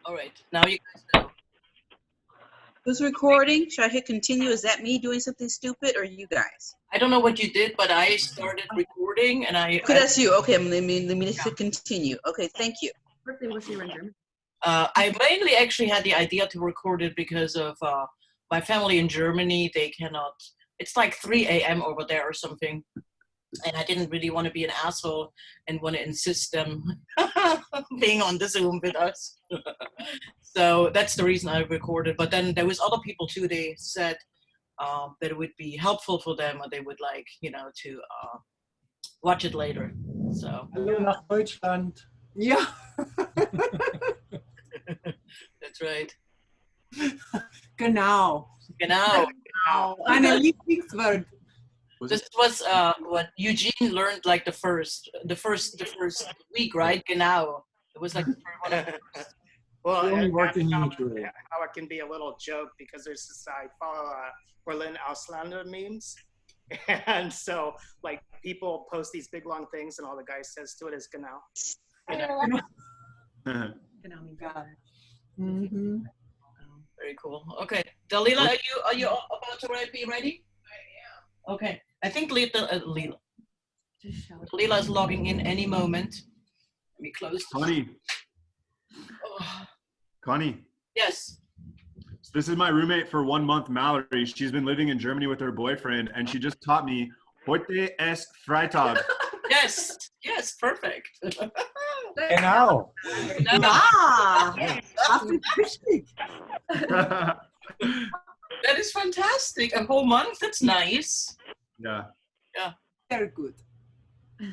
All right. Now you guys go. Who's recording? Should I hit continue? Is that me doing something stupid or you guys? I don't know what you did, but I started recording and I. Okay, that's you. Okay, let me just hit continue. Okay, thank you. I mainly actually had the idea to record it because of my family in Germany. They cannot. It's like 3 a.m. over there or something. And I didn't really want to be an asshole and want to insist them being on the Zoom with us. So that's the reason I recorded. But then there was other people too. They said that it would be helpful for them, or they would like, to watch it later. So. Hallo nach Deutschland. Yeah. That's right. Genau. Genau. Meine Lieblingswort. This was what Eugene learned like the first week, right? Genau. It was like Well, only work in how Usually. how it can be a little joke because there's this I follow Berlin Auslander memes, and so like people post these big long things, and all the guy says to it is genau. Mm-hmm. Very cool. Okay, Dalila, are you about to be ready? I am. Okay, I think Leela is logging in any moment. Let me close. Connie. Oh. Connie. Yes. So this is my roommate for 1 month, Mallory. She's been living in Germany with her boyfriend, and she just taught me heute ist Freitag. Yes, perfect. Genau. Ah, das ist richtig. That is fantastic. A whole month. That's nice. Yeah. Very good.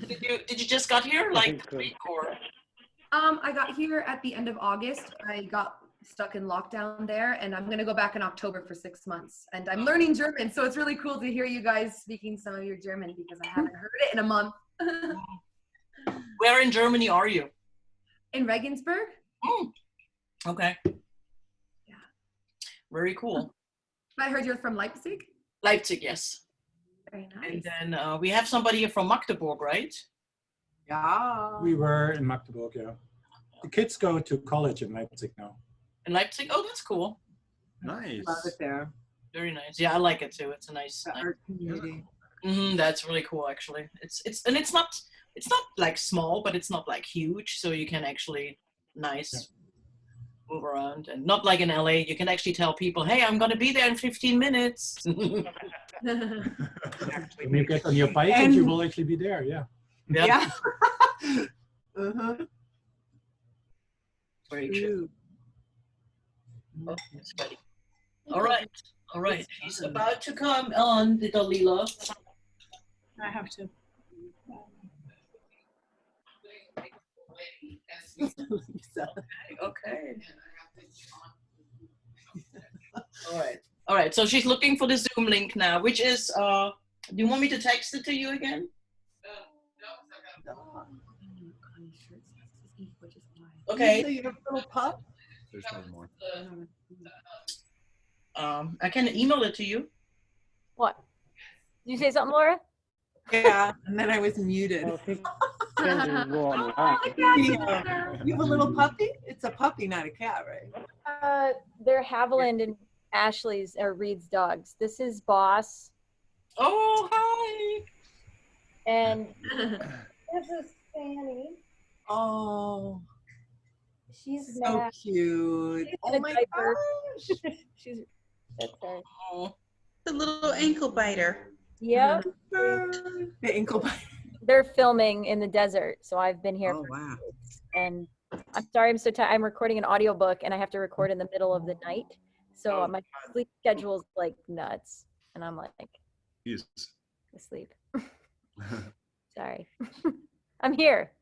Did you just got here like this week or? I got here at the end of August. I got stuck in lockdown there, and I'm gonna go back in October for 6 months. And I'm learning German, so it's really cool to hear you guys speaking some of your German because I haven't heard it in a month. Where in Germany are you? In Regensburg. Okay. Yeah. Very cool. I heard you're from Leipzig. Leipzig, yes. Very nice. And then we have somebody here from Magdeburg, right? Yeah. We were in Magdeburg, yeah. The kids go to college in Leipzig now. In Leipzig? Oh, that's cool. Nice. Love it there. Very nice. Yeah, I like it too. It's a nice. The art community. That's really cool, actually. It's not like small, but it's not like huge, so you can actually move around, and not like in LA. You can actually tell people, "Hey, I'm gonna be there in 15 minutes." When you get on your bike and you will actually be there, yeah. Yeah. Uh-huh. Very true. Oh, it's ready. All right. She's about to come on, the Dalila. I have to. Okay. All right. So she's looking for the Zoom link now, which is. Do you want me to text it to you again? Okay. So you have a little pup? There's no more. I can email it to you. What? Did you say something, Laura? Yeah, and then I was muted. You have a little puppy? It's a puppy, not a cat, right? They're Haviland and Ashley's or Reed's dogs. This is Boss. Oh, hi. And this is Fanny. Oh, She's so mad. cute. She's in Oh a my diaper. gosh. That's her. Oh, The little ankle biter. Yep. The ankle bite. They're filming in the desert, so I've been here Oh, for wow. and I'm sorry I'm so tired. I'm recording an audiobook and I have to record in the middle of the night. So my sleep schedule is like nuts. And I'm like Yes. asleep. Sorry. I'm here.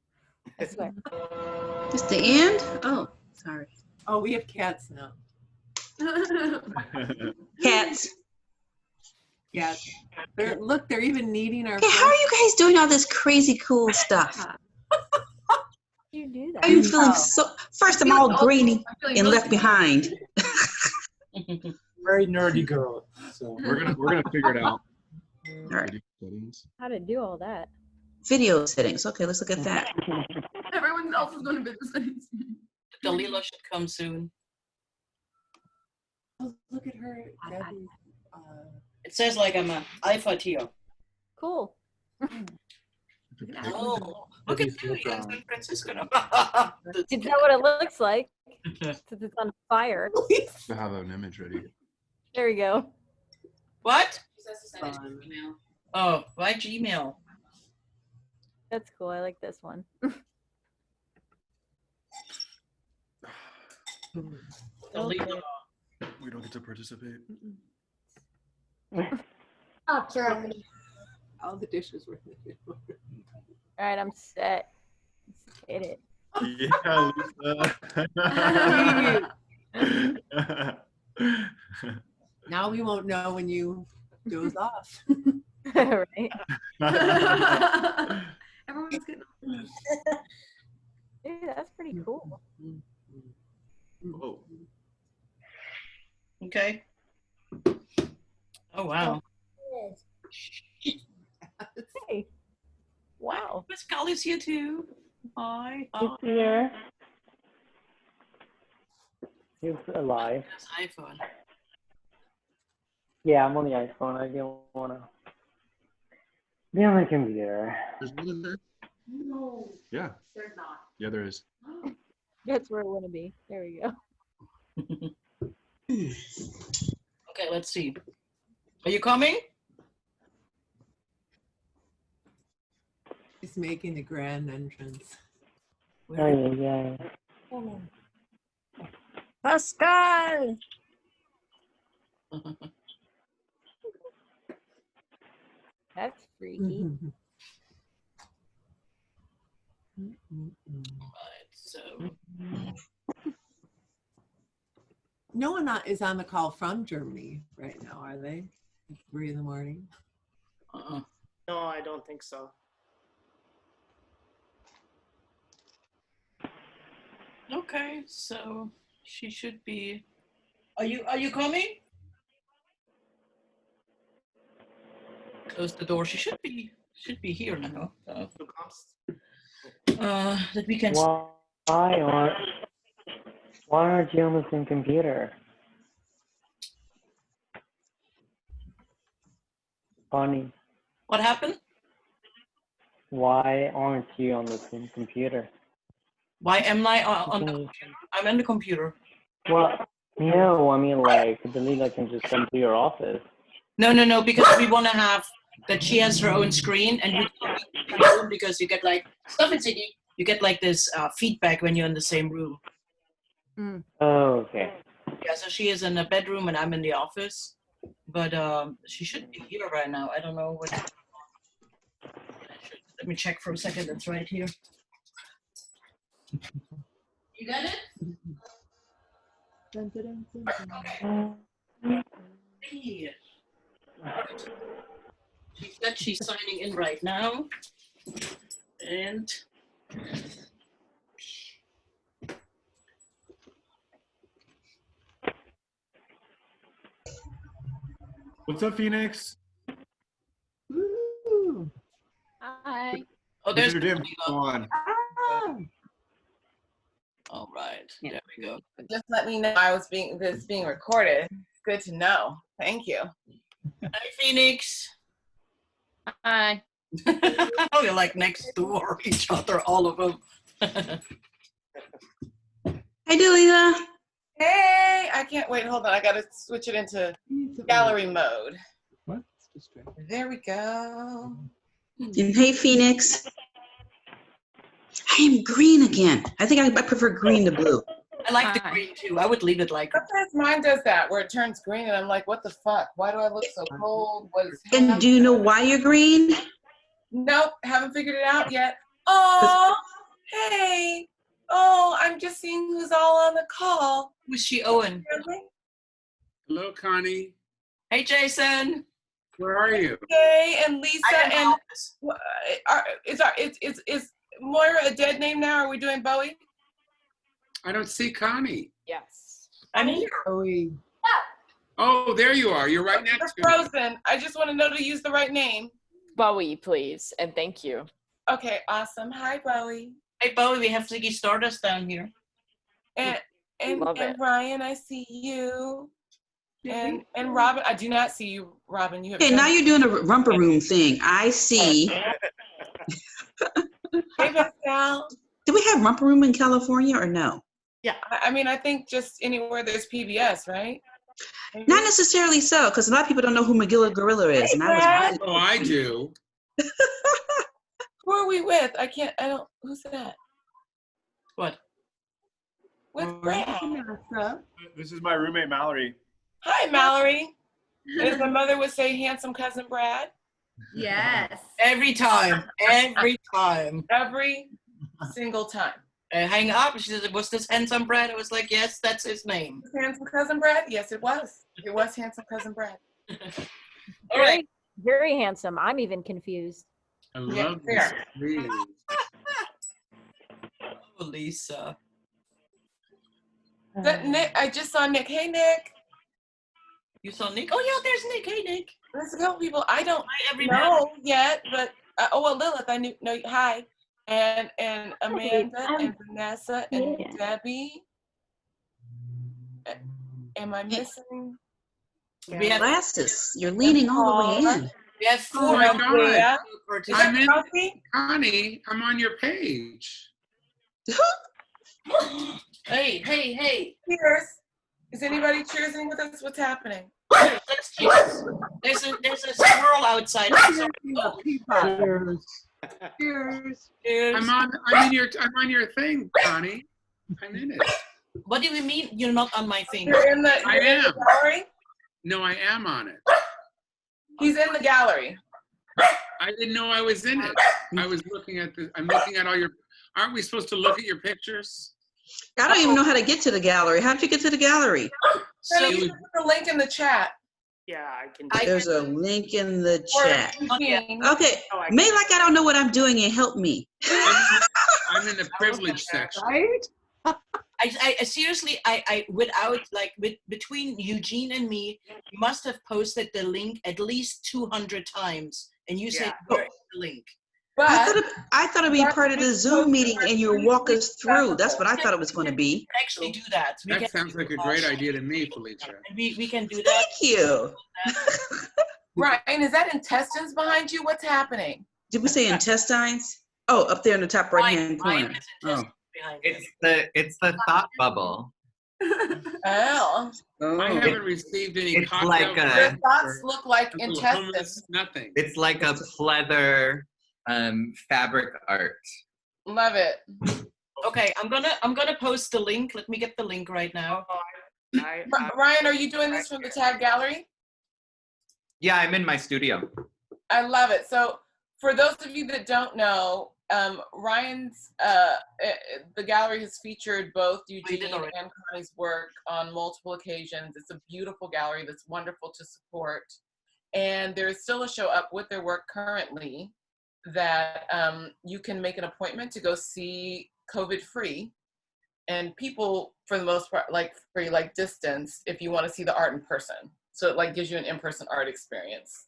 I swear. It's the end? Oh, sorry. Oh, we have cats now. Cats. Yeah. Look, they're even kneading our Okay, how are you guys doing all this crazy cool stuff? You do that. I'm feeling so. First, I'm all greeny and left behind. Very nerdy girl. So We're gonna figure it out. All right. How to do all that. Video settings. Okay, let's look at that. Everyone else is going to business. Dalila should come soon. Oh, look at her. Debbie, It says like I'm an alpha tier. Cool. Oh, look at you, you're in San Francisco now. Is that what it looks like? Since it's on fire. To have an image ready. There we go. What? Oh, why Gmail? That's cool. I like this one. Dalila. We don't get to participate. all the dishes were. All right, I'm set. Let's hit it. Yeah, Lisa. Now we won't know when you doze off. Right? Everyone's good. Dude, that's pretty cool. Whoa. Okay. Oh, wow. Hey. Wow. Miss Golly's here too. Hi. Oh, Here. He's alive. that's iPhone. Yeah, I'm on the iPhone. I don't wanna be on my computer. There's one in there? No, Yeah. there's not. Yeah, there is. That's where I want to be. There we go. Okay, let's see. Are you coming? She's making the grand entrance. Oh, yeah. Pascal! That's freaky. Alright, so No one is on the call from Germany right now, are they? 3 in the morning. No, I don't think so. okay, so she should be. Are you coming? Close the door. She should be here now. Who comes? That we can. Why aren't you on the same computer? Bonnie, What happened? why aren't you on the same computer? Why am I on the computer? I'm in the computer. Well, no, I mean like Dalila can just come to your office. No, because we want to have that she has her own screen, and we don't because you get like stuff in city. You get like this feedback when you're in the same room. Oh, okay. Yeah, so she is in the bedroom and I'm in the office, but she should be here right now. I don't know what. Let me check for a second. It's right here. You got it? Hey. She said she's signing in right now, and. What's up, Phoenix? Woo! Hi. Oh, there's. Your dim on. All right, there we go. Just let me know I was being recorded. It's good to know. Thank you. Hi, Phoenix. Hi. They're like next door, each other, all of them. Hi, Dalila. Hey, I can't wait. Hold on. I got to switch it into gallery mode. What? There we go. And hey, Phoenix. I am green again. I think I prefer green to blue. I like the Hi. green too. I would leave it like. Sometimes mine does that where it turns green and I'm like, what the fuck? Why do I look so cold? What is And happening? do you know why you're green? Nope, haven't figured it out yet. Oh, hey. Oh, I'm just seeing who's all on the call. Who's she, Owen? Hello, Connie. Hey, Jason. Where are you? Jay and Lisa I'm in the and office. is Moira a dead name now? Are we doing Bowie? I don't see Connie. Yes. I'm here. Oh, there you are. You're right You're next to me. frozen. I just want to know to use the right name. Bowie, please, and thank you. Okay, awesome. Hi, Bowie. Hey, Bowie, we have Ziggy Stardust down here. And Love it. Ryan, I see you. And Robin, I do not see you, Robin. You have Okay, now turned- you're doing a romper room thing. I see. Hey, Pascal. Do we have romper room in California or no? Yeah, I mean, I think just anywhere there's PBS, right? Maybe? Not necessarily so, because a lot of people don't know who McGilla Gorilla is, and I was Brad. Oh, I do. Who are we with? Who's that? What? With Brad. This is my roommate, Mallory. Hi, Mallory. And as my mother would say, handsome cousin Brad. Yes. Every time. Every time. Every single time. Hang up. She said, "Was this handsome Brad?" I was like, "Yes, that's his name." Handsome cousin Brad? Yes, it was. It was handsome cousin Brad. All right. Very handsome. I'm even confused. I love this. Please. Oh, Lisa. That Nick, I just saw Nick. Hey, Nick. You saw Nick? Oh, yeah, there's Nick. Hey, Nick. There's a couple people I don't Hi, everybody. know yet, but Lilith, I knew. No, hi, and Amanda and Vanessa and Debbie. Am I missing? We have glasses. You're leaning all the way in. We have Oh four my employees. God. I'm in, Connie, I'm on your page. Hey. Cheers. Is anybody cheersing with us? What's happening? Let's cheers. There's a squirrel outside. Oh. Cheers. Cheers. Cheers. I'm on your thing, Connie. I'm in it. What do you mean you're not on my thing? You're in the I am. gallery? No, I am on it. He's in the gallery. I didn't know I was in it. I'm looking at all your, aren't we supposed to look at your pictures? I don't even know how to get to the gallery. How did you get to the gallery? So you put the link in the chat. Yeah, I can. There's a link in the chat. Eugene. Okay, maybe like I don't know what I'm doing and help me. I'm in the privilege section. Right? I seriously, between Eugene and me, you must have posted the link at least 200 times, and you said, "Where's the link?" But I thought it'd be part of the Zoom meeting and you walk us through. That's what I thought it was going to be. We can actually do that. That sounds like a great idea to me, Felicia. We can do that. Thank you. Ryan, is that intestines behind you? What's happening? Did we say intestines? Oh, up there in the top right-hand corner. Oh. It's the thought bubble. Oh. I haven't received any It's like Your thoughts look like intestines. Nothing. It's like a pleather fabric art. Love it. Okay, I'm gonna post the link. Let me get the link right now. Ryan, are you doing this from the Tag Gallery? Yeah, I'm in my studio. I love it. So for those of you that don't know, Ryan's the gallery has featured both Eugene and Connie's work on multiple occasions. It's a beautiful gallery that's wonderful to support, and there is still a show up with their work currently that you can make an appointment to go see COVID-free, and people for the most part like free, like distance, if you want to see the art in person. So it like gives you an in-person art experience.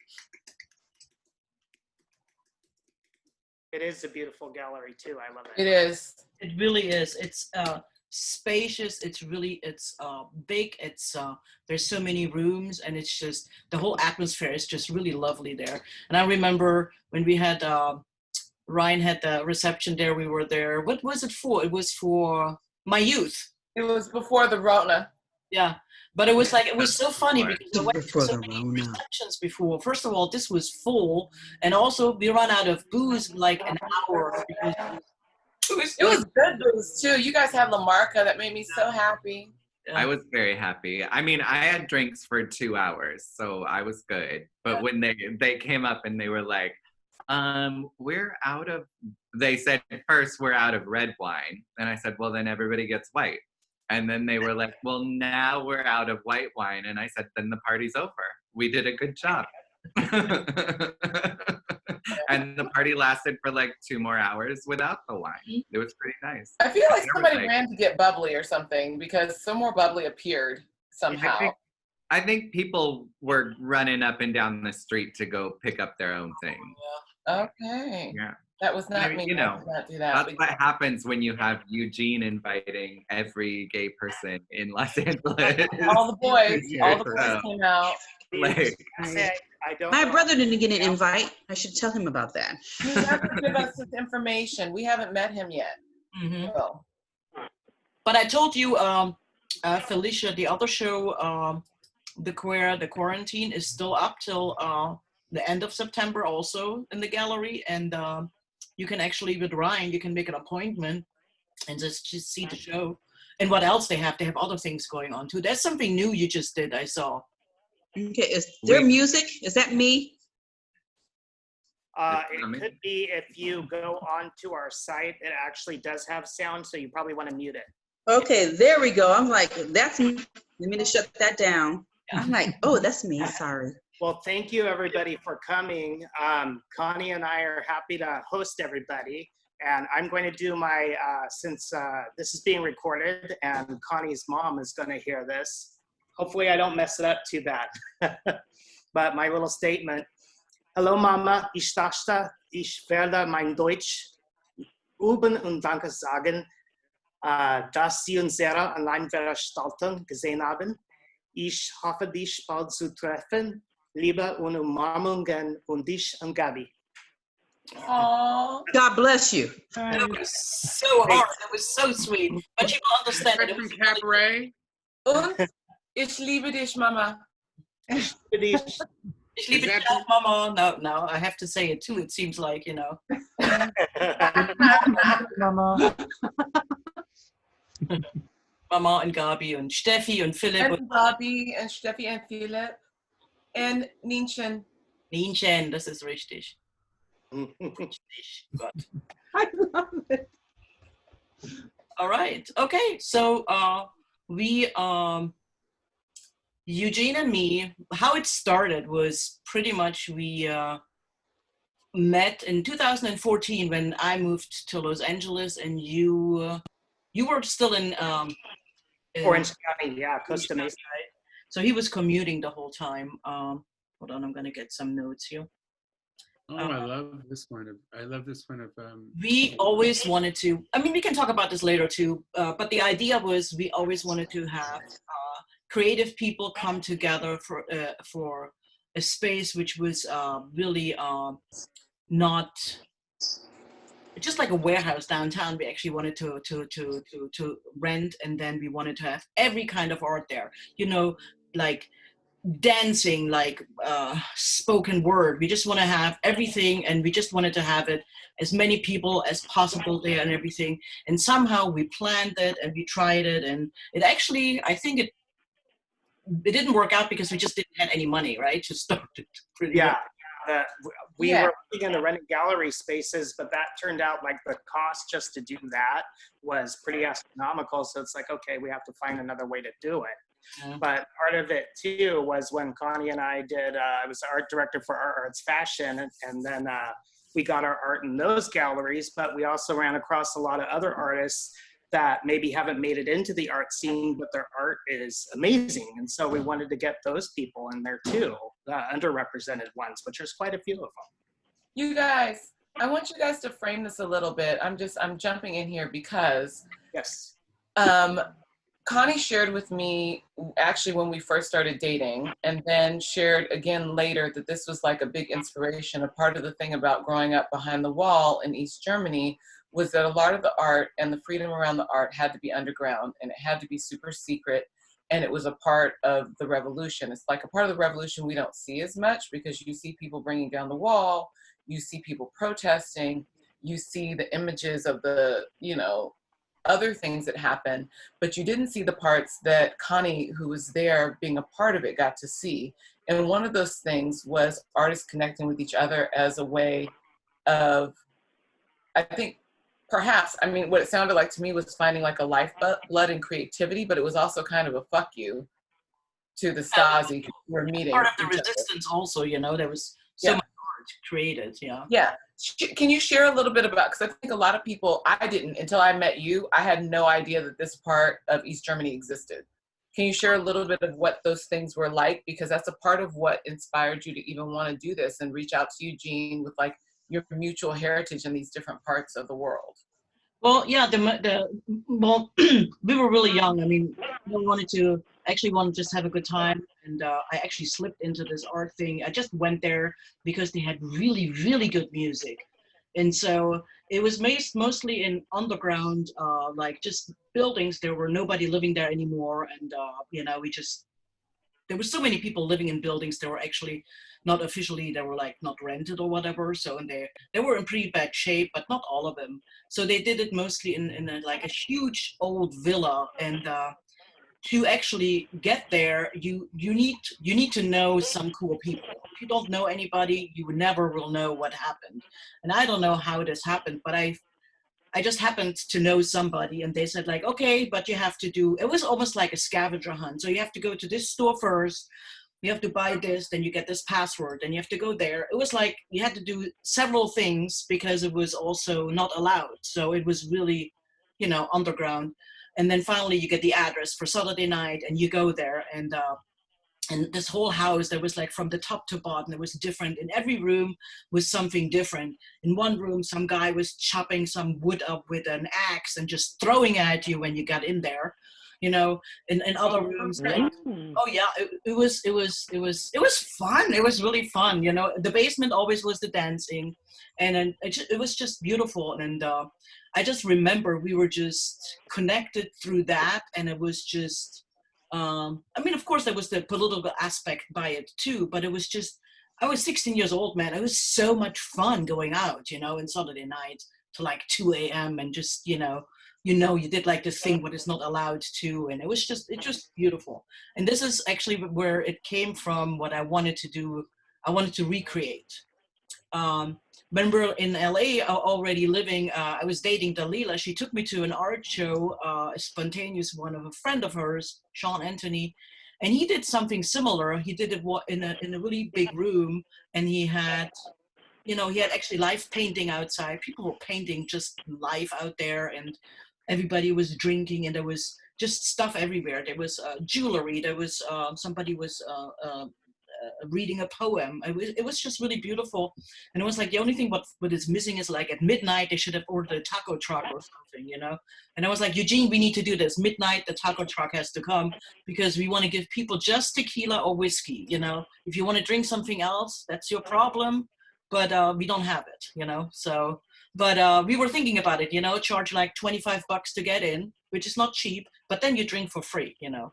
It is a beautiful gallery too. I love it. It is. It really is. It's spacious. It's big. It's there's so many rooms, and it's just the whole atmosphere is just really lovely there. And I remember when we had Ryan had the reception there. We were there. What was it for? It was for my youth. It was before the Rona. Yeah. But it was so funny because I went to so many receptions before. First of all, this was full, and also we ran out of booze in like an hour because it was good booze too. You guys had La Marca that made me so happy. I was very happy. I mean, I had drinks for 2 hours, so I was good. But when they came up and they were like, they said first we're out of red wine. And I said, well, then everybody gets white. And then they were like, well, now we're out of white wine. And I said, then the party's over. We did a good job. And the party lasted for like 2 more hours without the wine. It was pretty nice. I feel like somebody ran to get bubbly or something because some more bubbly appeared somehow. I think people were running up and down the street to go pick up their own thing. Okay. Yeah. That was not I mean, me. you know, I did not do that. that's what happens when you have Eugene inviting every gay person in Los Angeles. All the boys came out. Like, I don't My know. brother didn't get an invite. I should tell him about that. He never give us this information. We haven't met him yet. Mhm. So. But I told you, Felicia, the other show, the Quarantine is still up till the end of September also in the gallery. And you can actually, with Ryan, you can make an appointment and just see the show. And what else they have other things going on too. There's something new you just did, I saw. Okay, is there music? Is that me? It could be if you go onto our site, it actually does have sound, so you probably want to mute it. Okay, there we go. I'm like, that's me. Let me just shut that down. I'm like, oh, that's me. Sorry. Well, thank you everybody for coming. Connie and I are happy to host everybody. And I'm going to do my, since this is being recorded and Connie's mom is going to hear this. Hopefully I don't mess it up too bad. But my little statement. Hallo Mama, ich dachte, ich werde mein Deutsch üben und danke sagen, dass Sie unsere Online-Veranstaltung gesehen haben. Ich hoffe, dich bald zu treffen. Liebe und Umarmungen und dich und Gabi. Aww. God bless you. That was so hard. That was so sweet. But you will understand it. It was Cabaret. Und ich liebe dich, Mama. Ich liebe dich. Ich liebe dich auch, Mama. No, I have to say it too. It seems like, you know. Mama. Mama und Gabi und Steffi und Philipp. And Gabi and Steffi and Philipp and Nienchen. Nienchen, das ist richtig. Richtig. Gott. I love it. All right. Okay. So we Eugene and me, how it started was pretty much we met in 2014 when I moved to Los Angeles, and you were still in Orange County, yeah, Costa Mesa. So he was commuting the whole time. Hold on, I'm gonna get some notes here. Oh, I love this one. We always wanted to, I mean, we can talk about this later too, but the idea was we always wanted to have creative people come together for a space which was really not just like a warehouse downtown. We actually wanted to rent, and then we wanted to have every kind of art there, you know, like dancing, like spoken word. We just want to have everything, and we just wanted to have it as many people as possible there and everything. And somehow we planned it and we tried it, and it actually, I think it didn't work out because we just didn't have any money, right, to start it. Yeah, we were looking into renting gallery spaces, but that turned out like the cost just to do that was pretty astronomical. So it's like, okay, we have to find another way to do it. Mm-hmm. But part of it too was when Connie and I did, I was the art director for Art Arts Fashion, and then we got our art in those galleries, but we also ran across a lot of other artists that maybe haven't made it into the art scene, but their art is amazing. And so we wanted to get those people in there too, the underrepresented ones, which there's quite a few of them. You guys, I want you guys to frame this a little bit. I'm jumping in here because yes, Connie shared with me actually when we first started dating, and then shared again later that this was like a big inspiration. A part of the thing about growing up behind the wall in East Germany was that a lot of the art and the freedom around the art had to be underground, and it had to be super secret, and it was a part of the revolution. It's like a part of the revolution we don't see as much because you see people bringing down the wall, you see people protesting, you see the images of the, you know, other things that happen, but you didn't see the parts that Connie, who was there being a part of it, got to see. And one of those things was artists connecting with each other as a way of, I think, perhaps, I mean, what it sounded like to me was finding like a lifeblood and creativity, but it was also kind of a fuck you to the Stasi. We're meeting. Part of the resistance also, you know, there was so much art created, yeah. Yeah. Can you share a little bit about, because I think a lot of people, I didn't, until I met you, I had no idea that this part of East Germany existed. Can you share a little bit of what those things were like? Because that's a part of what inspired you to even want to do this and reach out to Eugene with like your mutual heritage in these different parts of the world? Well, yeah, well, we were really young. I mean, we wanted to actually want to just have a good time, and I actually slipped into this art thing. I just went there because they had really, really good music, and so it was mostly in underground, like just buildings. There were nobody living there anymore, and you know, there were so many people living in buildings that were actually not officially, they were like not rented or whatever. So, and they were in pretty bad shape, but not all of them. So they did it mostly in like a huge old villa. And to actually get there, you need to know some cool people. If you don't know anybody, you never will know what happened. And I don't know how this happened, but I just happened to know somebody, and they said like, okay, but you have to do, it was almost like a scavenger hunt. So you have to go to this store first, you have to buy this, then you get this password, and you have to go there. It was like, you had to do several things because it was also not allowed. So it was really, you know, underground. And then finally you get the address for Saturday night, and you go there, and this whole house, there was like from the top to bottom, it was different. In every room was something different. In one room, some guy was chopping some wood up with an axe and just throwing at you when you got in there, you know. In other rooms, oh yeah, it was fun. It was really fun, you know. The basement always was the dancing, and then it was just beautiful. And I just remember we were just connected through that, and it was just, I mean, of course, there was the political aspect by it too, but it was just, I was 16 years old, man. It was so much fun going out, you know, on Saturday night to like 2 a.m. and just, you did like this thing what is not allowed to. And it's just beautiful. And this is actually where it came from, what I wanted to do. I wanted to recreate. When we were in LA already living, I was dating Dalila. She took me to an art show, a spontaneous one of a friend of hers, Sean Anthony, and he did something similar. He did it in a really big room, and he had actually live painting outside. People were painting just live out there, and everybody was drinking, and there was just stuff everywhere. There was jewelry. There was somebody was reading a poem. It was just really beautiful. And it was like, the only thing what is missing is like at midnight, they should have ordered a taco truck or something, you know? And I was like, Eugene, we need to do this. Midnight, the taco truck has to come, because we want to give people just tequila or whiskey, you know? If you want to drink something else, that's your problem, but we don't have it, you know? So, but we were thinking about it, you know, charge like $25 to get in, which is not cheap, but then you drink for free, you know?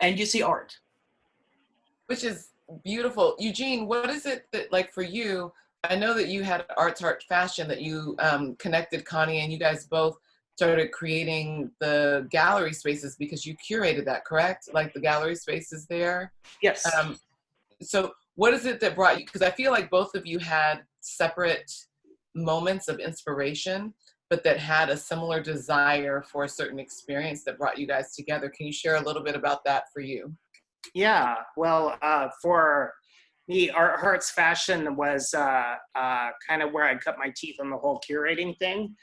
And you see art. Which is beautiful. Eugene, what is it that, like, for you, I know that you had Arts Heart Fashion, that you connected Connie, and you guys both started creating the gallery spaces because you curated that, correct? Like the gallery spaces there? Yes. So what is it that brought you, because I feel like both of you had separate moments of inspiration, but that had a similar desire for a certain experience that brought you guys together. Can you share a little bit about that for you? Yeah, well, for me, Art Hearts Fashion was kind of where I cut my teeth on the whole curating thing.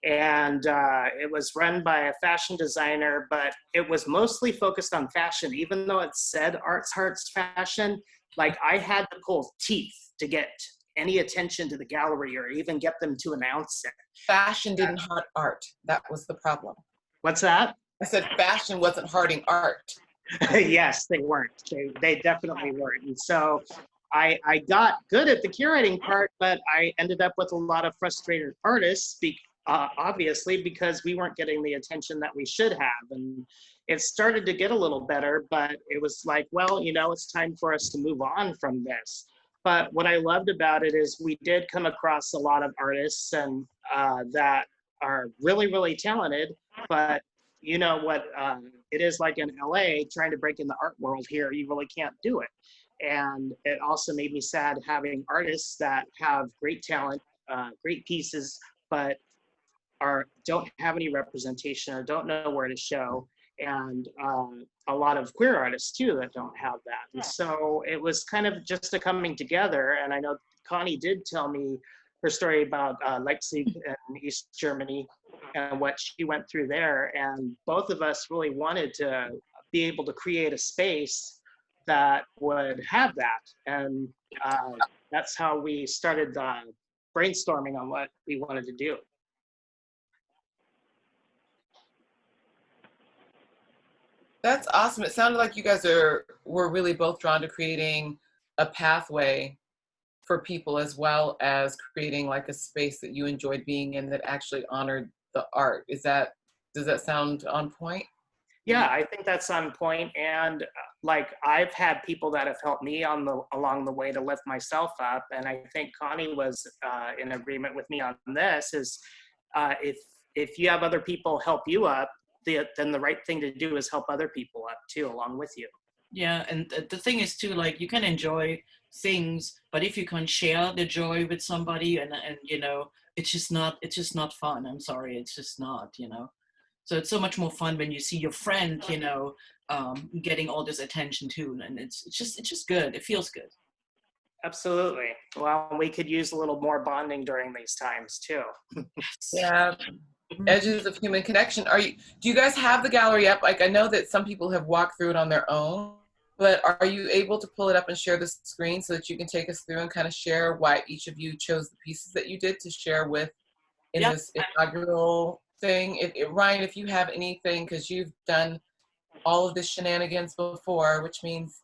And it was run by a fashion designer, but it was mostly focused on fashion. Even though it said Art Hearts Fashion, like I had to pull teeth to get any attention to the gallery or even get them to announce it. Fashion didn't hurt art. That was the problem. What's that? I said fashion wasn't hurting art. Yes, they weren't. They definitely weren't. And so I got good at the curating part, but I ended up with a lot of frustrated artists, obviously, because we weren't getting the attention that we should have. And it started to get a little better, but it was like, well, you know, it's time for us to move on from this. But what I loved about it is we did come across a lot of artists and that are really, really talented, but you know what it is like in LA, trying to break in the art world here, you really can't do it. And it also made me sad having artists that have great talent, great pieces, but don't have any representation or don't know where to show. And a lot of queer artists too that don't have that. And so it was kind of just a coming together. And I know Connie did tell me her story about Leipzig and East Germany and what she went through there. And both of us really wanted to be able to create a space that would have that. And that's how we started brainstorming on what we wanted to do. That's awesome. It sounded like you guys were really both drawn to creating a pathway for people, as well as creating like a space that you enjoyed being in that actually honored the art. Does that sound on point? Yeah, I think that's on point. And like, I've had people that have helped me along the way to lift myself up. And I think Connie was in agreement with me on this, is if you have other people help you up, then the right thing to do is help other people up too, along with you. Yeah, and the thing is too, like, you can enjoy things, but if you can't share the joy with somebody, and you know, it's just not fun. I'm sorry, it's just not, you know. So it's so much more fun when you see your friend, you know, getting all this attention too, and it's just good. It feels good. Absolutely. Well, we could use a little more bonding during these times too. Yeah. Edges of human connection. Do you guys have the gallery up? Like, I know that some people have walked through it on their own, but are you able to pull it up and share the screen so that you can take us through and kind of share why each of you chose the pieces that you did to share with in this inaugural thing? Ryan, if you have anything, because you've done all of this shenanigans before, which means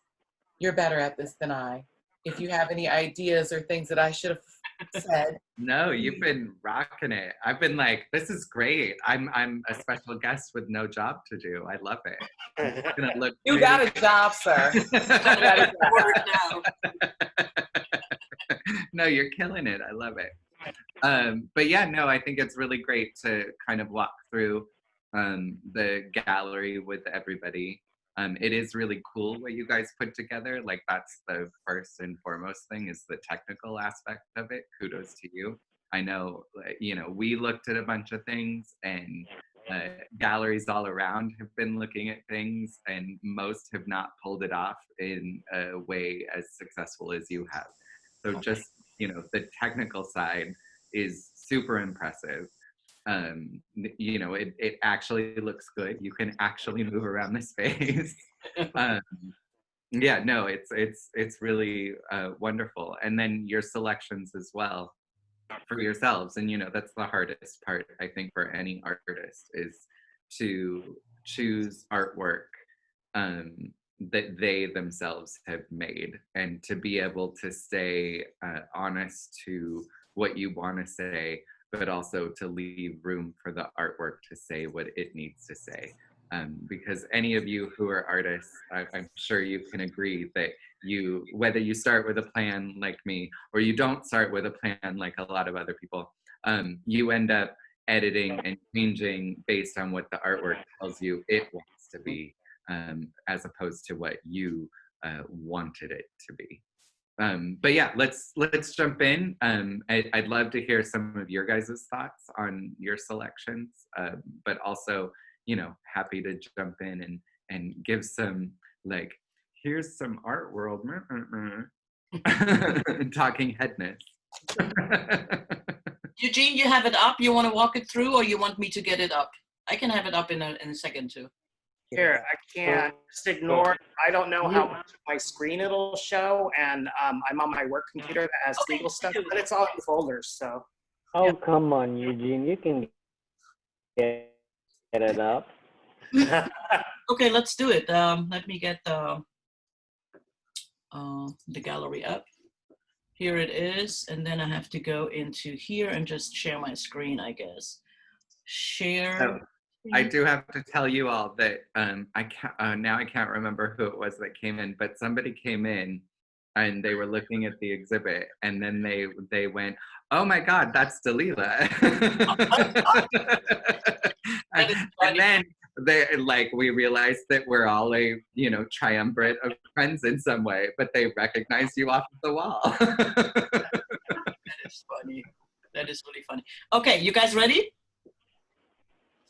you're better at this than I. If you have any ideas or things that I should have said. No, you've been rocking it. I've been like, this is great. I'm a special guest with no job to do. I love it. It's gonna look You great. got a job, sir. No, you're killing it. I love it. But yeah, no, I think it's really great to kind of walk through the gallery with everybody. It is really cool what you guys put together. Like, that's the first and foremost thing, is the technical aspect of it. Kudos to you. I know, you know, we looked at a bunch of things, and galleries all around have been looking at things, and most have not pulled it off in a way as successful as you have. So just, you know, the technical side is super impressive. You know, it actually looks good. You can actually move around the space. Yeah, no, it's really wonderful. And then your selections as well for yourselves. And, you know, that's the hardest part, I think, for any artist, is to choose artwork that they themselves have made, and to be able to stay honest to what you want to say, but also to leave room for the artwork to say what it needs to say. Because any of you who are artists, I'm sure you can agree that whether you start with a plan like me, or you don't start with a plan like a lot of other people, you end up editing and changing based on what the artwork tells you it wants to be, as opposed to what you wanted it to be. But yeah, let's jump in. I'd love to hear some of your guys' thoughts on your selections, but also, you know, happy to jump in and give some, like, here's some art world talking headness. Eugene, you have it up. You want to walk it through, or you want me to get it up? I can have it up in a second too. Here, I can't just ignore. I don't know how much of my screen it'll show, and I'm on my work computer that has legal stuff, but it's all in folders. So. Oh, come on, Eugene, you can get it up. Okay, let's do it. Let me get the gallery up. Here it is, and then I have to go into here and just share my screen, I guess. Share. So, I do have to tell you all that I can't remember who it was that came in, but somebody came in and they were looking at the exhibit, and then they went, "Oh my God, that's Dalila." And then we realized that we're all a, you know, triumvirate of friends in some way, but they recognized you off of the wall. That is funny. That is really funny. Okay, you guys ready?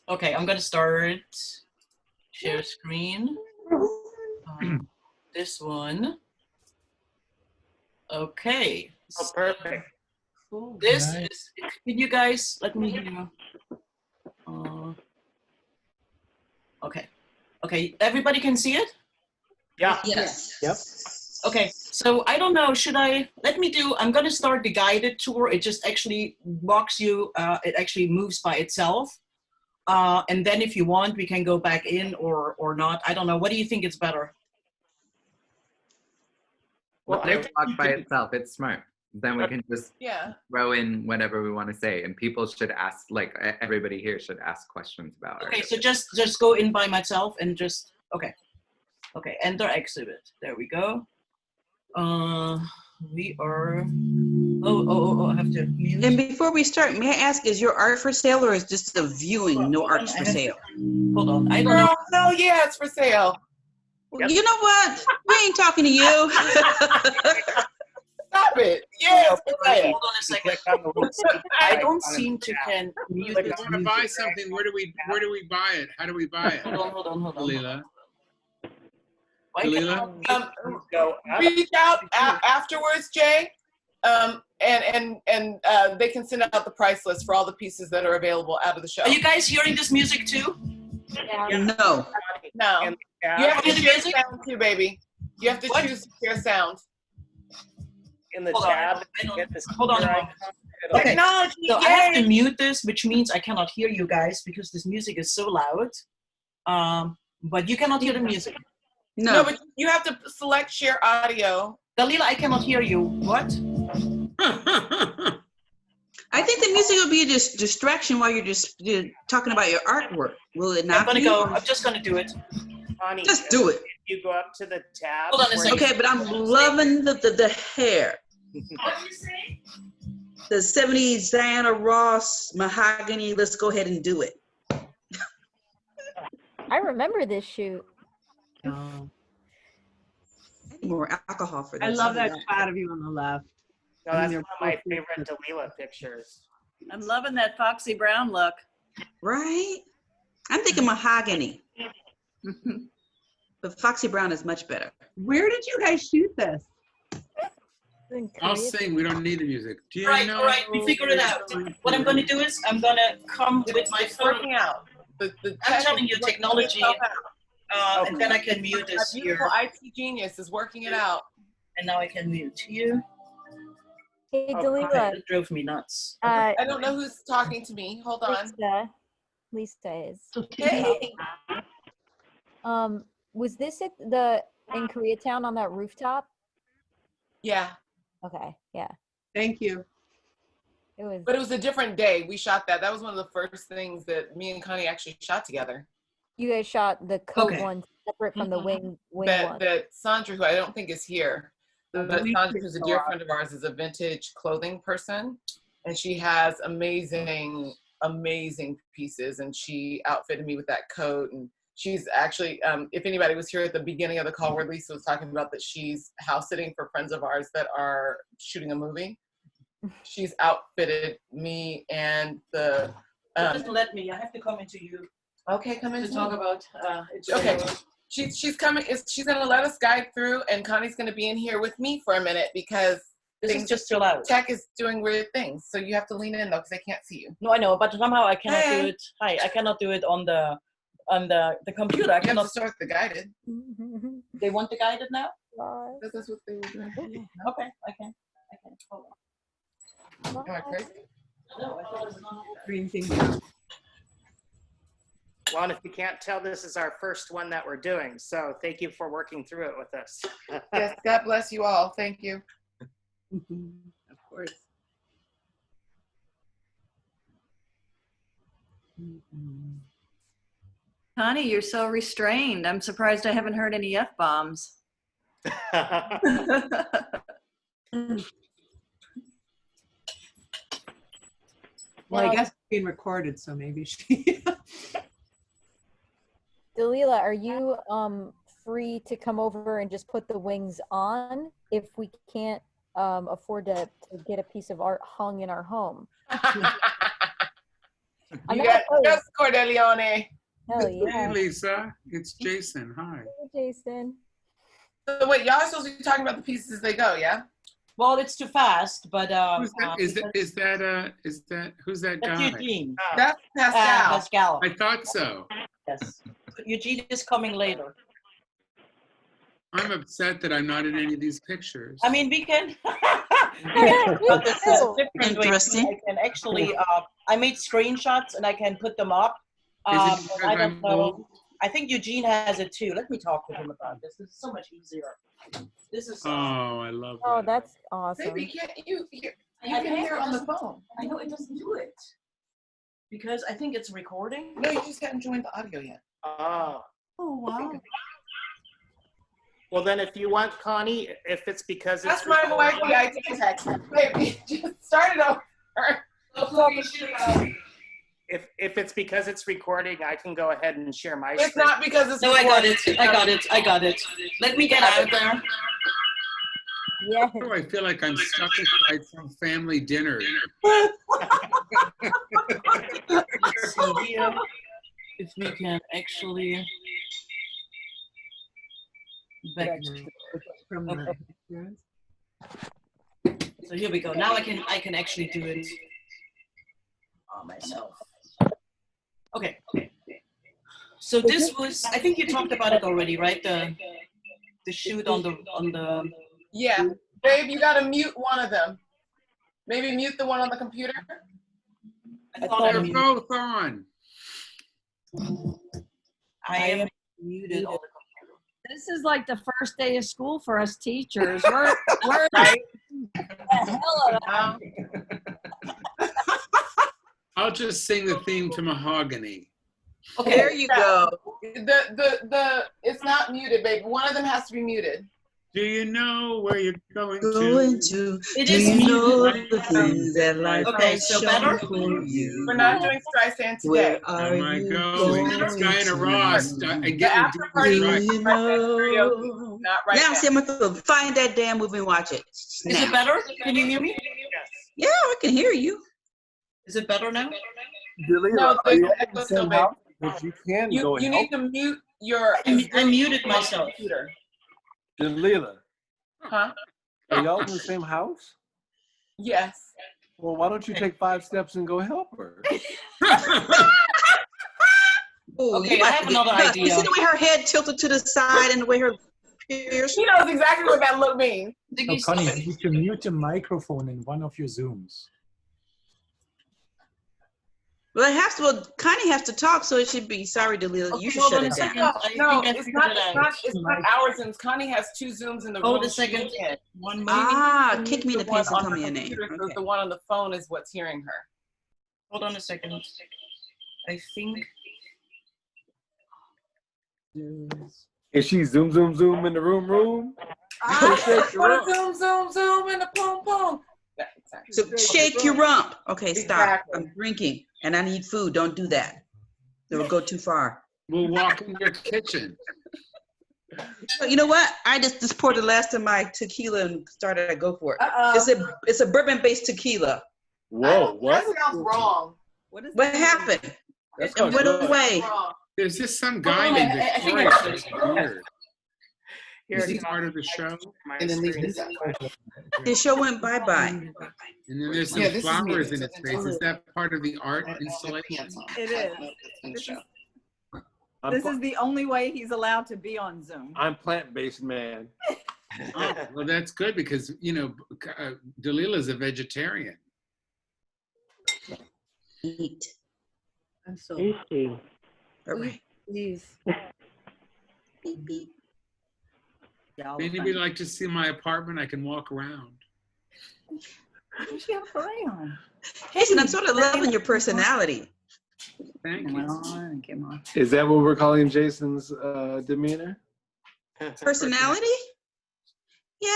Okay, I'm gonna start share screen. This one. Okay. Oh, perfect. This is, can you guys let me hear? Okay. Okay, everybody can see it? Yeah. Yes. Yep. Okay, so I don't know, I'm gonna start the guided tour. It just actually walks you, it actually moves by itself. And then if you want, we can go back in or not. I don't know, what do you think is better? Let it walk by itself. It's smart. Then we can just throw in whatever we want to say, and people should ask. Like everybody here should ask questions about. Okay, so just go in by myself and just okay, enter exhibit. There we go. We are. Oh! I have to mute. And before we start, may I ask, is your art for sale or is just a viewing? No art's for sale. Hold on, I don't know. No, yeah, it's for sale. Well, you know what? We ain't talking to you. Stop it. Yeah, it's for sale. Hold on a second. I don't seem to can mute If this you want to music. buy something, where do we buy it? How do we buy it? Hold on. Dalila. Why Dalila? Reach out afterwards, Jay, and they can send out the price list for all the pieces that are available out of the show. Are you guys hearing this music too? No. No. You have to share sound too, baby. You have to choose to share sound. In the Hold on, tab, get this. Hold on. Okay, Technology, so I have to yay! mute this, which means I cannot hear you guys because this music is so loud. But you cannot hear the music. No, but you have to select share audio. Dalila, I cannot hear you. What? I think the music will be a distraction while you're talking about your artwork. Will it not? I'm just gonna do it. Connie, Just do it. If you go up to the tab. Hold on a second. Okay, but I'm loving the hair. What did you say? The 70s Diana Ross mahogany. Let's go ahead and do it. I remember this shoot. More alcohol for this. I love that shot of you on the left. No, that's one of my favorite Dalila pictures. I'm loving that Foxy Brown look. Right? I'm thinking mahogany. But Foxy Brown is much better. Where did you guys shoot this? I'll sing. We don't need the music. Do you All know? right, we figured it out. What I'm gonna do is I'm gonna come with my phone. Working out. I'm telling you, technology, and then I can mute this here. Beautiful IT genius is working it out. And now I can mute here. Hey, Oh, Dalila. it drove me nuts. I don't know who's talking to me. Hold on. Lisa is. Hey. Was this in Koreatown on that rooftop? Yeah. Okay, yeah. Thank you. But it was a different day. We shot that. That was one of the first things that me and Connie actually shot together. You guys shot the coat one separate from the wing one. That Sandra, who I don't think is here, but Sandra, who's a dear friend of ours, is a vintage clothing person, and she has amazing pieces, and she outfitted me with that coat. And she's actually, if anybody was here at the beginning of the call where Lisa was talking about that she's house sitting for friends of ours that are shooting a movie, she's outfitted me and the. Just let me. I have to come into you. Okay, come in to talk about. Okay, she's coming. She's gonna let us guide through, and Connie's gonna be in here with me for a minute because this is just too loud. Tech is doing weird things, so you have to lean in though because I can't see you. No, I know, but somehow I cannot do it. Hi, I cannot do it on the computer. I You have cannot to start the guided. They want the guided now? That's what they were doing. Okay, I can. Hold on. Am I crazy? No, I thought it was not. Green thing. Well, and if you can't tell, this is our first one that we're doing. So thank you for working through it with us. Yes, God bless you all. Thank you. Of course. Connie, you're so restrained. I'm surprised I haven't heard any F-bombs. Well, I guess it's being recorded, so maybe she. Dalila, are you free to come over and just put the wings on if we can't afford to get a piece of art hung in our home? You got just Cornelia. Hell yeah. Hey, Lisa. It's Jason. Hi. Hey, Jason. So wait, y'all are supposed to be talking about the pieces as they go, yeah? Well, it's too fast, but Who's that? Who's that that's guy? Eugene. That's Pascal. Pascal. I thought so. Yes. Eugene is coming later. I'm upset that I'm not in any of these pictures. I mean, we can. But this is a different way. Interesting. I can actually. I made screenshots and I can put them up. Is it But because I I'm don't know. old? I think Eugene has it too. Let me talk to him about this. This is so much easier. This is. Oh, I love that. Oh, that's awesome. Baby, can't you hear? I You can can't, hear it on the doesn't- phone. I know it doesn't do it because I think it's recording. No, you just haven't joined the audio yet. Oh. Oh, wow. Well, then if you want, Connie, if it's because That's it's my wife. recording- I did text. Baby, just start it over. if it's because it's recording, I can go ahead and share my It's screen. not because it's No, I got it. recorded. I got it. I got it. Let me get out of there. Yeah. Why do I feel like I'm stuck inside some family dinner? Let's see here if we can actually back From the pictures. So here we go. Now I can actually do it myself. Okay. So this was, I think you talked about it already, right? The shoot on the. Yeah, babe, you gotta mute one of them. Maybe mute the one on the computer. I thought I They're muted. both on. I am muted on the computer. This is like the first day of school for us teachers. We're Right? the hell of I'll just sing the theme to Mahogany. Okay. There you go. The it's not muted, babe. One of them has to be muted. Do you know where you're going Going to? to, It do is you know muted. the things that life Okay, has so shown better? for you? We're not doing Streisand today. Where are Am I you going? It's Diana Ross. to? And The getting after deep party in Do right. you know? Not right Now, now. see, I'm going to find that damn movie and watch it. Is it Snap. better? Can you hear me? Yeah, I can hear you. Is it better now? No, are you the at the echo same still, babe. house? Because you can go You and need help. to mute your. I muted myself. Computer. Delilah, Huh? are y'all in the same house? Yes. Well, why don't you take 5 steps and go help her? Ooh, Okay, you I might have be another nuts. You idea. see the way her head tilted to the side and the way her ears? He knows exactly what that look means. So Connie, you need to mute the microphone in one of your Zooms. Well, it has to. Well, Connie has to talk, so it should be. Sorry, Delilah. You Okay, should hold shut on it a down. second. I No, think I it's figured not. it It's out. not. It's not our Zooms. Connie has 2 Zooms in the room. Hold a second. She's in. One moment. Ah, kick me in the The one pants and on tell the me your name. computer, so Okay. the one on the phone is what's hearing her. Hold on a second. I think. Is she zoom in the room? Zoom in the pom pom. Yeah, exactly. So shake your rump. Okay, stop. Exactly. I'm drinking and I need food. Don't do that. It will go too far. We'll walk in your kitchen. So you know what? I just poured the last of my tequila and started to go for it. Uh-oh. It's a bourbon-based tequila. Whoa, what? That sounds wrong. What happened? That's And what good. away? Wrong. There's just some guy Oh, named I think Victoria. I- That's weird. Here, Is he Connie, part of the show? my And then leave screen. this out. The show went bye-bye. And then there's some Yeah, this is flowers me. in its face. Is that part of the art installation? It is. This is the only way he's allowed to be on Zoom. I'm plant-based man. Oh, well, that's good because, you know, Delilah's a vegetarian. Eat. I'm so. Easy. All right. Please. Beep, beep. Y'all If anybody like to see my apartment, I can walk around. She have a beret on. Hasten, I'm sort of loving your personality. Thank Come you. on, come on. Is that what we're calling Jason's demeanor? Personality? Yeah.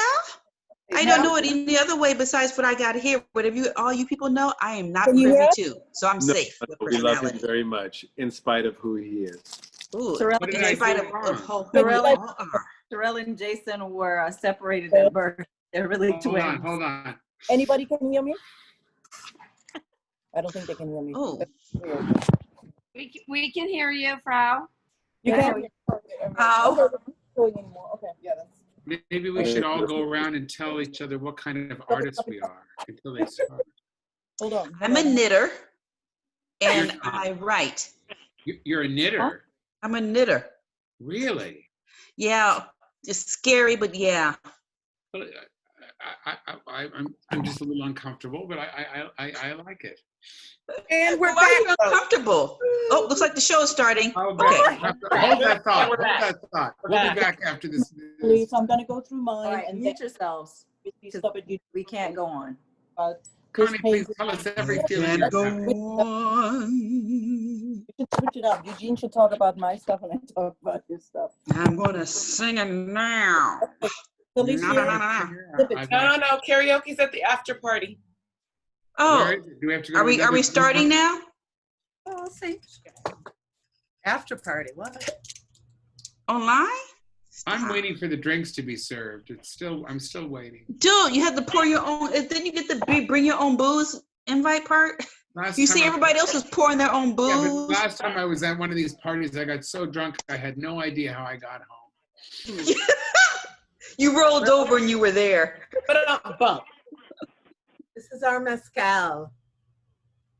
I don't know it any other way besides what I got here. But if all you people know, I am not Can you privy hear? to. So I'm safe with We love him personality. very much, in spite of who he is. Ooh, Terrell, What did in I spite do of wrong? who Terrell, we all are. Terrell and Jason were separated at birth. They're really Hold on, twins. hold on. Anybody can hear me? I don't think they can hear me. Oh, We can hear you, Frau. You Yeah. can? How? Okay. Yeah, that's. Maybe we should all go around and tell each other what kind of artists we are until they start. Hold on. I'm a knitter and You're not. I write. You're a knitter? I'm a knitter. Really? Yeah. It's scary, but yeah. Well, I'm just a little uncomfortable, but I like it. And why are you uncomfortable? Oh, looks like the show is starting. Hold Okay. that thought. Hold that thought. We'll be back after this. Please, I'm gonna go through mine. All right, and mute then yourselves. stop it. We can't go on. Connie, please tell us every feeling you have. on. You should switch it up. Eugene should talk about my stuff and I talk about his stuff. I'm gonna sing it now. So No, no, no, No, karaoke's at the after party. Oh, Do we have to go are to we another- starting now? Oh, I'll see. After party, what? Online? I'm waiting for the drinks to be served. I'm still waiting. Dude, you have to pour your own. Then you get to bring your own booze invite part. You see, everybody else is pouring their own booze. Yeah, but last time I was at one of these parties, I got so drunk I had no idea how I got home. You rolled over and you were there. Bump. This is our mezcal.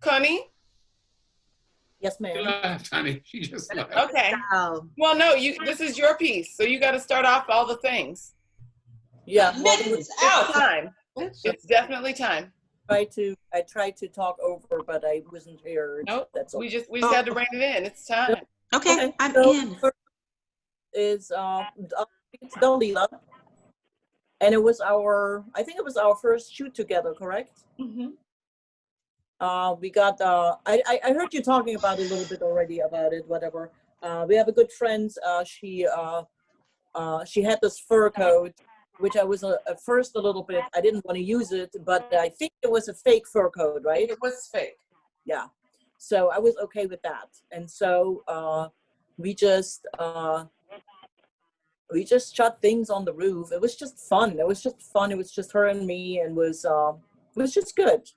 Connie? Yes, ma'am. She laughed, honey. She just laughed. Okay. Well, no, this is your piece, so you got to start off all the things. Yeah. Well, It's time. It's definitely time. I tried to talk over, but I wasn't here. Nope. That's all. We just had to rein it in. It's time. Okay, I'm so in. first is it's Dalila, and it was I think it was our first shoot together, correct? Mm-hmm. We got I heard you talking about it a little bit already about it, whatever. We have a good friend. She had this fur coat, which I was at first a little bit, I didn't want to use it, but I think it was a fake fur coat, right? It was fake. Yeah. So I was okay with that. And so we just shot things on the roof. It was just fun. It was just fun. It was just her and me, and it was just good.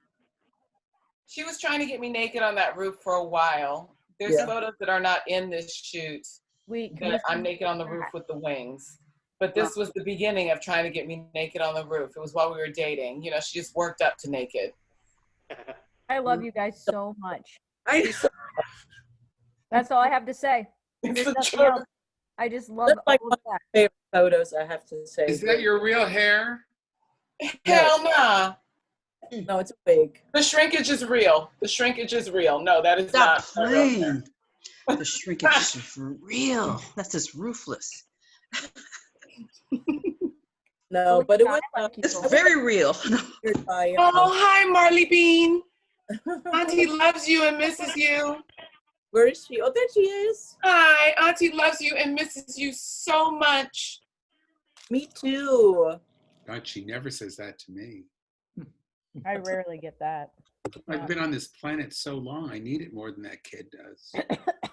She was trying to get me naked on that roof for a while. There's photos that are not in this shoot. I'm naked on the roof with the wings. But this was the beginning of trying to get me naked on the roof. It was while we were dating. You know, she just worked up to naked. I love you guys so much. That's all I have to say. There's nothing else. I just love That's like all one of of that. my favorite photos, I have to say. Is that your real hair? Hell nah. No, it's big. The shrinkage is real. The shrinkage is real. No, that is Stop not my real hair. playing. The shrinkage is for real. That's just ruthless. No, but it was It's very real. Oh, hi, Marley Bean. Auntie loves you and misses you. Where is she? Oh, there she is. Hi, Auntie loves you and misses you so much. Me too. God, she never says that to me. I rarely get that. I've been on this planet so long, I need it more than that kid does.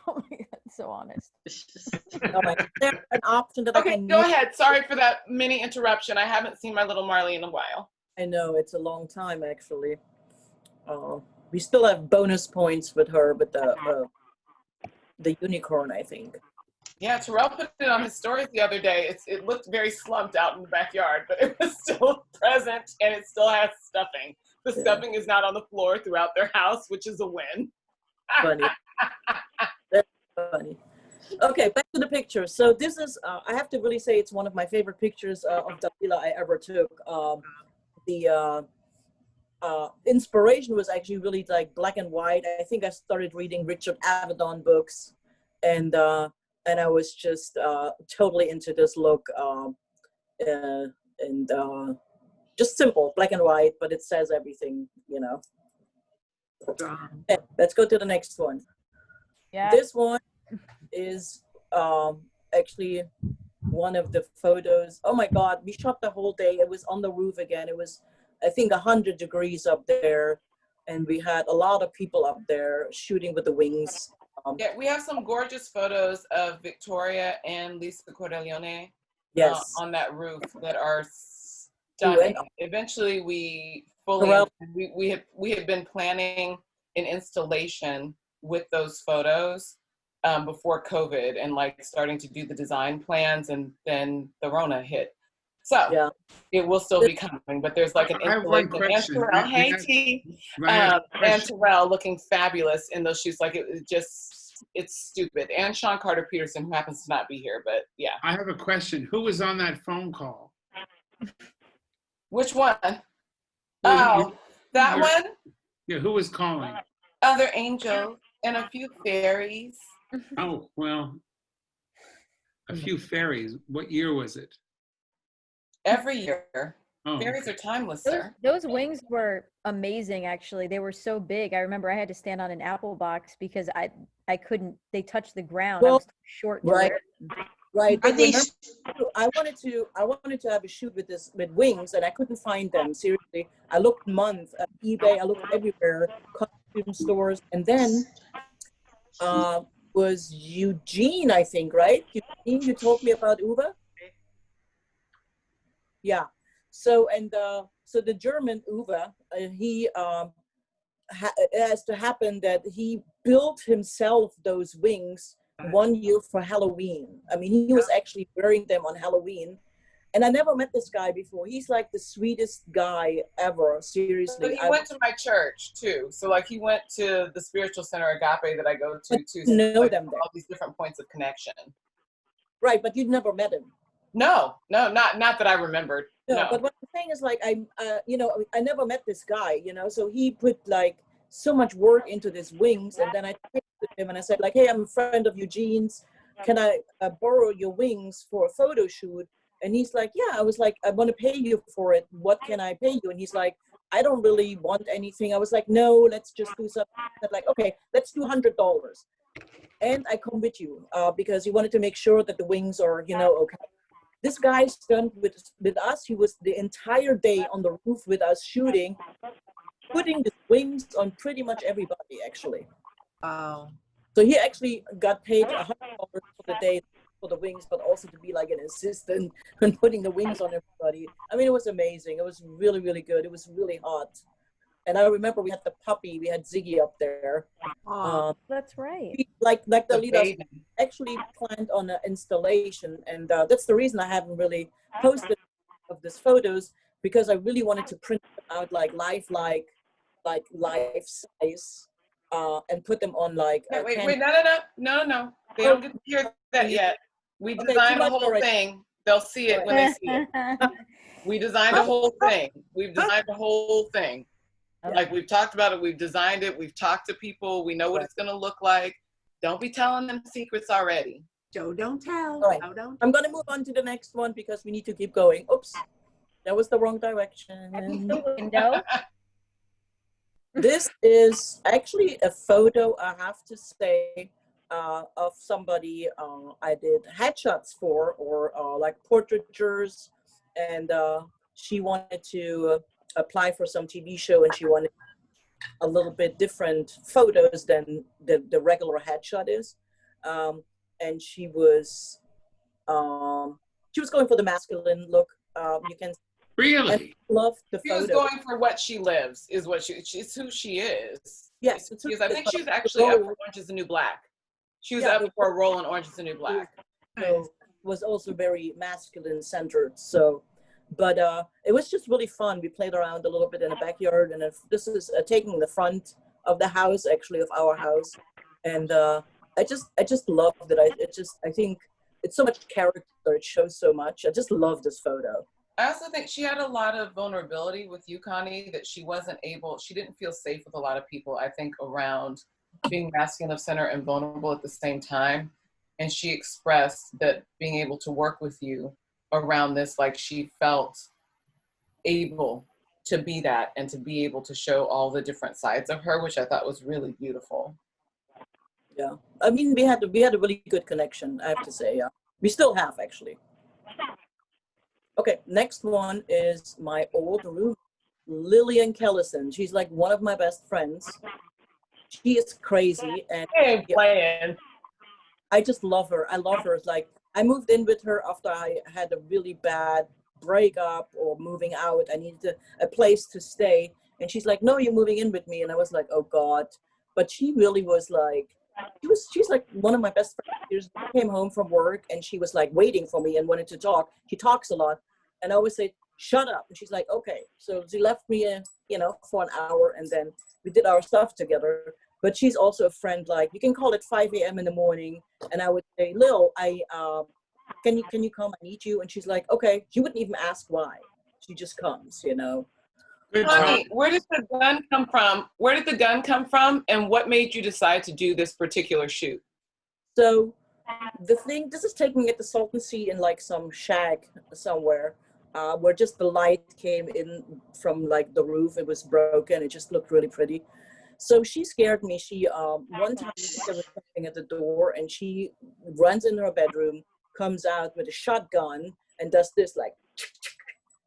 Oh my God, so honest. There's an option that Okay, go ahead. Sorry for that mini interruption. I haven't seen my little Marley in a while. I know, it's a long time actually. We still have bonus points with her, with the unicorn, I think. Yeah, Terrell put it on his stories the other day. It looked very slumped out in the backyard, but it was still present and it still has stuffing. The stuffing is not on the floor throughout their house, which is a win. Funny. That's funny. Okay, back to the picture. So this is, I have to really say, it's one of my favorite pictures of Dalila I ever took. The inspiration was actually really like black and white. I think I started reading Richard Avedon books, and I was just totally into this look, and just simple, black and white, but it says everything, you know. Okay, let's go to the next one. Yeah. This one is actually one of the photos. Oh my God, we shot the whole day. It was on the roof again. It was, I think, 100 degrees up there, and we had a lot of people up there shooting with the wings. Yeah, we have some gorgeous photos of Victoria and Lisa Cordelia Yes. on that roof that are stunning. Eventually, we had been planning an installation with those photos before COVID, and like starting to do the design plans, and then the Rona hit. So it will still be coming, but there's like an installation. And Terrell, hey T, and Terrell looking fabulous in those shoots. Like it was just it's stupid. And Sean Carter Peterson, who happens to not be here, but yeah. I have a question. Who was on that phone call? Which one? Well, Oh, that one? Yeah, who was calling? Other angels and a few fairies. Oh, well, a few fairies. What year was it? Every year. Oh, Fairies are timeless, Those, sir. those wings were amazing, actually. They were so big. I remember I had to stand on an apple box because I couldn't, they touched the ground. I Well, was too short to right, wear. right. Are But they remember, I wanted to have a shoot with wings, and I couldn't find them. Seriously, I looked months at eBay. I looked everywhere, costume stores, and then was Eugene, I think, right? Eugene, you told me about Uwe. Yeah. So so the German Uwe, he it has to happen that he built himself those wings one year for Halloween. I mean, he was actually wearing them on Halloween. And I never met this guy before. He's like the sweetest guy ever, seriously. But he went to my church too. So like he went to the spiritual center Agape that I go to too. So know like, them there. all these different points of connection. Right, but you'd never met him. No, not that I remembered. No. But what I'm saying is like, I never met this guy, so he put like so much work into these wings. And then I texted him and I said like, hey, I'm a friend of Eugene's. Can I borrow your wings for a photo shoot? And he's like, yeah. I was like, I want to pay you for it. What can I pay you? And he's like, I don't really want anything. I was like, no, let's just do something. I said like, okay, let's do $100. And I come with you because he wanted to make sure that the wings are, okay. This guy spent with us. He was the entire day on the roof with us shooting, putting the wings on pretty much everybody, actually. Wow. So he actually got paid $100 for the day for the wings, but also to be like an assistant and putting the wings on everybody. I mean, it was amazing. It was really, really good. It was really hot. And I remember we had the puppy. We had Ziggy up there. That's right. Like the leaders actually planned on an installation, and that's the reason I haven't really posted of these photos, because I really wanted to print them out like life size, and put them on like. Wait, no. They don't get to hear that yet. We designed the whole thing. They'll see it when they see it. We designed the whole thing. We've designed the whole thing. Like we've talked about it, we've designed it, we've talked to people, we know what it's gonna look like. Don't be telling them secrets already. Don't tell. All right. I'm gonna move on to the next one because we need to keep going. Oops, that was the wrong direction. Window. This is actually a photo, I have to say, of somebody I did headshots for, or like portraitures, and she wanted to apply for some TV show, and she wanted a little bit different photos than the regular headshot is, and she was going for the masculine look. You can really love the she photo. was going for what she lives, is what she's who she is. Yes, I think she was actually up for Orange is the New Black. She was up for a role in Orange is the New Black. So was also very masculine centered. So. But it was just really fun. We played around a little bit in the backyard, and this is taking the front of the house, actually, of our house. And I just love that. I think it's so much character. It shows so much. I just love this photo. I also think she had a lot of vulnerability with you, Connie, that she didn't feel safe with a lot of people, I think, around being masculine of center and vulnerable at the same time. And she expressed that being able to work with you around this, like she felt able to be that and to be able to show all the different sides of her, which I thought was really beautiful. Yeah, I mean, we had a really good connection, I have to say. Yeah, we still have, actually. Okay, next one is my old roommate, Lillian Kellison. She's like one of my best friends. She is crazy, and I just love her. I love her. Like, I moved in with her after I had a really bad breakup or moving out. I needed a place to stay. And she's like, no, you're moving in with me. And I was like, oh God. But she really was like, she's like one of my best friends. She came home from work and she was like waiting for me and wanted to talk. She talks a lot. And I always say, shut up. And she's like, okay. So she left me, for an hour, and then we did our stuff together. but she's also a friend. Like you can call it 5 a.m. in the morning, and I would say, Lil, can you come? I need you. And she's like, okay. She wouldn't even ask why. She just comes, you know. Honey, where did the gun come from? Where did the gun come from, and what made you decide to do this particular shoot? So the thing, this is taking at the Salton Sea in like some shack somewhere, where just the light came in from like the roof. It was broken. It just looked really pretty. So she scared me. She one time there was something at the door, and she runs in her bedroom, comes out with a shotgun, and does this like,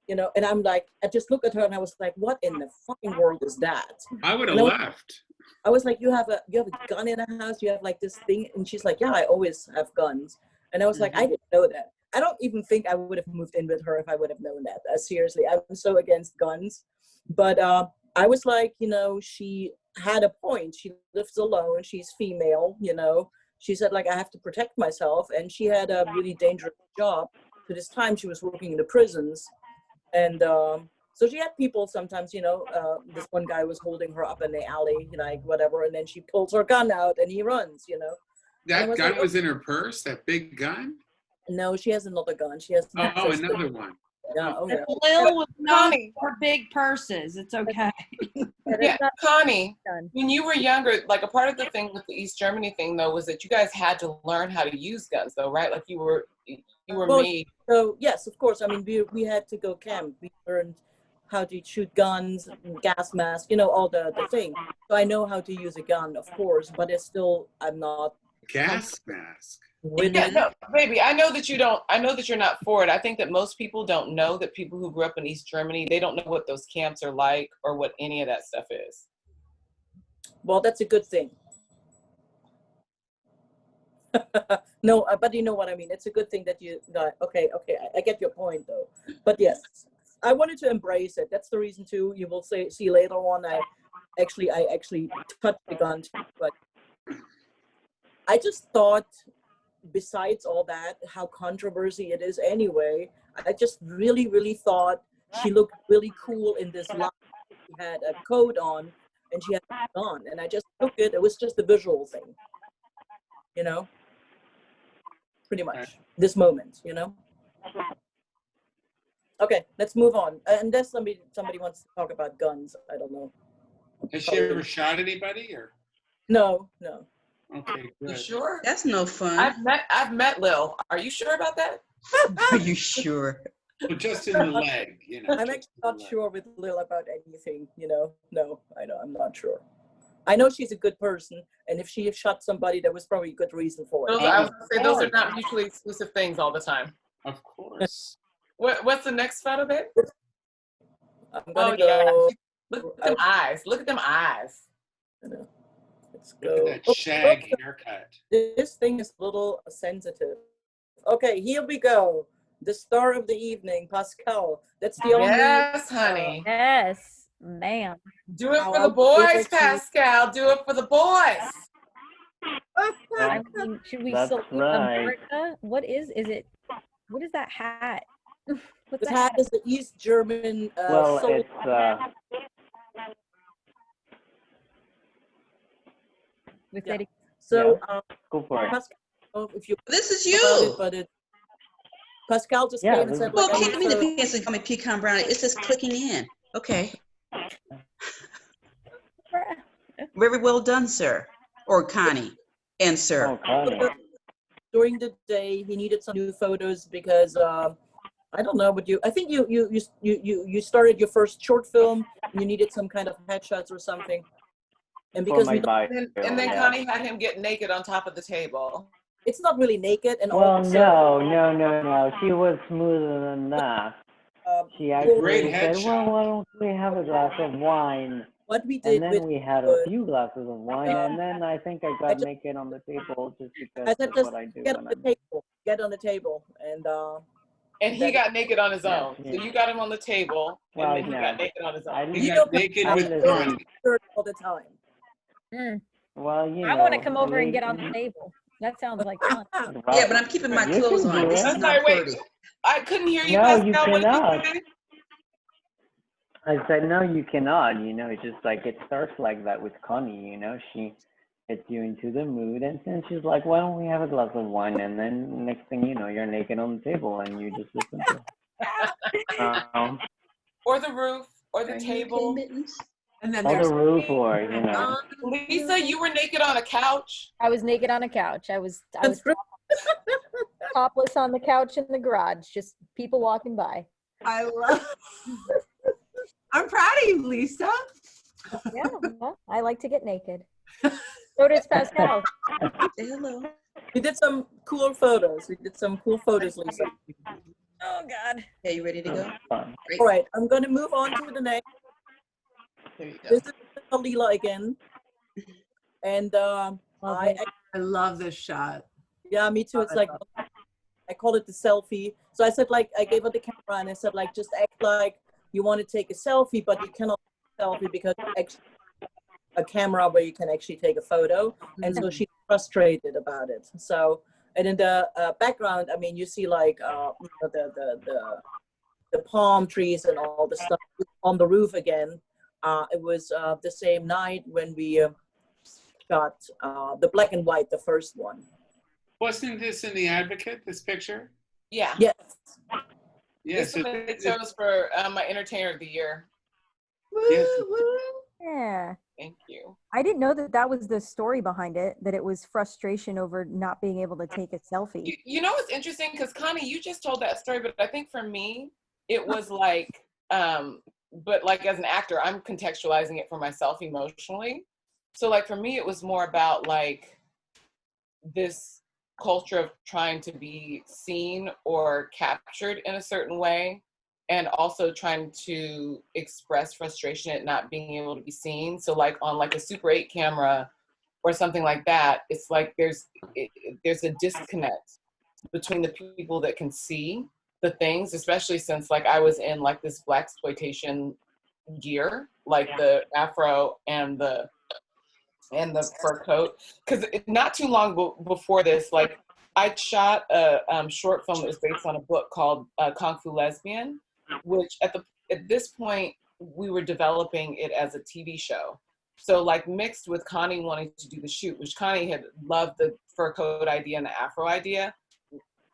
you know. And I'm like, I just look at her, and I was like, what in the fucking world is that? I would have left. I was like, you have a gun in the house? You have like this thing? And she's like, yeah, I always have guns. And I was like, I didn't know that. I don't even think I would have moved in with her if I would have known that. Seriously, I'm so against guns. But I was like, you know, she had a point. She lives alone. She's female, you know. She said, like, I have to protect myself. And she had a really dangerous job. To this time, she was working in the prisons. And so she had people sometimes, you know, this one guy was holding her up in the alley, like whatever. And then she pulls her gun out and he runs, you know. That gun was in her purse, that big gun? No, she has another gun. She has another one. Yeah, oh, yeah. Lil was known for big purses. It's okay. Yeah, Connie, when you were younger, like a part of the thing with the East Germany thing, though, was that you guys had to learn how to use guns, though, right? Like you were Well, made. So yes, of course. I mean, we had to go camp. We learned how to shoot guns, gas masks, you know, all the thing. So I know how to use a gun, of course, but it's still, I'm not. Gas mask. Yeah, no, baby, I know that you don't. I know that you're not for it. I think that most people don't know that people who grew up in East Germany, they don't know what those camps are like or what any of that stuff is. Well, that's a good thing. No, but you know what I mean. It's a good thing that you got. Okay, I get your point though. But yes, I wanted to embrace it. That's the reason too. You will see later on. I actually touched the gun, but I just thought, besides all that, how controversy it is anyway, I just really thought she looked really cool in this light. She had a coat on and she had a gun, and I just took it. It was just a visual thing, you know, pretty much this moment, you know. Okay, let's move on. Unless somebody wants to talk about guns, I don't know. Has she ever shot anybody or? No. Okay, good. You sure? That's no fun. I've met Lil. Are you sure about that? Are you sure? Well, just in the leg, you know. I'm actually not sure with Lil about anything, you know. No, I'm not sure. I know she's a good person, and if she shot somebody, there was probably a good reason for it. I was gonna say, those are not mutually exclusive things all the time. Of course. What's the next photo, babe? I'm gonna go. Look at them eyes. Look at them eyes. Let's Look go. at that shag haircut. This thing is a little sensitive. Okay, here we go. The star of the evening, Pascal. That's the only. Yes, honey. Yes, ma'am. Do it for the boys, Pascal. Do it for the boys. I mean, should we That's salute right. America? What is it? What is that hat? What's This that hat is the East German. Well, soul- it's with yeah. Eddie? So go for it. Pascal, if you This is about you. it, but Pascal just Yeah, came and this said, is- Well, like, give me the pants and call me pecan brownie. It's just clicking in. Okay. Very well done, sir. Or Connie and sir. Oh, Connie. during the day he needed some new photos because I don't know, but I think you started your first short film and you needed some kind of headshots or something. And because For my bike. And then yeah. Connie had him get naked on top of the table. it's not really naked, and Well, also no. She was smoother than that. She actually Great said, headshot. well, why don't we have a glass of wine? what we did And then with we had a few glasses of wine, and then I think I got naked on the table just because I said that's just what I do. get on the table, And he got naked on his own. Yeah. So you got him on the table, Well, and then he yeah. got naked on his own. He got naked with Connie. all the time. Well, you I know. want to come over and get on the table. That sounds like fun. Yeah, but I'm keeping my You clothes can on. do This it. is I'm not sorry, wait. flirty. I couldn't hear you, No, Pascal. you What did you cannot. say? I said, no, you cannot. It's just like it starts like that with Connie. She gets you into the mood, and then she's like, "Why don't we have a glass of wine?" And then next thing you know, you're naked on the table, and you just listen to it. Or the roof, or the table. And then Or there's the roof, or Lisa, you were naked on a couch. I was naked on a couch. I was topless on the couch in the garage, just people walking by. I love. I'm proud of you, Lisa. Yeah, well, I like to get naked. So does Pascal. Hello. We did some cool photos. Lisa. Oh God. Okay, you ready to go? All right, I'm going to move on to the next. This is Leela again. And I love this shot. Yeah, me too. It's like, I call it the selfie. So I said, like, I gave her the camera and I said, like, just act like you want to take a selfie, but you cannot take a selfie because actually a camera where you can actually take a photo. And so she's frustrated about it. So, and in the background, I mean, you see like the palm trees and all the stuff on the roof again. It was the same night when we shot the black and white, the first one. Wasn't this in The Advocate, this picture? Yeah. Yes. Yes. This was chose for my Entertainer of the Year. Yeah. Thank you. I didn't know that was the story behind it, that it was frustration over not being able to take a selfie. You know what's interesting? Because Connie, you just told that story, but I think for me, it was like, but like as an actor, I'm contextualizing it for myself emotionally. So like for me, it was more about like this culture of trying to be seen or captured in a certain way, and also trying to express frustration at not being able to be seen. So like on like a Super 8 camera or something like that, it's like there's a disconnect between the people that can see the things, especially since like I was in like this blaxploitation gear, like the afro and the fur coat. Because not too long before this, like I shot a short film that was based on a book called Kung Fu Lesbian, which at this point we were developing it as a TV show. So like mixed with Connie wanting to do the shoot, which Connie had loved the fur coat idea and the afro idea,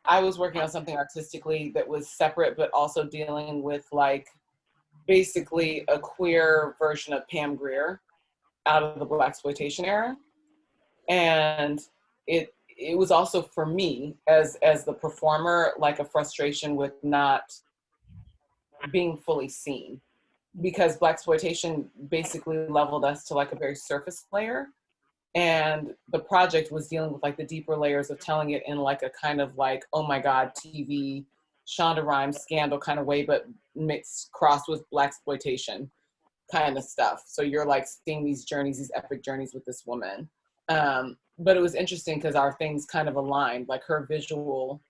I was working on something artistically that was separate, but also dealing with like basically a queer version of Pam Grier out of the blaxploitation era. And it was also for me as the performer, like a frustration with not being fully seen, because blaxploitation basically leveled us to like a very surface layer. And the project was dealing with like the deeper layers of telling it in like a kind of like, oh my God, TV, Shonda Rhimes scandal kind of way, but mixed crossed with blaxploitation kind of stuff. So you're like seeing these journeys, these epic journeys with this woman. But it was interesting because our things kind of aligned, like her visual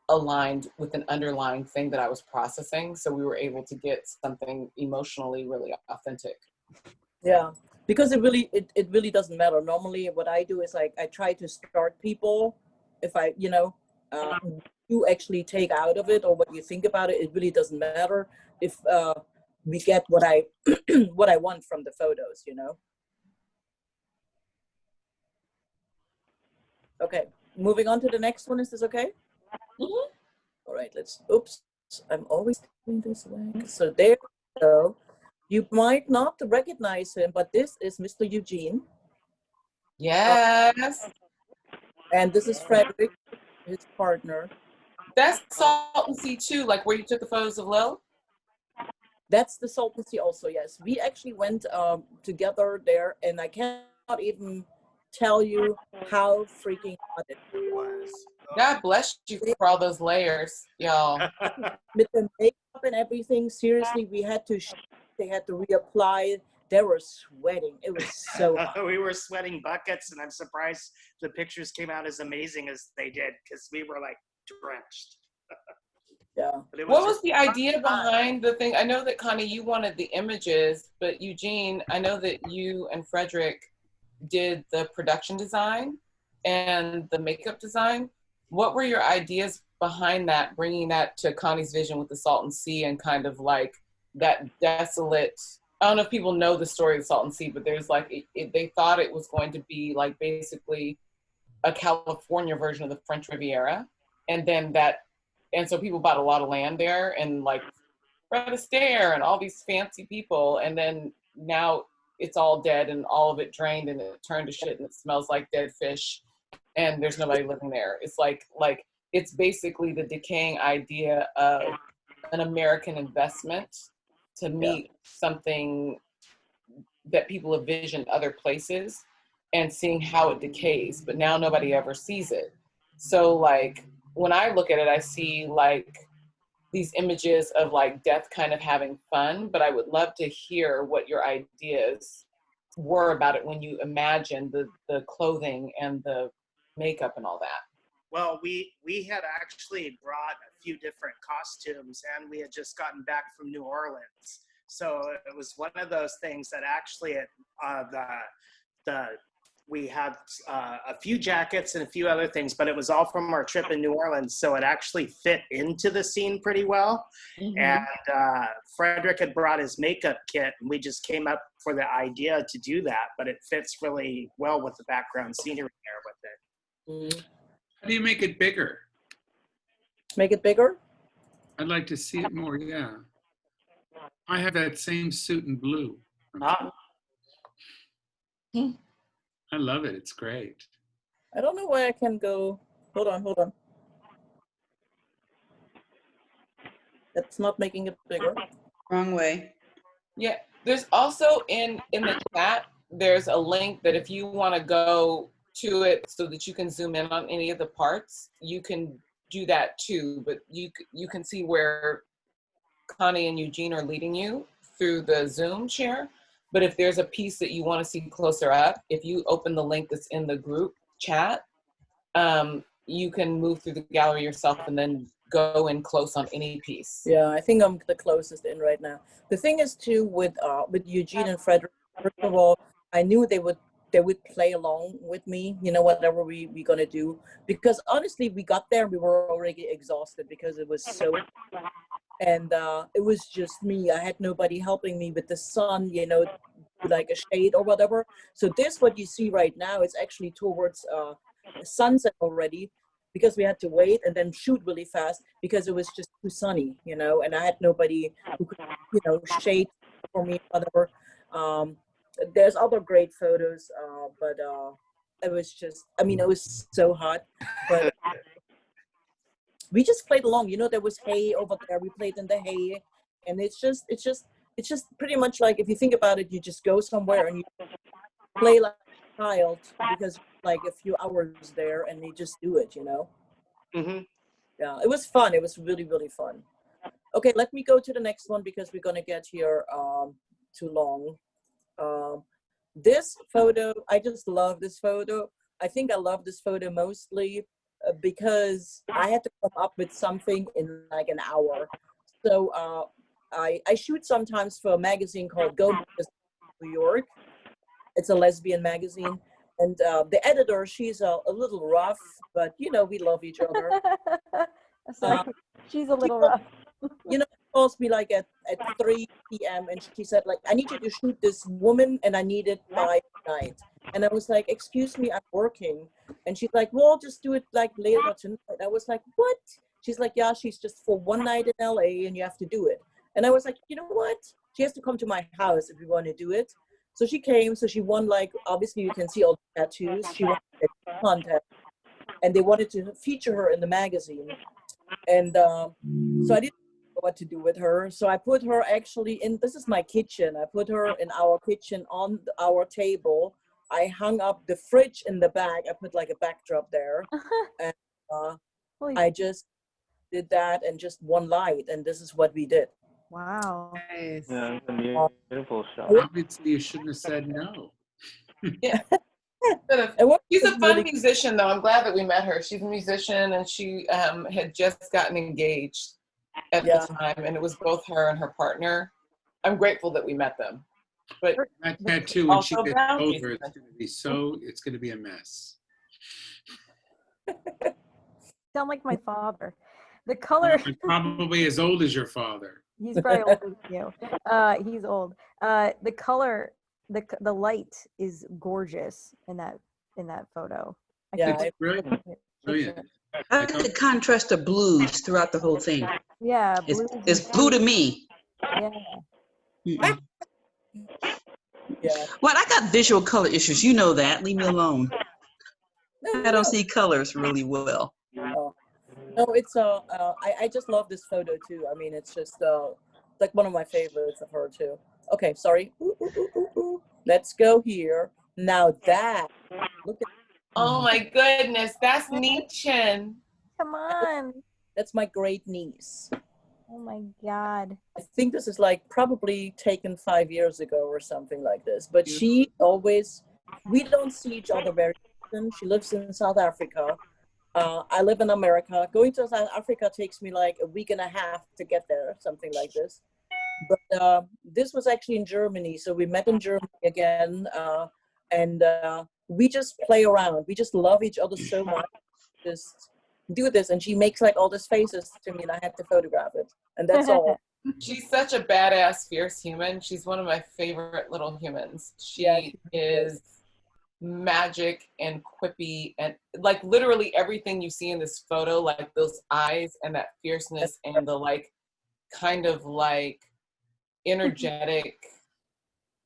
aligned with an underlying thing that I was processing. So we were able to get something emotionally really authentic. Yeah, because it really doesn't matter. Normally what I do is like, I try to start people. If I, you actually take out of it or what you think about it, it really doesn't matter if we get what I what I want from the photos, Okay, moving on to the next one. Is this okay? Mm-hmm. All right, oops, I'm always doing this way. So there we go. You might not recognize him, but this is Mr. Eugene. Yes. And this is Frederick, his partner. That's Salt and Sea too, like where you took the photos of Lil? That's the Salt and Sea also, yes. We actually went together there, and I cannot even tell you how freaking hot it was. God bless you for all those layers, y'all. With the makeup and everything, seriously, they had to reapply. They were sweating. It was so hot. We were sweating buckets, and I'm surprised the pictures came out as amazing as they did, because we were like drenched. Yeah. What was the idea behind the thing? I know that Connie, you wanted the images, but Eugene, I know that you and Frederick did the production design and the makeup design. What were your ideas behind that, bringing that to Connie's vision with the Salt and Sea and kind of like that desolate, I don't know if people know the story of the Salton Sea, but there's like, they thought it was going to be like basically a California version of the French Riviera. And so people bought a lot of land there, and like Fred Astaire and all these fancy people. And then now it's all dead and all of it drained and it turned to shit and it smells like dead fish and there's nobody living there. It's like it's basically the decaying idea of an American investment to meet something that have envisioned other places and seeing how it decays, but now nobody ever sees it. So like, when I look at it, I see like these images of like death kind of having fun, but I would love to hear what your ideas were about it when you imagined the clothing and the makeup and all that. Well, we had actually brought a few different costumes, and we had just gotten back from New Orleans. So it was one of those things that actually we had a few jackets and a few other things, but it was all from our trip in New Orleans. So it actually fit into the scene pretty well. Mm-hmm. And Frederick had brought his makeup kit, and we just came up for the idea to do that, but it fits really well with the background scenery there with it. Mm-hmm. How do you make it bigger? Make it bigger? I'd like to see it more, yeah. I have that same suit in blue. I love it. It's great. I don't know where I can go. Hold on. That's not making it bigger. Wrong way. Yeah, there's also in the chat, there's a link that if you want to go to it so that you can zoom in on any of the parts, you can do that too. But you can see where Connie and Eugene are leading you through the Zoom share. But if there's a piece that you want to see closer up, if you open the link that's in the group chat, you can move through the gallery yourself and then go in close on any piece. Yeah, I think I'm the closest in right now. The thing is too with Eugene and Frederick, first of all, I knew they would play along with me, you know, whatever we gonna do. Because honestly, we got there and we were already exhausted because it was so, and it was just me. I had nobody helping me with the sun, you know, like a shade or whatever. So this, what you see right now, is actually towards sunset already, because we had to wait and then shoot really fast because it was just too sunny, you know, and I had nobody who could, you know, shade for me, whatever. There's other great photos, but it was just, I mean, it was so hot, but we just played along, you know. There was hay over there, we played in the hay, and it's just pretty much like, if you think about it, you just go somewhere and you play like a child, because like a few hours there and they just do it, you know. Mm-hmm. Yeah, it was fun. It was really, really fun. Okay, let me go to the next one because we're gonna get here too long. This photo, I just love this photo. I think I love this photo mostly because I had to come up with something in like an hour. So I shoot sometimes for a magazine called Go New York. It's a lesbian magazine. And the editor, she's a little rough, but you know, we love each other. She's a little rough. You know, she calls me like at 3 p.m. and she said, like, I need you to shoot this woman and I need it by night. And I was like, excuse me, I'm working. And she's like, well, just do it like later tonight. I was like, what? She's like, yeah, she's just for one night in LA and you have to do it. And I was like, you know what? She has to come to my house if we want to do it. So she came, so she won, like, obviously you can see all the tattoos. She won a contest and they wanted to feature her in the magazine. And so I didn't know what to do with her. So I put her actually in, this is my kitchen. I put her in our kitchen on our table. I hung up the fridge in the back. I put like a backdrop there. And I just did that and just one light. And this is what we did. Wow. Nice. Yeah, it's a beautiful shot. Obviously, you shouldn't have said no. Yeah. She's a fun musician, though. I'm glad that we met her. She's a musician, and she had just gotten engaged at the time, and it was both her and her partner. I'm grateful that we met them. But that tattoo, when she also gets boundaries. over, it's going to be a mess. Sound like my father. The color. I'm probably as old as your father. He's probably older than you. He's old. The color, the light is gorgeous in that photo. Yeah, It's brilliant. Brilliant. I like the contrast of blues throughout the whole thing. Yeah, It's blue to me. Yeah. Mm-mm. Yeah. Well, I got visual color issues. You know that. Leave me alone. No, I don't see colors really well. Oh. No, it's I just love this photo too. I mean, it's just like one of my favorites of her too. Okay, sorry. Ooh, ooh, ooh, ooh, ooh. Let's go here. Now that look at Oh my goodness, that's Nietzsche. Come on. that's my great niece. Oh my God. I think this is like probably taken 5 years ago or something like this. But she always, we don't see each other very often. She lives in South Africa. I live in America. Going to South Africa takes me like a week and a half to get there, something like this. But this was actually in Germany. So we met in Germany again. And we just play around. We just love each other so much. Just do this. And she makes like all these faces to me and I have to photograph it. And that's all. She's such a badass, fierce human. She's one of my favorite little humans. She is magic and quippy and like literally everything you see in this photo, like those eyes and that fierceness and the like kind of like energetic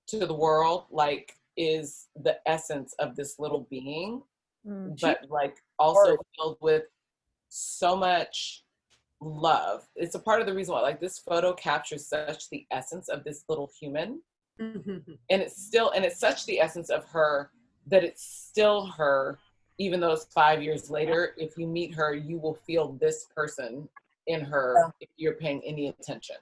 to the world, like is the essence of this little being, but like also filled with so much love. It's a part of the reason why like this photo captures such the essence of this little human. And it's such the essence of her that it's still her, even though it's 5 years later. If you meet her, you will feel this person in her if you're paying any attention.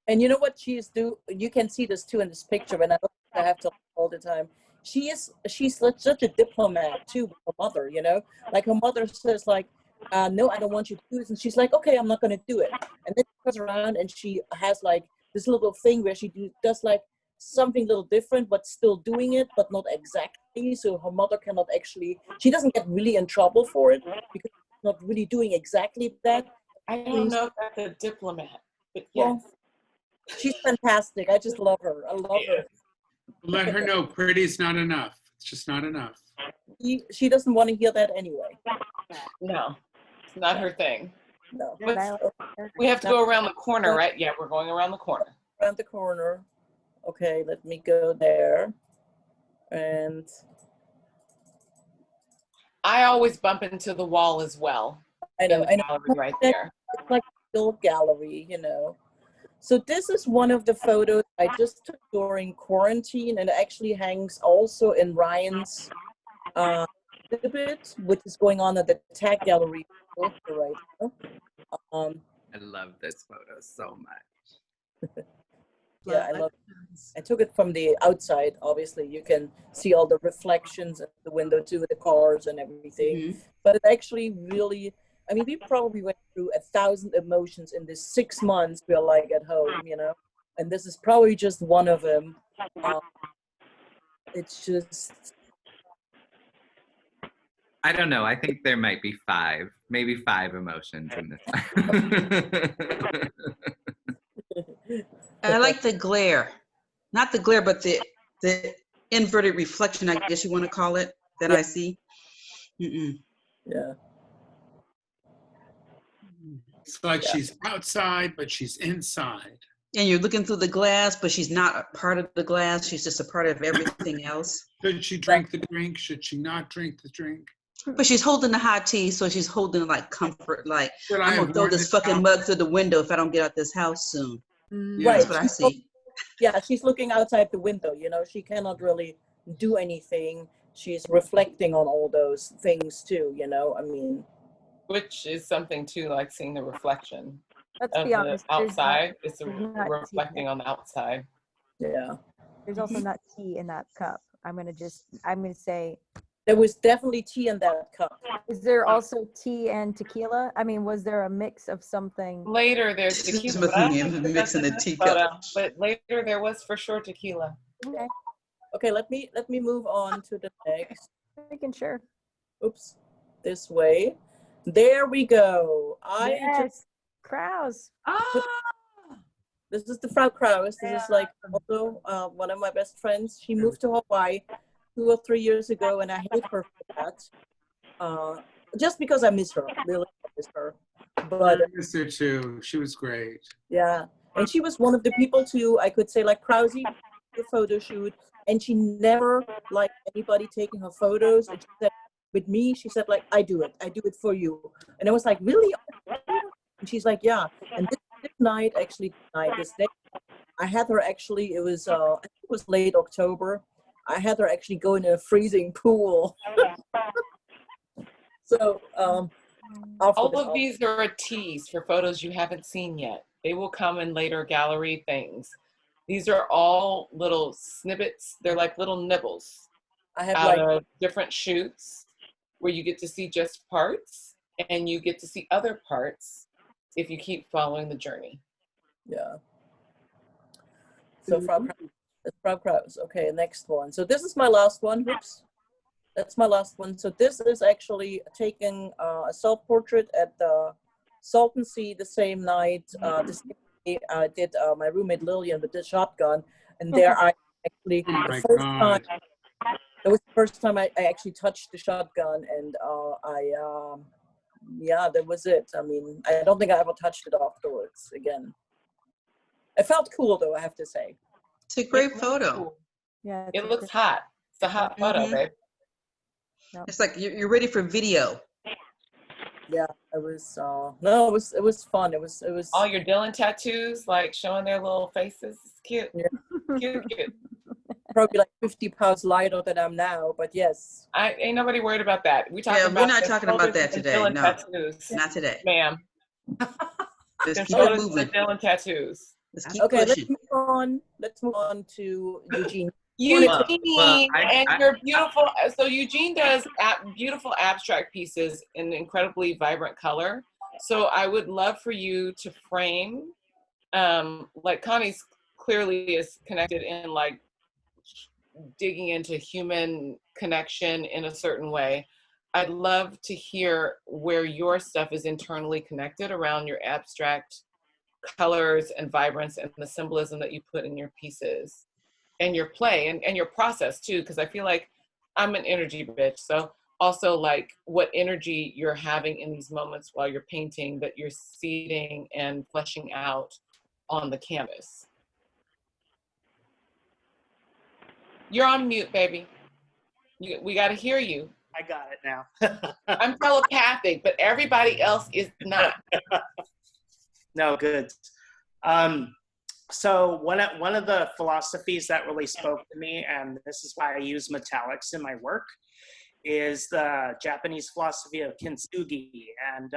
And you know what she's you can see this too in this picture, and I have to all the time. She's such a diplomat too with her mother, you know? Like her mother says like, no, I don't want you to do this. And she's like, okay, I'm not gonna do it. And then she goes around and she has like this little thing where she does like something a little different, but still doing it, but not exactly. So her mother cannot actually, she doesn't get really in trouble for it because she's not really doing exactly that. I don't know if that's a diplomat, but yes. Well, she's fantastic. I just love her. I love her. Let her know pretty's not enough. It's just not enough. She doesn't want to hear that anyway. No, it's not her thing. No. We have to go around the corner, right? Yeah, we're going around the corner. Around the corner. Okay, let me go there. And I always bump into the wall as well. I know. In the gallery right there. It's like a little gallery, you know. So this is one of the photos I just took during quarantine, and it actually hangs also in Ryan's exhibit, which is going on at the Tag Gallery right now. I love this photo so much. Yeah, I love it. I took it from the outside. Obviously, you can see all the reflections at the window too, the cars and everything. But it actually really, I mean, we probably went through 1,000 emotions in this 6 months we're like at home, you know, and this is probably just one of them. It's just, I don't know. I think there might be maybe five emotions in this. I like the glare. Not the glare, but the inverted reflection, I guess you want to call it, that I see. Yeah. It's like she's outside, but she's inside. And you're looking through the glass, but she's not a part of the glass. She's just a part of everything else. Should she drink the drink? Should she not drink the drink? But she's holding the hot tea, so she's holding like comfort, like, Should I'm I going to have throw worn this this fucking out? mug through the window if I don't get out this house soon. Right. That's what I see. Yeah, she's looking outside the window, you know, she cannot really do anything. She's reflecting on all those things too, you know, I mean. Which is something too, like seeing the reflection Let's of be the honest, outside. It's not reflecting on the outside. Yeah. There's also not tea in that cup. I'm gonna say. There was definitely tea in that cup. Is there also tea and tequila? I mean, was there a mix of something? Later there's tequila, but I don't think that's mixing in the this teacup. photo, but later there was for sure tequila. Okay. Okay, let me move on to the next. Making sure. Oops, this way. There we go. Yes, Krause. This is the Frau Kraus. This is like also one of my best friends. She moved to Hawaii 2 or 3 years ago, and I hate her for that. Just because I miss her, really miss her. But I miss her too. She was great. yeah, and she was one of the people too. I could say like Krause, the photo shoot, and she never liked anybody taking her photos. And she said, with me, she said like, I do it for you. And I was like, really? And she's like, yeah. And this night, actually, this day, I had her actually. It was late October. I had her actually go in a freezing pool. So all of these are a tease for photos you haven't seen yet. They will come in later gallery things. These are all little snippets. They're like little nibbles out of different shoots where you get to see just parts and you get to see other parts if you keep following the journey. Yeah. So Frau Kraus. Okay, next one. So this is my last one. Whoops. That's my last one. So this is actually taking a self-portrait at the Salton Sea the same night. The same day I did my roommate Lillian with the shotgun, and there I actually the first time I actually touched the shotgun, and yeah, that was it. I mean, I don't think I ever touched it afterwards again. It felt cool though, I have to say. It's a great photo. Cool. Yeah, it looks hot. It's a hot photo, babe. It's like you're ready for video. Yeah, it was. No, it was fun. It was. All your Dylan tattoos, like showing their little faces. It's cute. Yeah. Cute. Probably like 50 pounds lighter than I'm now, but yes. I ain't nobody worried about that. We're not talking about that today. No, tattoos. Not today, ma'am. Just keep it moving. Dylan tattoos. Let's keep okay, pushing. let's move on to Eugene. Eugene and your beautiful. So Eugene does beautiful abstract pieces in incredibly vibrant color. So I would love for you to frame, like Connie's clearly is connected in like digging into human connection in a certain way. I'd love to hear where your stuff is internally connected around your abstract colors and vibrance and the symbolism that you put in your pieces. And your play and your process too, because I feel like I'm an energy bitch. So also like what energy you're having in these moments while you're painting that you're seeding and fleshing out on the canvas. You're on mute, baby. We got to hear you. I got it now. I'm telepathic, but everybody else is not. No, good. So one of the philosophies that really spoke to me, and this is why I use metallics in my work, is the Japanese philosophy of kintsugi. And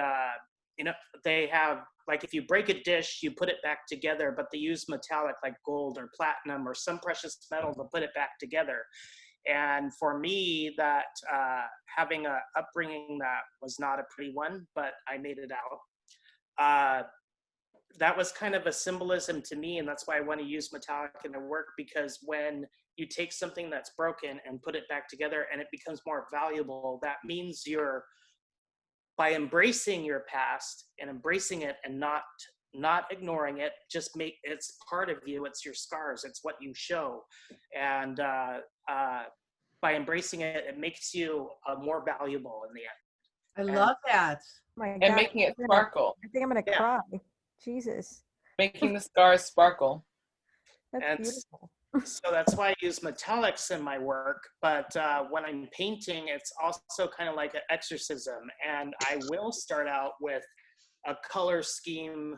they have, like, if you break a dish, you put it back together, but they use metallic like gold or platinum or some precious metal to put it back together. And for me, that having a upbringing that was not a pretty one, but I made it out. That was kind of a symbolism to me, and that's why I want to use metallic in the work, because when you take something that's broken and put it back together and it becomes more valuable, that means you're, by embracing your past and embracing it and not ignoring it, just it's part of you, it's your scars, it's what you show. And by embracing it, it makes you more valuable in the end. I love that. And making it sparkle. I think I'm gonna cry. Jesus. Making the scars sparkle. That's beautiful. So that's why I use metallics in my work. But when I'm painting, it's also kind of like an exorcism. And I will start out with a color scheme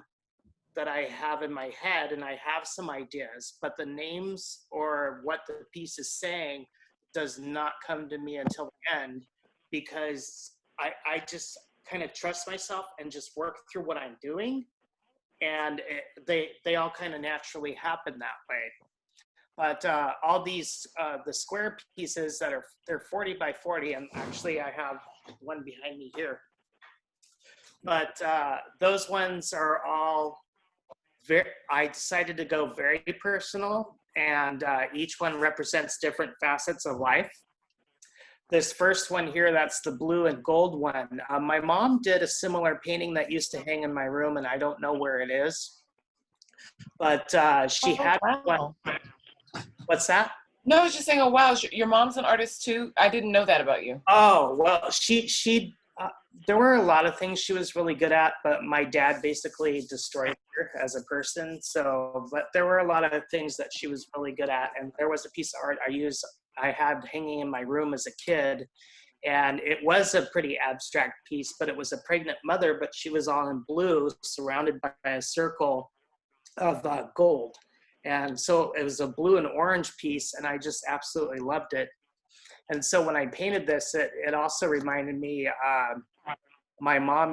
that I have in my head, and I have some ideas, but the names or what the piece is saying does not come to me until the end, because I just kind of trust myself and just work through what I'm doing. And they all kind of naturally happen that way. But all these, the square pieces they're 40 by 40, and actually I have one behind me here. But those ones are all I decided to go very personal, and each one represents different facets of life. This first one here, that's the blue and gold one. My mom did a similar painting that used to hang in my room, and I don't know where it is. But she had one. What's that? No, I was just saying, oh, wow, your mom's an artist too? I didn't know that about you. Oh, well, there were a lot of things she was really good at, but my dad basically destroyed her as a person. So, but there were a lot of things that she was really good at. And there was a piece of art I had hanging in my room as a kid. And it was a pretty abstract piece, but it was a pregnant mother, but she was all in blue, surrounded by a circle of gold. And so it was a blue and orange piece, and I just absolutely loved it. And so when I painted this, it also reminded me, my mom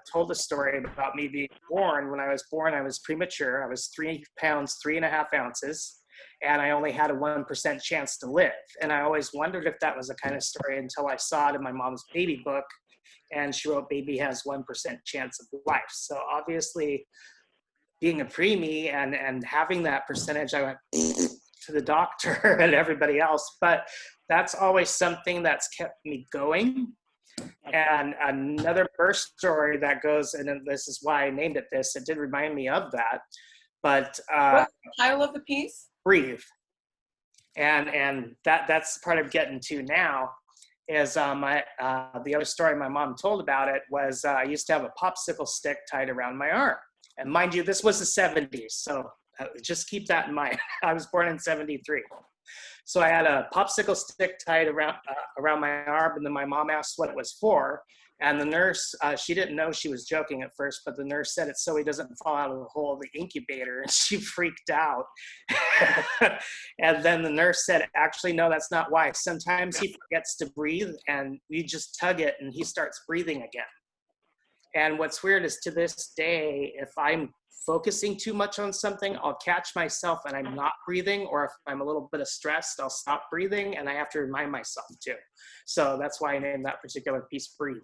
told a story about me being born. When I was born, I was premature. I was 3 pounds, 3.5 ounces, and I only had a 1% chance to live. And I always wondered if that was a kind of story until I saw it in my mom's baby book, and she wrote, baby has 1% chance of life. So obviously, being a preemie and having that percentage, I went to the doctor and everybody else. But that's always something that's kept me going. And another birth story that goes, and this is why I named it this, it did remind me of that. But what's the title of the piece? Breathe. And that's part of getting to now is the other story my mom told about it was I used to have a popsicle stick tied around my arm. And mind you, this was the 70s, so just keep that in mind. I was born in 73. So I had a popsicle stick tied around my arm, and then my mom asked what it was for. And the nurse, she didn't know she was joking at first, but the nurse said it's so he doesn't fall out of the hole of the incubator, and she freaked out. And then the nurse said, actually, no, that's not why. Sometimes he forgets to breathe, and you just tug it, and he starts breathing again. And what's weird is to this day, if I'm focusing too much on something, I'll catch myself and I'm not breathing, or if I'm a little bit stressed, I'll stop breathing, and I have to remind myself too. So that's why I named that particular piece Breathe.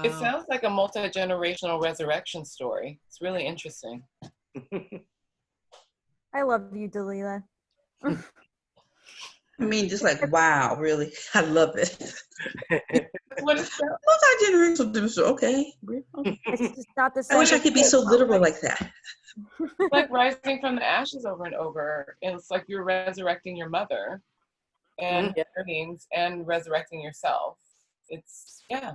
It sounds like a multi-generational resurrection story. It's really interesting. I love you, Delilah. I mean, just like, wow, really. I love it. What is that? Multi-generational, okay. It's just not the same. I wish I could be so literal like that. It's like rising from the ashes over and over. And it's like you're resurrecting your mother and earnings and resurrecting yourself. It's, yeah.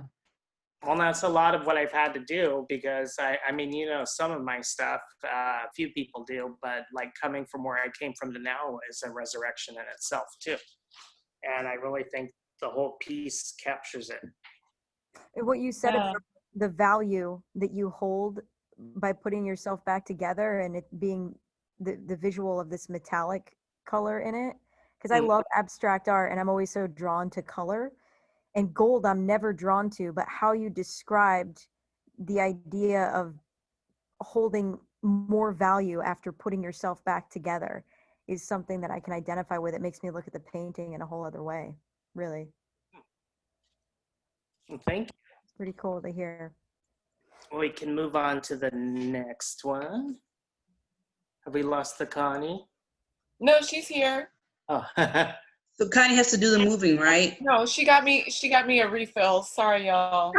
Well, that's a lot of what I've had to do because I mean, you know, some of my stuff, a few people do, but like coming from where I came from to now is a resurrection in itself too. And I really think the whole piece captures it. What you said about the value that you hold by putting yourself back together and it being the visual of this metallic color in it. Because I love abstract art and I'm always so drawn to color. And gold I'm never drawn to, but how you described the idea of holding more value after putting yourself back together is something that I can identify with. It makes me look at the painting in a whole other way, really. Thank you. It's pretty cool to hear. We can move on to the next one. Have we lost the Connie? No, she's here. Oh. So Connie has to do the moving, right? No, she got me a refill. Sorry, y'all.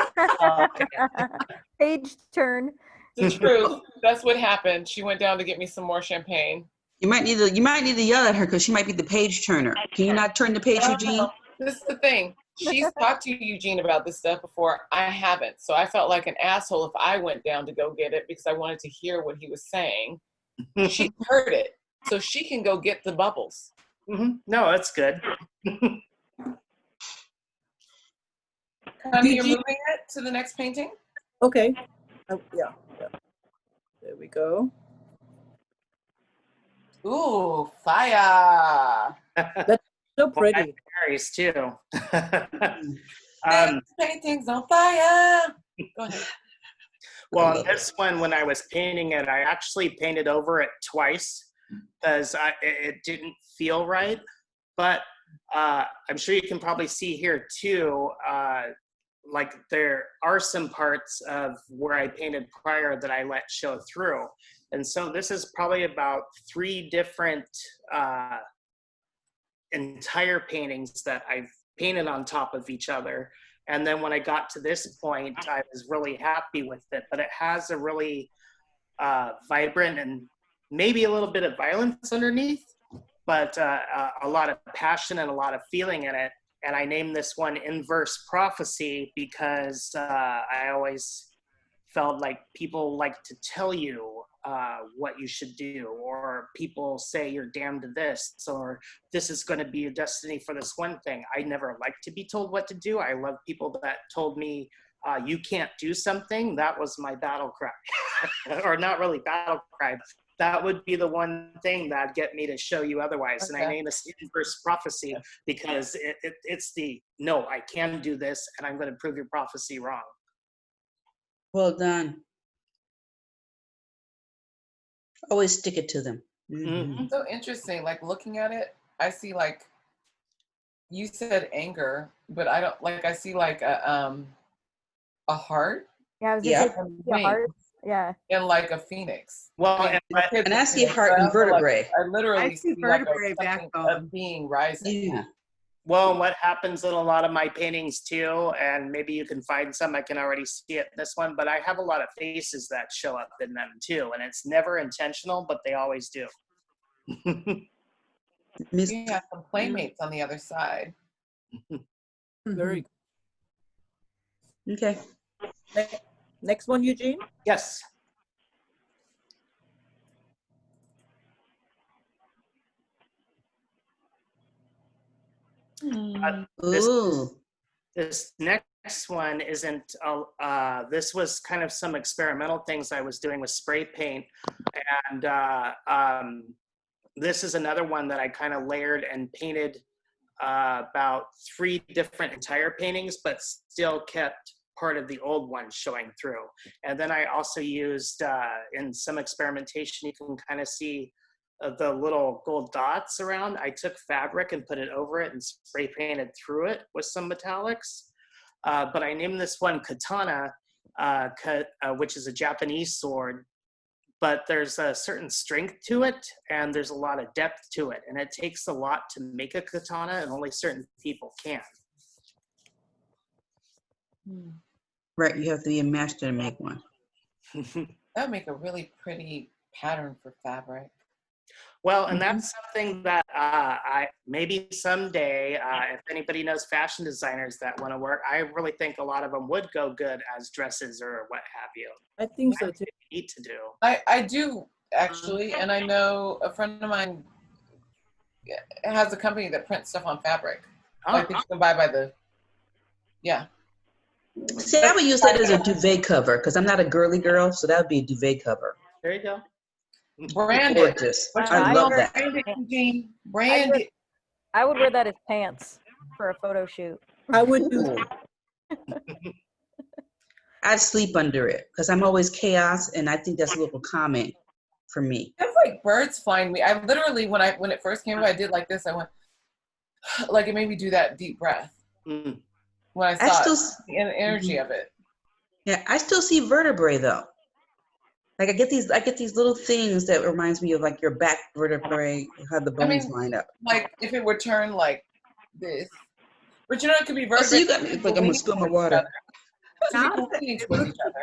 Page turn. The truth. That's what happened. She went down to get me some more champagne. You might need to yell at her because she might be the page turner. Can you not turn the page, Eugene? This is the thing. She's talked to Eugene about this stuff before. I haven't. So I felt like an asshole if I went down to go get it because I wanted to hear what he was saying. She heard it. So she can go get the bubbles. No, that's good. You're moving it to the next painting? Okay. Yeah. There we go. Ooh, fire. That's so pretty. Berries too. Paintings on fire. Go ahead. Well, this one, when I was painting it, I actually painted over it twice because it didn't feel right. But I'm sure you can probably see here too, like there are some parts of where I painted prior that I let show through. And so this is probably about 3 different entire paintings that I've painted on top of each other. And then when I got to this point, I was really happy with it, but it has a really vibrant and maybe a little bit of violence underneath, but a lot of passion and a lot of feeling in it. And I named this one Inverse Prophecy because I always felt like people like to tell you what you should do, or people say you're damned to this, or this is going to be your destiny for this one thing. I never liked to be told what to do. I love people that told me you can't do something. That was my battle cry. Or not really battle cry, but that would be the one thing that'd get me to show you otherwise. Okay. And I name this Inverse Prophecy because it's the, no, I can do this and I'm going to prove your prophecy wrong. Well done. Always stick it to them. Mm-hmm. So interesting. Like looking at it, I see like you said anger, but I don't like. I see like a heart. Yeah, I was just and saying, wings, heart. Yeah. and like a phoenix. Well, I mean, my kids and are I see phoenix, heart but and also, like, vertebrae. I literally I see like vertebrae backbone. a being rising. Yeah. Well, what happens in a lot of my paintings too, and maybe you can find some, I can already see it in this one, but I have a lot of faces that show up in them too, and it's never intentional, but they always do. You have some playmates on the other side. Very good. Okay. Next one, Eugene? Yes. This next one isn't, this was kind of some experimental things I was doing with spray paint. And this is another one that I kind of layered and painted about 3 different entire paintings, but still kept part of the old one showing through. And then I also used, in some experimentation, you can kind of see the little gold dots around. I took fabric and put it over it and spray painted through it with some metallics. But I named this one Katana, which is a Japanese sword, but there's a certain strength to it and there's a lot of depth to it. And it takes a lot to make a katana and only certain people can. Right, you have to be a master to make one. That would make a really pretty pattern for fabric. Well, and that's something that I maybe someday, if anybody knows fashion designers that want to work, I really think a lot of them would go good as dresses or what have you. I think so too. Need to do. I do actually, and I know a friend of mine has a company that prints stuff on fabric. I think you can buy by the, yeah. See, I would use that as a duvet cover because I'm not a girly girl, so that would be a duvet cover. There you go. Branded. Gorgeous. I love that. Branded. I would wear that as pants for a photo shoot. I would do. I'd sleep under it because I'm always chaos, and I think that's a little common for me. It's like birds flying me. I literally, when it first came out, I did like this. I went, like it made me do that deep breath. When I saw the energy of it. Yeah, I still see vertebrae though. Like I get these little things that reminds me of like your back vertebrae, how the bones line up. Like if it were turned like this, but you know it could be vertebrae. So you got me like I'm gonna spill my water.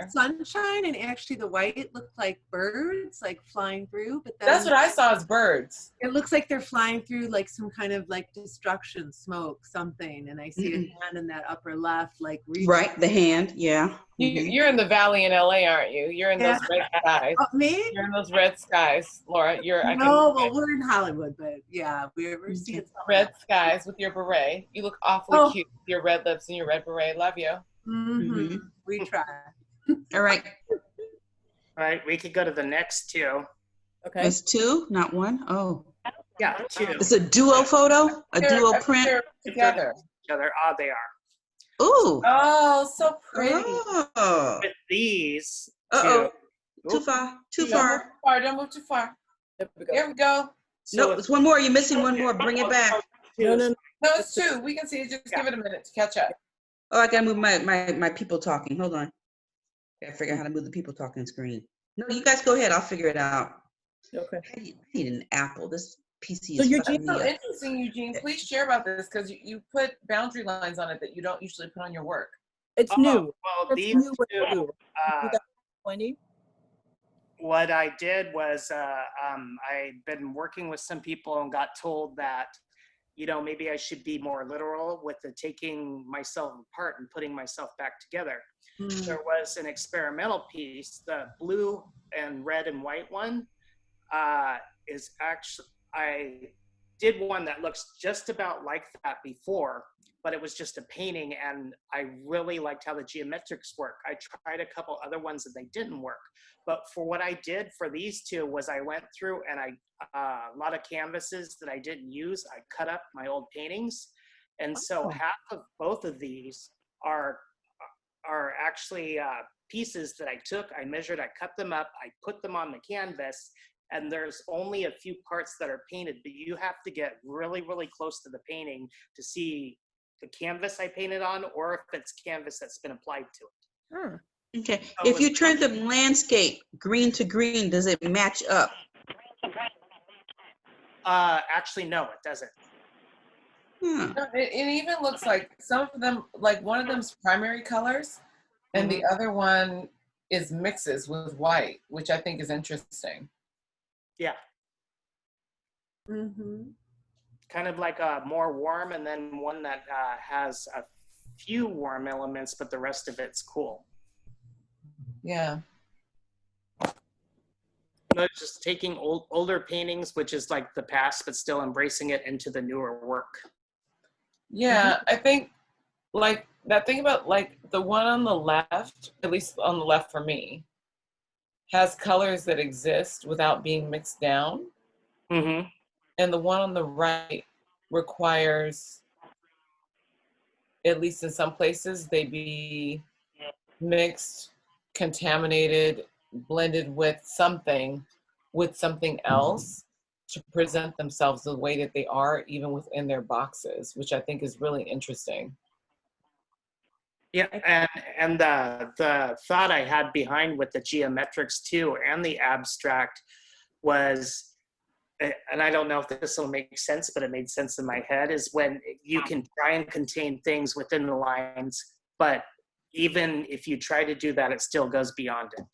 Sunshine and actually the white looked like birds like flying through, but then that's what I saw as birds. It looks like they're flying through like some kind of like destruction, smoke, something, and I see a hand in that upper left, like reaching. Right, the hand, yeah. You're in the valley in LA, aren't you? You're in those red skies. Me? You're in those red skies, Laura. Well, we're in Hollywood, but yeah, we're seeing red skies with your beret. You look awfully cute with your red lips and your red beret. Love you. We try. All right. All right, we could go to the next 2. Okay. It's 2, not 1. Oh. Yeah, 2. It's a duo photo, a duo print. Together. Oh, they are. Ooh. Oh, so pretty. Oh. With these. Too far. Too far. Don't move too far. Here we go. No, it's one more. You're missing one more. Bring it back. No, it's 2. We can see it. Just give it a minute to catch up. Oh, I gotta move my people talking. Hold on. Gotta figure out how to move the people talking screen. No, you guys go ahead. I'll figure it out. Okay. I need an apple. This PC So is Eugene, fucking me up. interesting, Eugene. Please share about this because you put boundary lines on it that you don't usually put on your work. It's new. Well, That's these new. 2, 2020. what I did was I'd been working with some people and got told that, you know, maybe I should be more literal with the taking myself apart and putting myself back together. There was an experimental piece, the blue and red and white one is actually, I did one that looks just about like that before, but it was just a painting, and I really liked how the geometrics work. I tried a couple other ones and they didn't work. But for what I did for these two was I went through and a lot of canvases that I didn't use, I cut up my old paintings. And so half of both of these are actually pieces that I took, I measured, I cut them up, I put them on the canvas, and there's only a few parts that are painted, but you have to get really, really close to the painting to see the canvas I painted on, or if it's canvas that's been applied to it. Okay. If you turn the landscape green to green, does it match up? Actually, no, it doesn't. It even looks like some of them, like one of them's primary colors, and the other one is mixes with white, which I think is interesting. Yeah. Kind of like a more warm, and then one that has a few warm elements, but the rest of it's cool. Yeah. No, just taking older paintings, which is like the past, but still embracing it into the newer work. Yeah, I think like that thing about like the one on the left, at least on the left for me, has colors that exist without being mixed down. And the one on the right requires, at least in some places, they be mixed, contaminated, blended with something else to present themselves the way that they are, even within their boxes, which I think is really interesting. Yeah, and the thought I had behind with the geometrics too, and the abstract was, and I don't know if this will make sense, but it made sense in my head, is when you can try and contain things within the lines, but even if you try to do that, it still goes beyond it.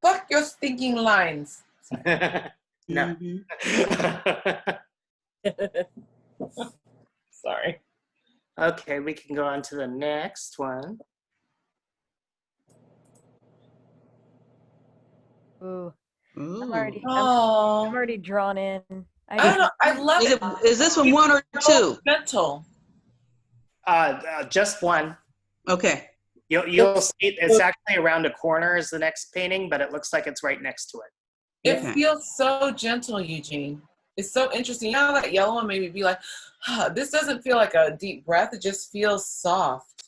Fuck your stinking lines. No. Sorry. Okay, we can go on to the next one. Ooh. Ooh. I'm already drawn in. I don't know. I love it. Is this one one or two? Mental. Just one. Okay. You'll see it's actually around a corner is the next painting, but it looks like it's right next to it. It feels so gentle, Eugene. It's so interesting. You know how that yellow one made me be like, this doesn't feel like a deep breath. It just feels soft.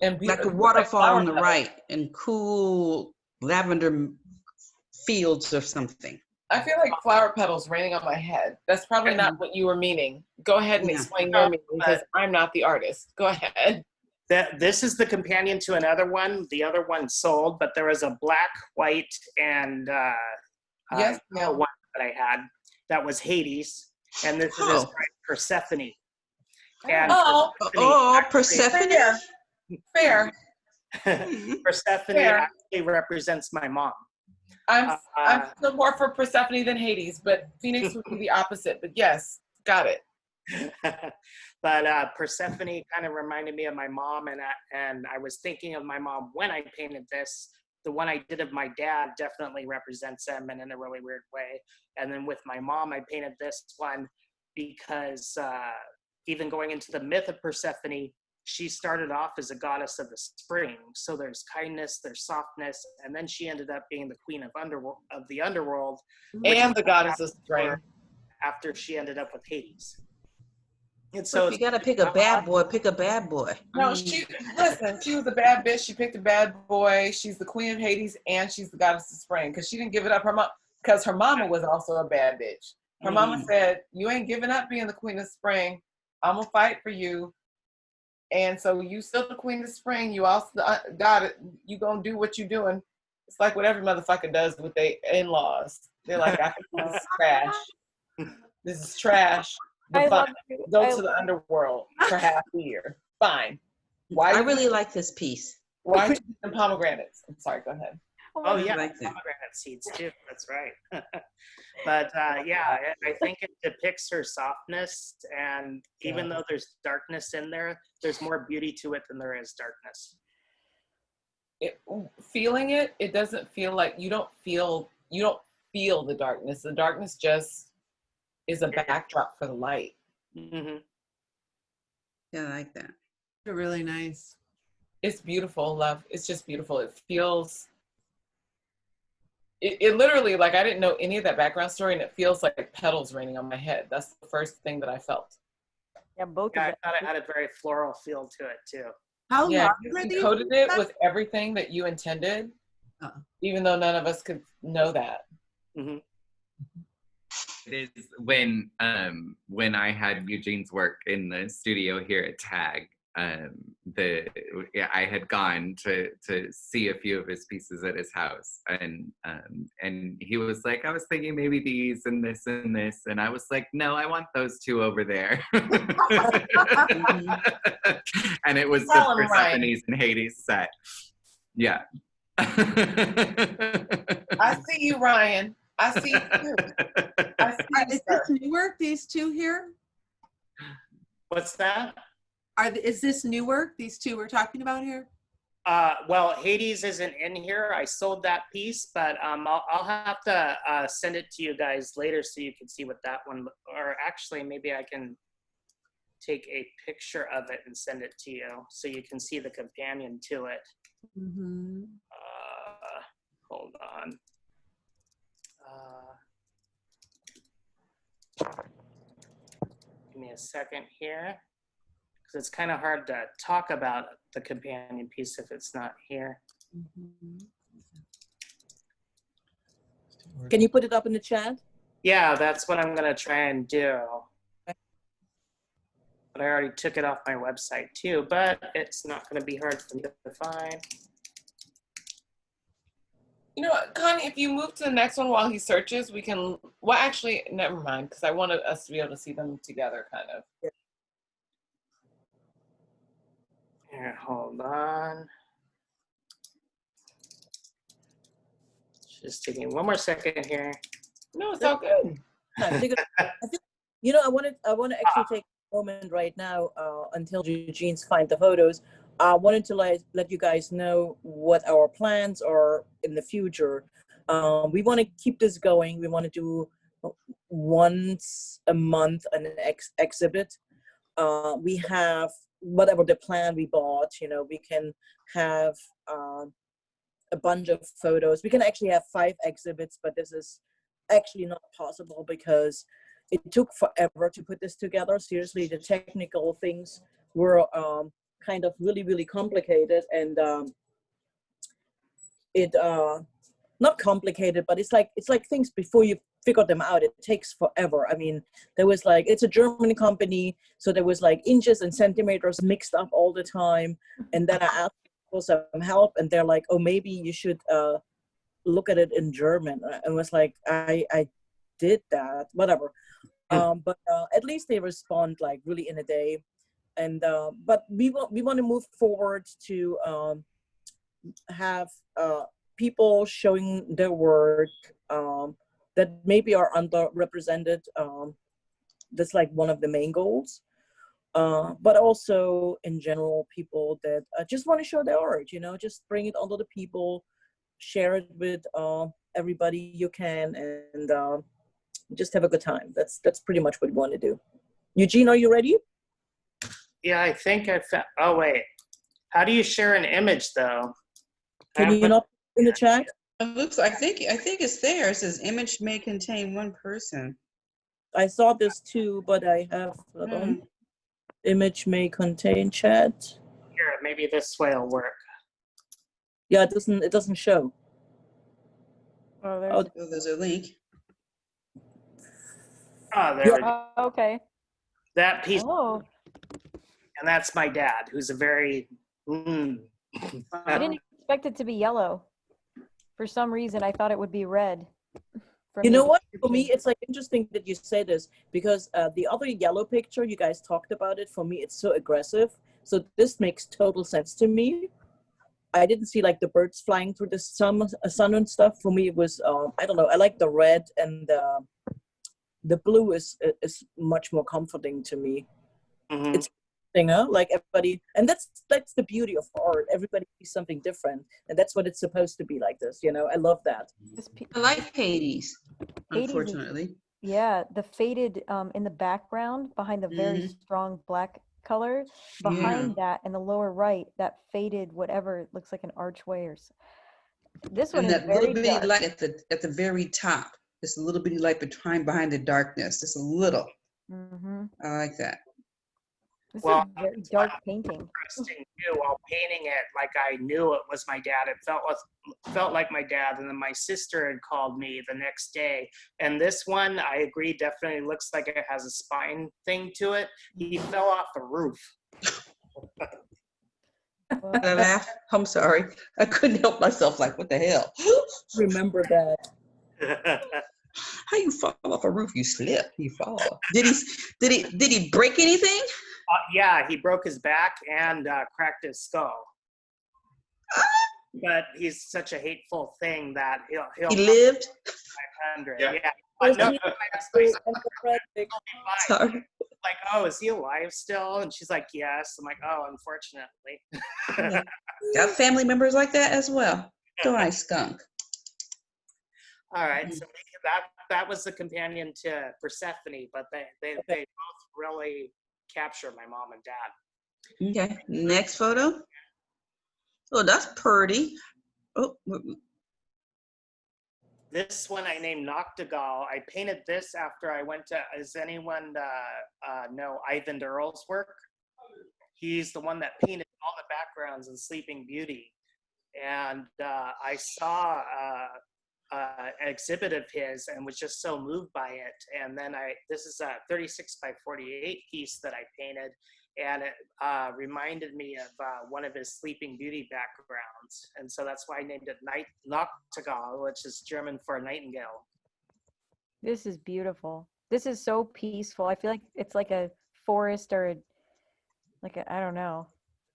And like a waterfall on the right and cool lavender fields or something. I feel like flower petals raining on my head. That's probably not what you were meaning. Go ahead and explain your meaning, because I'm not the artist. Go ahead. This is the companion to another one. The other one sold, but there was a black, white, and one that I had that was Hades, and this is Persephone. And Persephone. Fair. Persephone actually represents my mom. I'm still more for Persephone than Hades, but Phoenix would be the opposite. But yes, got it. But Persephone kind of reminded me of my mom, and I was thinking of my mom when I painted this. The one I did of my dad definitely represents him, and in a really weird way. And then with my mom, I painted this one because even going into the myth of Persephone, she started off as a goddess of the spring. So there's kindness, there's softness, and then she ended up being the queen of the underworld, and the goddess of spring. After she ended up with Hades. And so if you gotta pick a bad boy, pick a bad boy. No, she was a bad bitch. She picked a bad boy. She's the queen of Hades, and she's the goddess of spring, because she didn't give it up. Because her mama was also a bad bitch. Her mama said, "You ain't giving up being the queen of spring. I'm gonna fight for you." And so you still the queen of spring. You also got it. You gonna do what you doing. It's like what every motherfucker does with their in-laws. They're like, I think this is trash. This is trash. Go to the underworld for half a year. Fine. Why? I really like this piece. Why are you using pomegranates? I'm sorry, go ahead. Oh yeah, like that. pomegranate seeds too. That's right. But yeah, I think it depicts her softness, and even though there's darkness in there, there's more beauty to it than there is darkness. Feeling it, it doesn't feel like you don't feel the darkness. The darkness just is a backdrop for the light. Mm-hmm. Yeah, I like that. They're really nice. It's beautiful, love. It's just beautiful. It feels. It literally, like, I didn't know any of that background story, and it feels like petals raining on my head. That's the first thing that I felt. Yeah, both Yeah, of I them. thought it had a very floral feel to it too. How Yeah, long you coated it with everything that you intended, even though none of us could know that. Mm-hmm. It is when I had Eugene's work in the studio here at TAG. I had gone to see a few of his pieces at his house, and he was like, I was thinking maybe these and this, and I was like, no, I want those two over there. And it was Tell the him, Ryan. Persephone's and Hades set. Yeah. I see you, Ryan. I see you too. I see you, Is this new work, these two here? What's that? Is this new work, these two we're talking about here? Well, Hades isn't in here. I sold that piece, but I'll have to send it to you guys later so you can see what that one, or actually maybe I can take a picture of it and send it to you so you can see the companion to it. Mm-hmm. Hold on. Give me a second here, because it's kind of hard to talk about the companion piece if it's not here. Can you put it up in the chat? Yeah, that's what I'm gonna try and do. But I already took it off my website too, but it's not gonna be hard for me to find. You know what, Connie, if you move to the next one while he searches, we can, well, actually, never mind, because I wanted us to be able to see them together, kind of. Here, hold on. Just taking one more second here. No, it's all good. I think, you know, I want to actually take a moment right now until Eugene's find the photos. I wanted to let you guys know what our plans are in the future. We want to keep this going. We want to do once a month an exhibit. We have whatever the plan we bought, you know, we can have a bunch of photos. We can actually have 5 exhibits, but this is actually not possible because it took forever to put this together. Seriously, the technical things were kind of really complicated, and not complicated, but it's like things before you figure them out, it takes forever. I mean, there was like, it's a German company, so there was like inches and centimeters mixed up all the time, and then I asked for some help, and they're like, oh, maybe you should look at it in German. And was like, I did that, whatever. But at least they respond like really in a day. And but we want to move forward to have people showing their work that maybe are underrepresented. That's like one of the main goals. But also in general, people that just want to show their art, you know, just bring it onto the people, share it with everybody you can, and just have a good time. That's pretty much what we want to do. Eugene, are you ready? Yeah, I think I found, oh wait. How do you share an image though? Can you not in the chat? It looks, I think it's there. It says image may contain one person. I saw this too, but I have, hold on. Image may contain chat. Here, maybe this way will work. Yeah, it doesn't show. Oh, there's a link. Oh, there we go. Oh, okay. That piece. Oh. And that's my dad, who's a very. I didn't expect it to be yellow. For some reason, I thought it would be red. You know what? For me, it's like interesting that you say this, because the other yellow picture, you guys talked about it. For me, it's so aggressive. So this makes total sense to me. I didn't see like the birds flying through the sun and stuff. For me, it was I don't know. I like the red, and the blue is much more comforting to me. Mm-hmm. It's like everybody, and that's the beauty of art. Everybody sees something different, and that's what it's supposed to be like this. I love that. I like Hades, Hades is- unfortunately. Yeah, the faded in the background behind the very strong black color. Behind that in the lower right, that faded whatever looks like an archway or. This one And is that very little bitty dark. light at the very top. Just a little bitty light behind the darkness. Just a little. Mm-hmm. I like that. This Well, is a very dark painting. Interesting too. While painting it, like I knew it was my dad. It felt like my dad. And then my sister had called me the next day. And this one, I agree, definitely looks like it has a spine thing to it. He fell off the roof. I laughed. I'm sorry. I couldn't help myself. Like, what the hell? Remember that. How you fall off a roof? You slip. You fall. Did he break anything? Yeah, he broke his back and cracked his skull. But he's such a hateful thing that he'll He lived. 500. Yeah. Yeah. Sorry. Like, oh, is he alive still? And she's like, yes. I'm like, oh, unfortunately. Got family members like that as well. Don't I, skunk? All right, so that was the companion to Persephone, but they both really capture my mom and dad. Okay, next photo. Oh, that's pretty. Oh, this one I named Noctigal. I painted this after I went to, does anyone know Ivan Earle's work? He's the one that painted all the backgrounds in Sleeping Beauty. And I saw an exhibit of his and was just so moved by it. And then this is a 36 by 48 piece that I painted. And it reminded me of one of his Sleeping Beauty backgrounds. And so that's why I named it Nachtigall, which is German for nightingale. This is beautiful. This is so peaceful. I feel like it's like a forest or I don't know.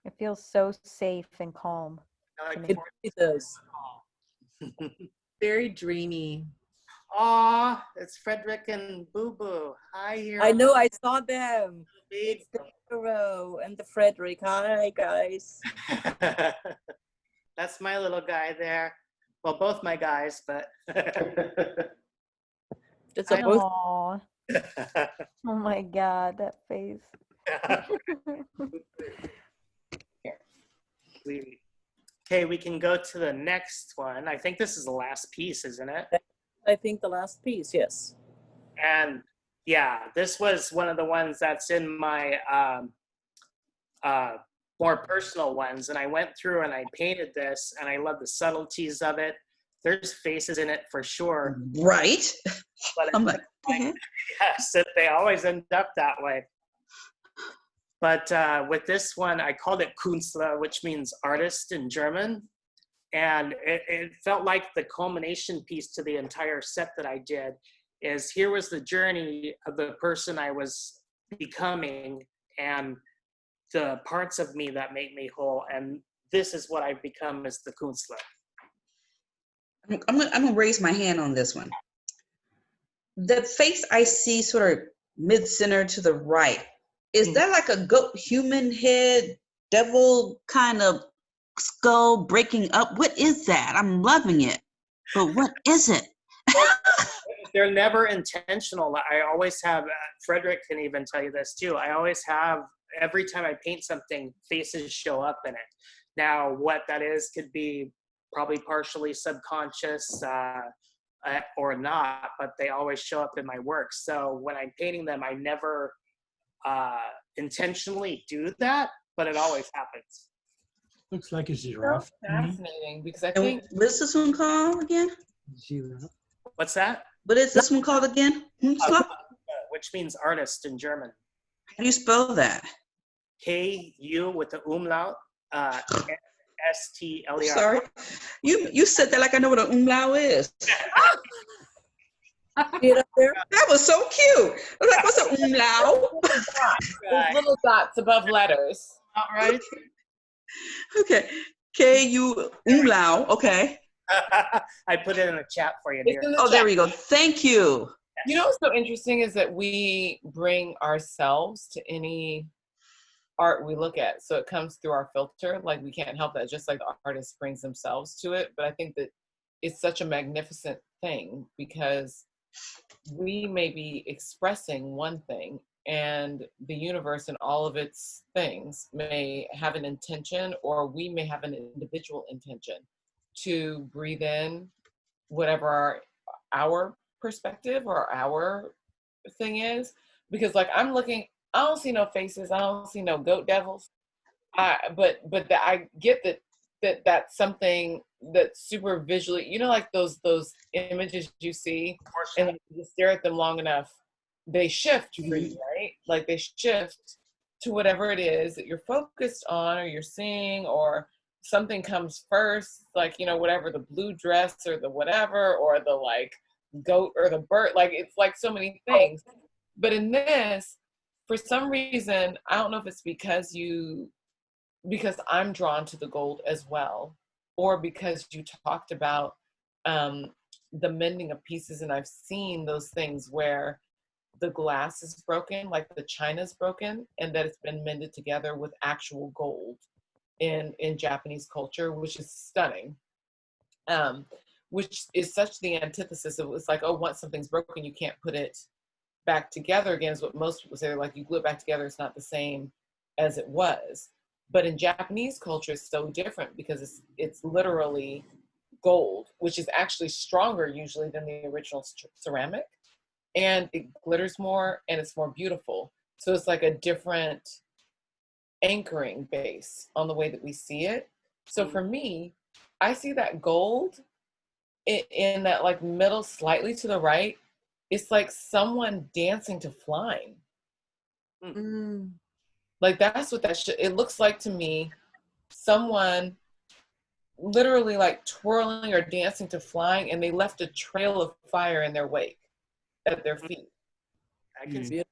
It feels so safe and calm. It does. Very dreamy. Aw, it's Frederick and Boo Boo. Hi, here. I know, I saw them. It's the Hero and the Frederick. Hi, guys. That's my little guy there. Well, both my guys, but. It's a both. Oh my God, that face. Okay, we can go to the next one. I think this is the last piece, isn't it? I think the last piece, yes. And yeah, this was one of the ones that's in my more personal ones. And I went through and I painted this, and I love the subtleties of it. There's faces in it for sure. Right. But I'm like, yes, they always end up that way. But with this one, I called it Künstler, which means artist in German. And it felt like the culmination piece to the entire set that I did is here was the journey of the person I was becoming and the parts of me that make me whole. And this is what I've become as the Künstler. I'm gonna raise my hand on this one. The face I see sort of mid-center to the right, is that like a goat human head, devil kind of skull breaking up? What is that? I'm loving it. But what is it? They're never intentional. I always have, Frederick can even tell you this too. I always have, every time I paint something, faces show up in it. Now, what that is could be probably partially subconscious or not, but they always show up in my work. So when I'm painting them, I never intentionally do that, but it always happens. Looks like a giraffe. Fascinating, because I And think what is this one called again? Giraffe. What's that? What is this one called again? Which means artist in German. How do you spell that? K-U with the umlaut, S-T-L-E-R. Sorry. You said that like I know what an umlaut is. That was so cute. I was like, what's an umlaut? those little dots above letters. All right. Okay. K-U umlau. Okay. I put it in the chat for you, dear. Oh, there we go. Thank you. You know what's so interesting is that we bring ourselves to any art we look at. So it comes through our filter. Like we can't help that, just like the artist brings themselves to it. But I think that it's such a magnificent thing because we may be expressing one thing and the universe and all of its things may have an intention, or we may have an individual intention to breathe in whatever our perspective or our thing is. Because like I'm looking, I don't see no faces, I don't see no goat devils. But I get that's something that's super visually, you know, like those images you see, and like, you stare at them long enough, they shift for you, right? Like they shift to whatever it is that you're focused on, or you're seeing, or something comes first, like, you know, whatever, the blue dress or the whatever, or the like goat or the bird, like it's like so many things. But in this, for some reason, I don't know if it's because I'm drawn to the gold as well, or because you talked about the mending of pieces, and I've seen those things where the glass is broken, like the china's broken, and that it's been mended together with actual gold in Japanese culture, which is stunning. Which is such the antithesis of, it's like, oh, once something's broken, you can't put it back together again, is what most people say. Like, you glue it back together, it's not the same as it was. But in Japanese culture, it's so different because it's literally gold, which is actually stronger usually than the original ceramic, and it glitters more and it's more beautiful. So it's like a different anchoring base on the way that we see it. So for me, I see that gold in that like middle, slightly to the right. It's like someone dancing to flying. Like that's what it looks like to me. Someone literally like twirling or dancing to flying, and they left a trail of fire in their wake at their feet. I can see it.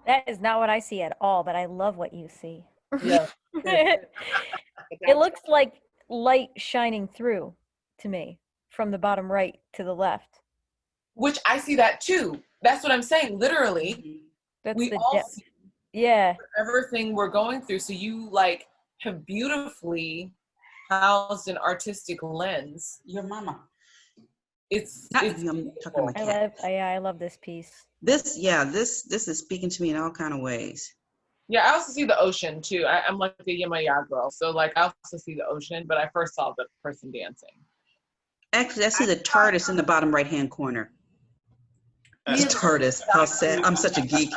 That is not what I see at all, but I love what you see. Yeah. It looks like light shining through to me from the bottom right to the left. Which I see that too. That's what I'm saying. Literally, That's we the all depth. see Yeah. everything we're going through. So you like have beautifully housed an artistic lens. Your mama. It's I'm talking to my cat. I love this piece. This is speaking to me in all kind of ways. Yeah, I also see the ocean too. I'm like a Yamaya girl, so like I also see the ocean, but I first saw the person dancing. Actually, I see the TARDIS in the bottom right-hand corner. The TARDIS. How sad. I'm such a geek.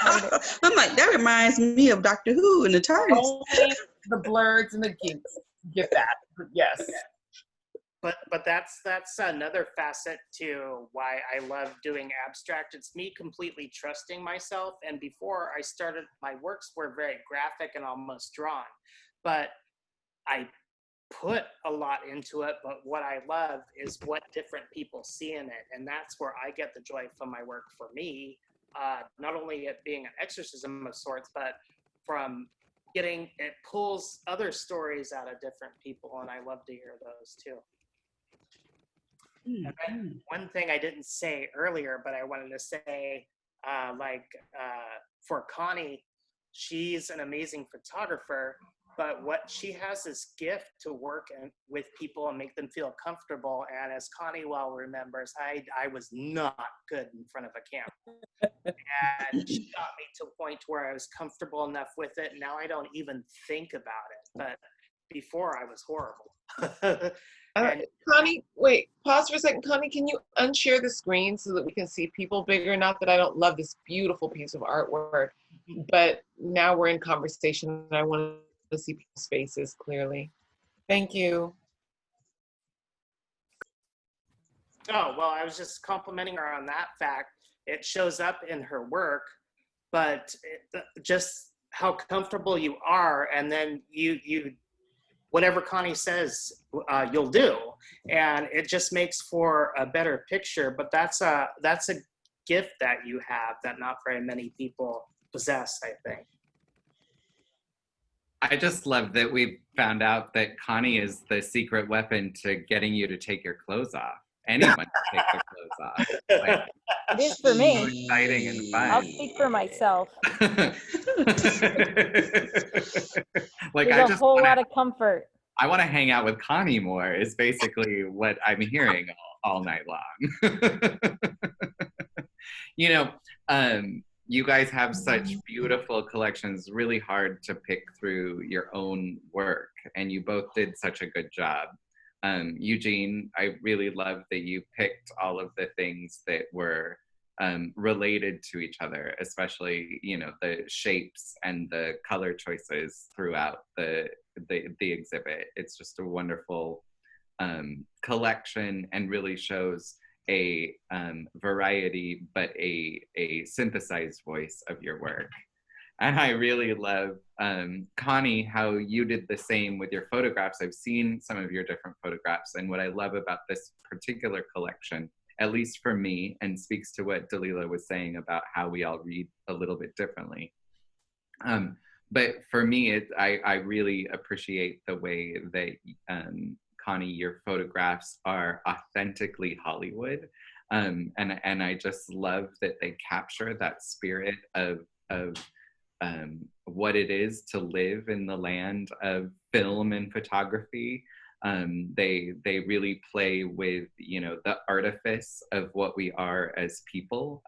I'm like, that reminds me of Doctor Who and the TARDIS. Only the blurs and the geeks get that. Yes. But that's another facet to why I love doing abstract. It's me completely trusting myself. And before I started, my works were very graphic and almost drawn, but I put a lot into it. But what I love is what different people see in it, and that's where I get the joy from my work. For me, not only it being an exorcism of sorts, but from it pulls other stories out of different people, and I love to hear those too. And then one thing I didn't say earlier, but I wanted to say, for Connie, she's an amazing photographer, but what she has is gift to work with people and make them feel comfortable. And as Connie well remembers, I was not good in front of a camera. And she got me to a point where I was comfortable enough with it. Now I don't even think about it, but before I was horrible. Connie, wait, pause for a second. Connie, can you unshare the screen so that we can see people bigger? Not that I don't love this beautiful piece of artwork, but now we're in conversation and I want to see people's faces clearly. Thank you. Oh, well, I was just complimenting her on that fact. It shows up in her work, but just how comfortable you are, and then you whatever Connie says, you'll do, and it just makes for a better picture. But that's a gift that you have that not very many people possess, I think. I just love that we found out that Connie is the secret weapon to getting you to take your clothes off. Anyone can take their clothes off. Like, It is for me. so exciting and fun. I'll speak for myself. Like, There's a whole lot of comfort. I want to hang out with Connie more is basically what I'm hearing all night long. You know, you guys have such beautiful collections, really hard to pick through your own work, and you both did such a good job. Eugene, I really love that you picked all of the things that were related to each other, especially, you know, the shapes and the color choices throughout the exhibit. It's just a wonderful collection and really shows a variety, but a synthesized voice of your work. And I really love, Connie, how you did the same with your photographs. I've seen some of your different photographs, and what I love about this particular collection, at least for me, and speaks to what Dalila was saying about how we all read a little bit differently. But for me, I really appreciate the way that, Connie, your photographs are authentically Hollywood. And I just love that they capture that spirit of what it is to live in the land of film and photography. They really play with, you know, the artifice of what we are as people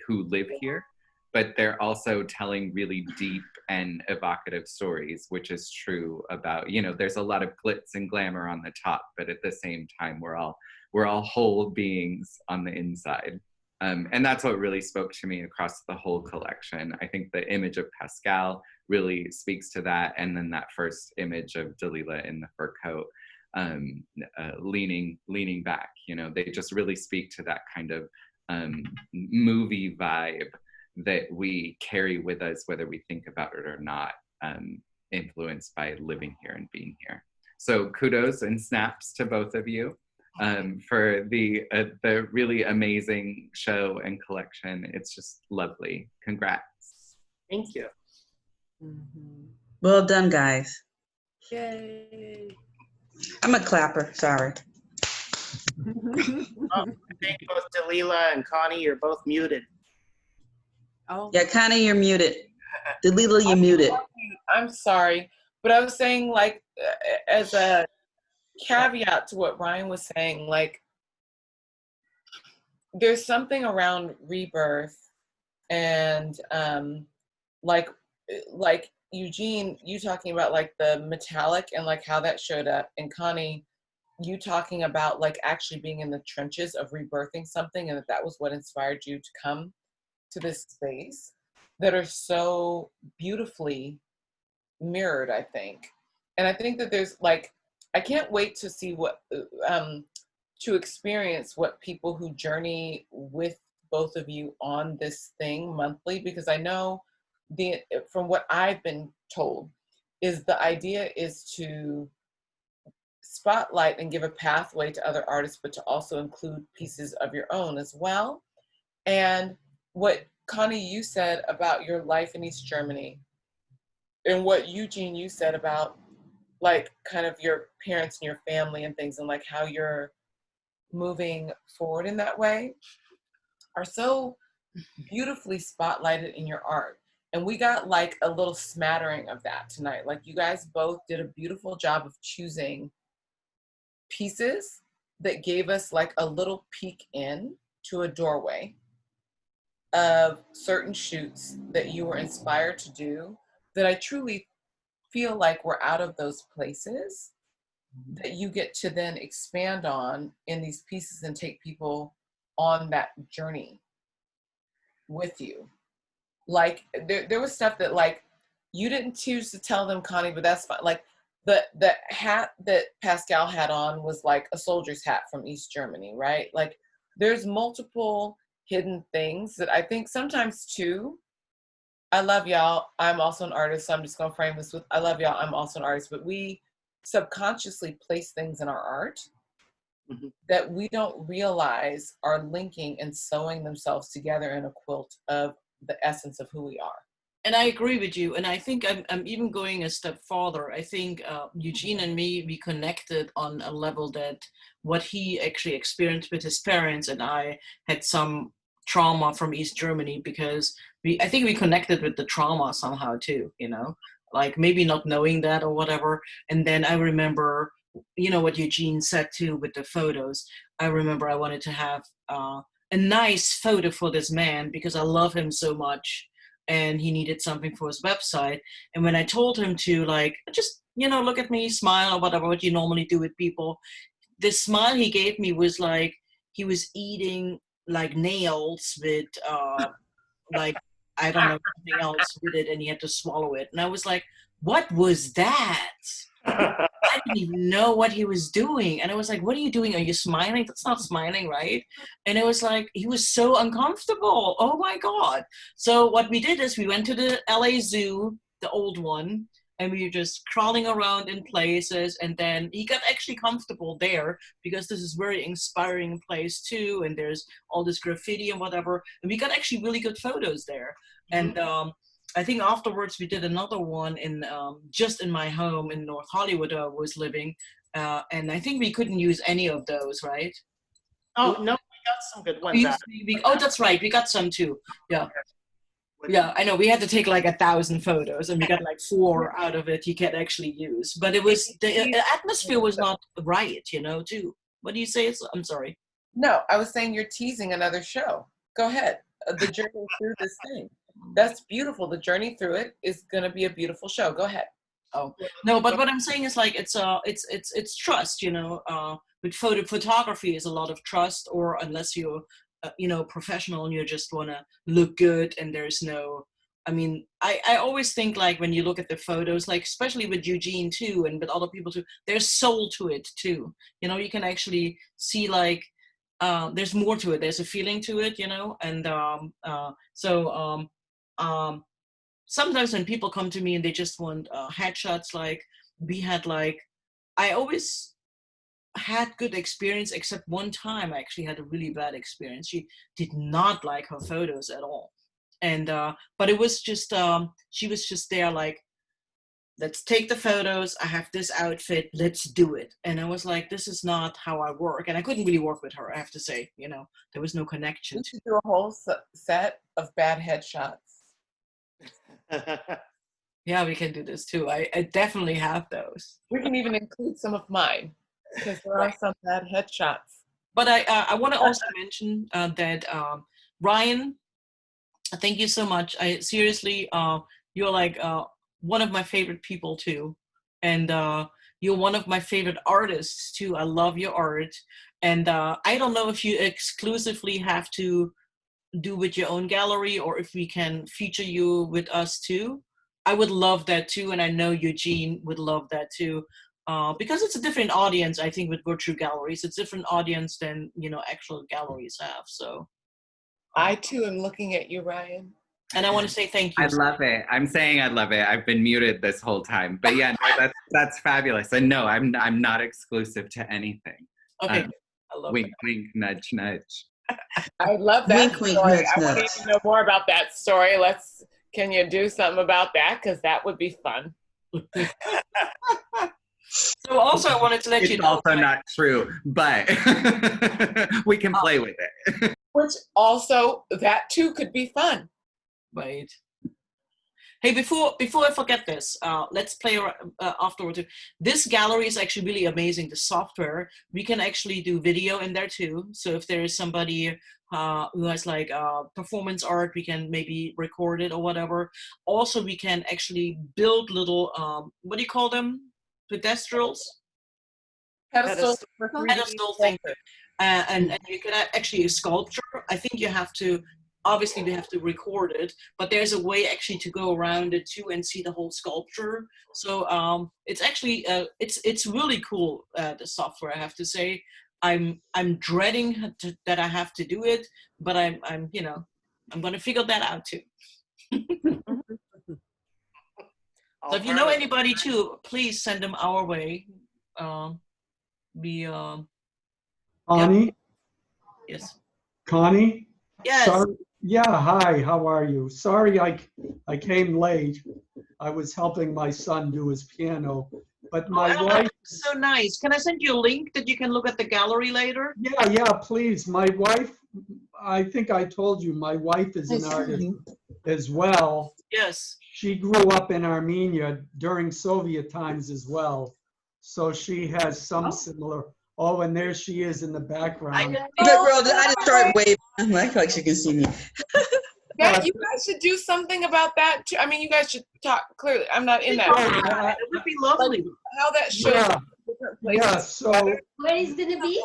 who live here, but they're also telling really deep and evocative stories, which is true about, you know, there's a lot of glitz and glamour on the top, but at the same time, we're all whole beings on the inside. And that's what really spoke to me across the whole collection. I think the image of Pascal really speaks to that. And then that first image of Dalila in the fur coat, leaning back, you know, they just really speak to that kind of movie vibe that we carry with us, whether we think about it or not, influenced by living here and being here. So kudos and snaps to both of you for the really amazing show and collection. It's just lovely. Congrats. Thank you. Well done, guys. Yay. I'm a clapper, sorry. I think both Dalila and Connie, you're both muted. Oh. Yeah, Connie, you're muted. Dalila, you're muted. I'm sorry, but I was saying, like, as a caveat to what Ryan was saying, like, there's something around rebirth and like Eugene, you talking about like the metallic and like how that showed up, and Connie, you talking about like actually being in the trenches of rebirthing something, and that was what inspired you to come to this space, that are so beautifully mirrored, I think. And I think that there's like, I can't wait to see what, to experience what people who journey with both of you on this thing monthly, because I know from what I've been told is the idea is to spotlight and give a pathway to other artists, but to also include pieces of your own as well. And what Connie, you said about your life in East Germany, and what Eugene, you said about like kind of your parents and your family and things, and like how you're moving forward in that way, are so beautifully spotlighted in your art. And we got like a little smattering of that tonight. Like you guys both did a beautiful job of choosing pieces that gave us like a little peek in to a doorway of certain shoots that you were inspired to do, that I truly feel like we're out of those places that you get to then expand on in these pieces and take people on that journey with you. Like there was stuff that like you didn't choose to tell them, Connie, but that's fine. Like the hat that Pascal had on was like a soldier's hat from East Germany, right? Like there's multiple hidden things that I think sometimes too, I love y'all, I'm also an artist, so I'm just gonna frame this with, I love y'all, I'm also an artist, but we subconsciously place things in our art that we don't realize are linking and sewing themselves together in a quilt of the essence of who we are. And I agree with you. And I think I'm even going a step farther. I think Eugene and me, we connected on a level that what he actually experienced with his parents, and I had some trauma from East Germany, because I think we connected with the trauma somehow too, you know, like maybe not knowing that or whatever. And then I remember, you know, what Eugene said too with the photos. I remember I wanted to have a nice photo for this man because I love him so much. And he needed something for his website. And when I told him to, like, just, you know, look at me, smile, or whatever, what you normally do with people, the smile he gave me was like he was eating like nails with like, I don't know, something else with it, and he had to swallow it. And I was like, what was that? I didn't even know what he was doing. And I was like, what are you doing? Are you smiling? That's not smiling, right? And it was like, he was so uncomfortable. Oh my God. So what we did is we went to the LA Zoo, the old one, and we were just crawling around in places. And then he got actually comfortable there because this is very inspiring place too. And there's all this graffiti and whatever. And we got actually really good photos there. And I think afterwards we did another one in just in my home in North Hollywood where I was living. And I think we couldn't use any of those, right? Oh, no, we got some good ones. Oh, that's right. We got some too. Yeah. Yeah, I know. We had to take like 1,000 photos and we got like 4 out of it you can actually use. But it was, the atmosphere was not right, you know, too. What do you say? I'm sorry. No, I was saying you're teasing another show. Go ahead. The journey through this thing. That's beautiful. The journey through it is going to be a beautiful show. Go ahead. Oh, no, but what I'm saying is like, it's trust, you know, with photography is a lot of trust, or unless you're, you know, professional and you just want to look good and there's no, I mean, I always think like when you look at the photos, like especially with Eugene too, and with other people too, there's soul to it too. You know, you can actually see like, there's more to it. There's a feeling to it, you know, and sometimes when people come to me and they just want headshots, like we had like, I always had good experience, except one time I actually had a really bad experience. She did not like her photos at all. And, but it was just, she was just there like, let's take the photos. I have this outfit, let's do it. And I was like, this is not how I work. And I couldn't really work with her, I have to say, you know, there was no connection. We should do a whole set of bad headshots. Yeah, we can do this too. I definitely have those. We can even include some of mine because there are some bad headshots. But I want to also mention that Ryan, thank you so much. I seriously, you're like one of my favorite people too, and you're one of my favorite artists too. I love your art, and I don't know if you exclusively have to do with your own gallery or if we can feature you with us too. I would love that too, and I know Eugene would love that too, because it's a different audience. I think with virtual galleries, it's a different audience than, you know, actual galleries have. So I too am looking at you, Ryan. And I want to say thank you. I love it. I'm saying I love it. I've been muted this whole time, but yeah, no, that's fabulous. And no, I'm not exclusive to anything. Okay, I love wink, that. wink, nudge, nudge. I love that Wink, wink, story. nudge, I want nudge. to know more about that story. Can you do something about that? Because that would be fun. So also I wanted to let you It's know. also not true, but we can play with it. Which also, that too could be fun. Right. Hey, before I forget this, let's play afterwards. This gallery is actually really amazing. The software, we can actually do video in there too. So if there is somebody who has like performance art, we can maybe record it or whatever. Also, we can actually build little, what do you call them? Pedestals? Pedestal Thing. And you can actually sculpture. I think you have to, obviously we have to record it, but there's a way actually to go around it too and see the whole sculpture. So it's actually it's really cool, the software, I have to say. I'm dreading that I have to do it, but I'm you know, I'm gonna figure that out too. So if you know anybody too, please send them our way. Connie? Yes. Connie? Yes. Yeah, hi, how are you? Sorry I came late. I was helping my son do his piano, but my Ellen, wife, so nice. Can I send you a link that you can look at the gallery later? yeah, please. My wife, I think I told you, my wife is an artist as well. Yes. She grew up in Armenia during Soviet times as well. So she has some similar, oh, and there she is in the background. Good girl, I just started waving. I'm like she can see me. Yeah, you guys should do something about that too. I mean, you guys should talk clearly. I'm not in that. It would be lovely. How that shows Yeah. up in different places. Yeah, so, Where is gonna be?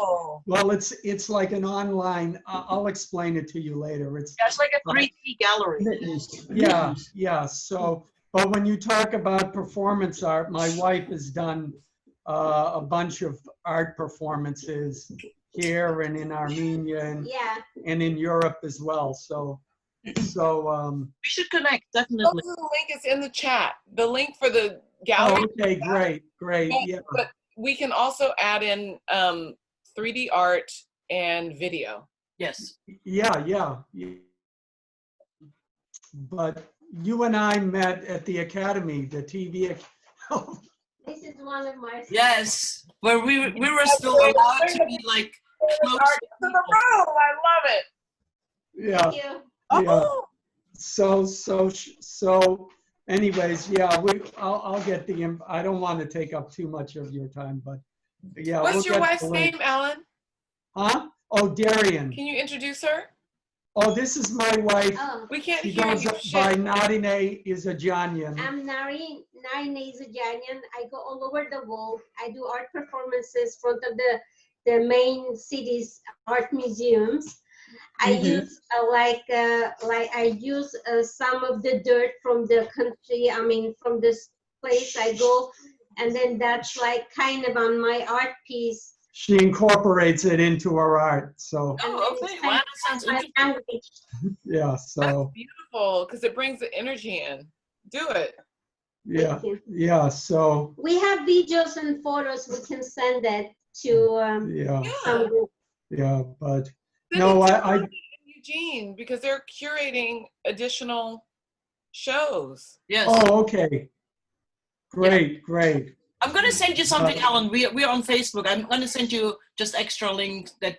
well, it's like an online, I'll explain it to you later. It's like a 3D gallery. Yeah, so, but when you talk about performance art, my wife has done a bunch of art performances here and in Armenia and in Europe as well, so we should connect, definitely. The link is in the chat. The link for the gallery. Oh, okay, great, yeah. But we can also add in 3D art and video. Yes. Yeah. But you and I met at the Academy, the TV. This is one of my. Yes, where we were still allowed to be like close to the room. I love it. Yeah. Thank you. Yeah. So anyways, yeah, I'll get the, I don't want to take up too much of your time, but yeah. What's your get wife's the link. name, Alan? Huh? Oh, Darian. Can you introduce her? Oh, this is my wife. Oh. We can't She hear goes you. by Narine Izajanian. I'm Narine Izajanian. I go all over the world. I do art performances front of the main cities art museums. I use like I use some of the dirt from the country. I mean, from this place I go, and then that's like kind of on my art piece. She incorporates it into her art, so Oh, okay. Wow, that sounds interesting. yeah, so Beautiful, because it brings the energy in. Do it. yeah, so We have videos and photos. We can send that to some group. yeah, but Send no, it to I Connie and Eugene, because they're curating additional shows. Yes. Oh, okay. Great. I'm going to send you something, Alan. We're on Facebook. I'm going to send you just extra links that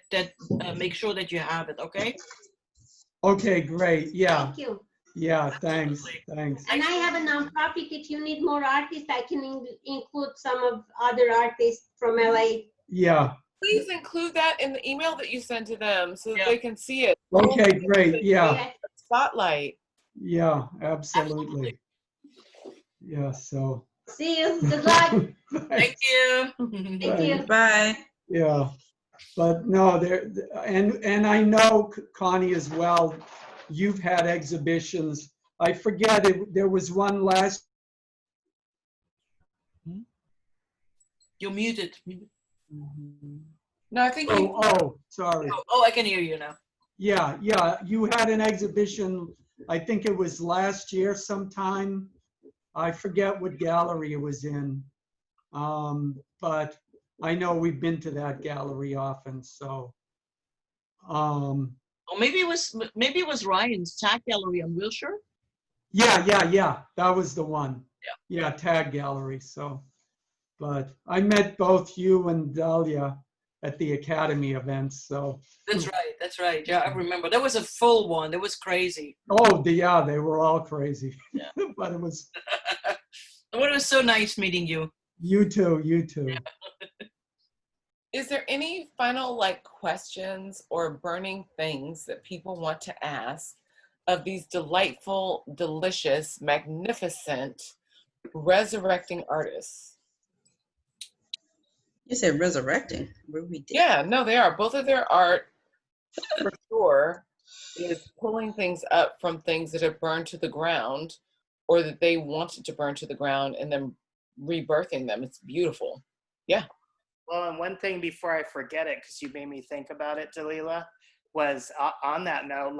make sure that you have it, okay? Okay, great. Yeah. Thank you. Yeah, thanks. And I have a nonprofit. If you need more artists, I can include some of other artists from LA. Yeah. Please include that in the email that you send to them so that they can see it. Okay, great. Yeah. Spotlight. Yeah, absolutely. Yeah, so. See you. Good luck. Thank you. Thank you. Bye. Yeah, but no, and I know, Connie, as well, you've had exhibitions. I forget, there was one last. You're muted. No, I think you. Oh, sorry. Oh, I can hear you now. Yeah, you had an exhibition, I think it was last year sometime. I forget what gallery it was in, but I know we've been to that gallery often, so. Or maybe it was Ryan's Tag Gallery on Wilshire. Yeah, that was the one. Yeah, Tag Gallery, so. But I met both you and Dahlia at the Academy events, so. That's right. Yeah, I remember. That was a full one. It was crazy. Oh, yeah, they were all crazy. Yeah. But it was. It was so nice meeting you. You too. Yeah. Is there any final questions or burning things that people want to ask of these delightful, delicious, magnificent, resurrecting artists? You said resurrecting. Yeah, no, they are. Both of their art, for sure, is pulling things up from things that have burned to the ground or that they wanted to burn to the ground and then rebirthing them. It's beautiful. Yeah. Well, and one thing before I forget it, because you made me think about it, Dalila, was on that note,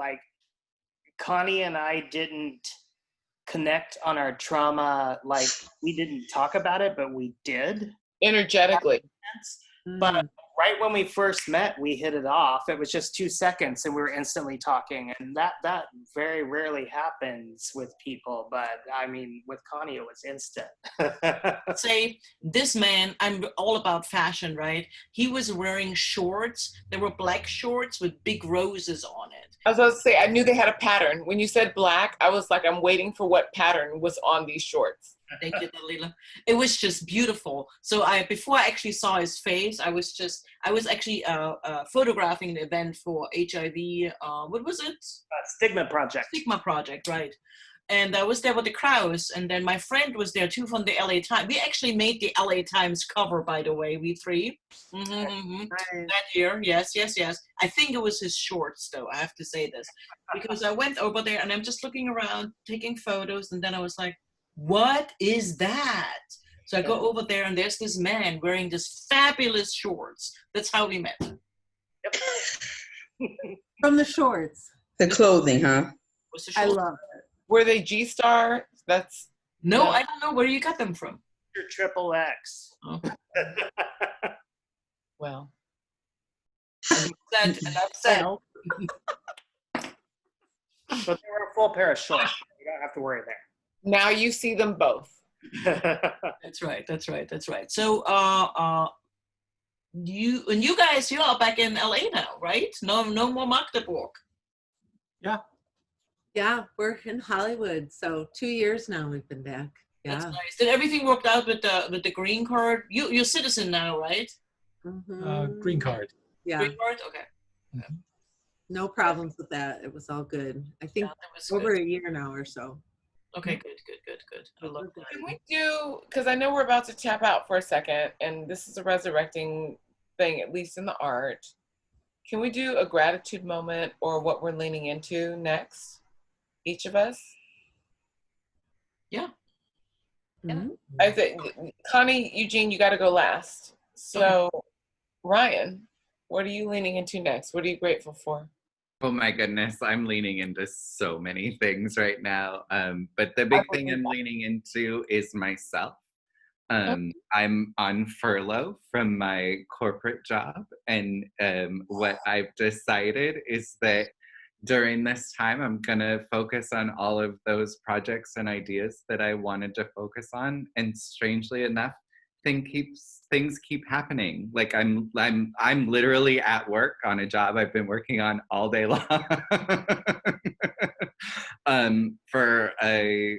Connie and I didn't connect on our trauma, we didn't talk about it, but we did. Energetically. But right when we first met, we hit it off. It was just 2 seconds and we were instantly talking. And that very rarely happens with people. But I mean, with Connie, it was instant. Say, this man, I'm all about fashion, right? He was wearing shorts. They were black shorts with big roses on it. I was about to say, I knew they had a pattern. When you said black, I was like, I'm waiting for what pattern was on these shorts. Thank you, Dalila. It was just beautiful. So before I actually saw his face, I was actually photographing the event for HIV. What was it? Stigma Project. Stigma Project, right? And I was there with the crowds, and then my friend was there too from the LA Times. We actually made the LA Times cover, by the way, we three. That year, yes. I think it was his shorts, though, I have to say this. Because I went over there, and I'm just looking around, taking photos, and then I was like, what is that? So I go over there, and there's this man wearing this fabulous shorts. That's how we met. From the shorts. The clothing, huh? I love it. Were they G-Star? That's no, I don't know where you got them from. Your XXX. Oh. Well. And I've said. But they were a full pair of shorts. You don't have to worry there. Now you see them both. That's right. So, you guys, you are back in LA now, right? No more Magdeburg. Yeah, we're in Hollywood. So 2 years now we've been back. Yeah. That's nice. Did everything work out with the green card? You're a citizen now, right? Green card. Yeah. Green card? Okay. No problems with that. It was all good. I think over a year now or so. Okay, good. I love that. Can we do, because I know we're about to tap out for a second, and this is a resurrecting thing, at least in the art. Can we do a gratitude moment or what we're leaning into next? Each of us? Yeah. I think, Connie, Eugene, you got to go last. So, Ryan, what are you leaning into next? What are you grateful for? Oh my goodness, I'm leaning into so many things right now. But the big thing I'm leaning into is myself. I'm on furlough from my corporate job. And what I've decided is that during this time, I'm gonna focus on all of those projects and ideas that I wanted to focus on. And strangely enough, things keep happening. Like I'm literally at work on a job I've been working on all day long for a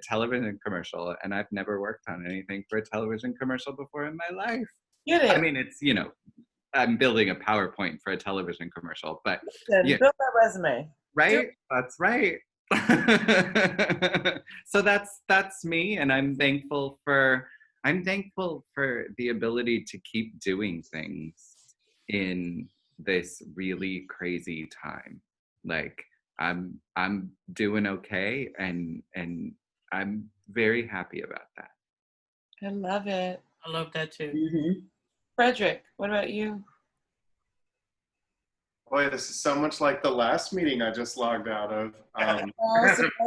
television commercial, and I've never worked on anything for a television commercial before in my life. I mean, it's, I'm building a PowerPoint for a television commercial, but build that resume. Right? That's right. So that's me, and I'm thankful for the ability to keep doing things in this really crazy time. Like I'm doing okay, and I'm very happy about that. I love it. I love that too. Frederick, what about you? Boy, this is so much like the last meeting I just logged out of. So I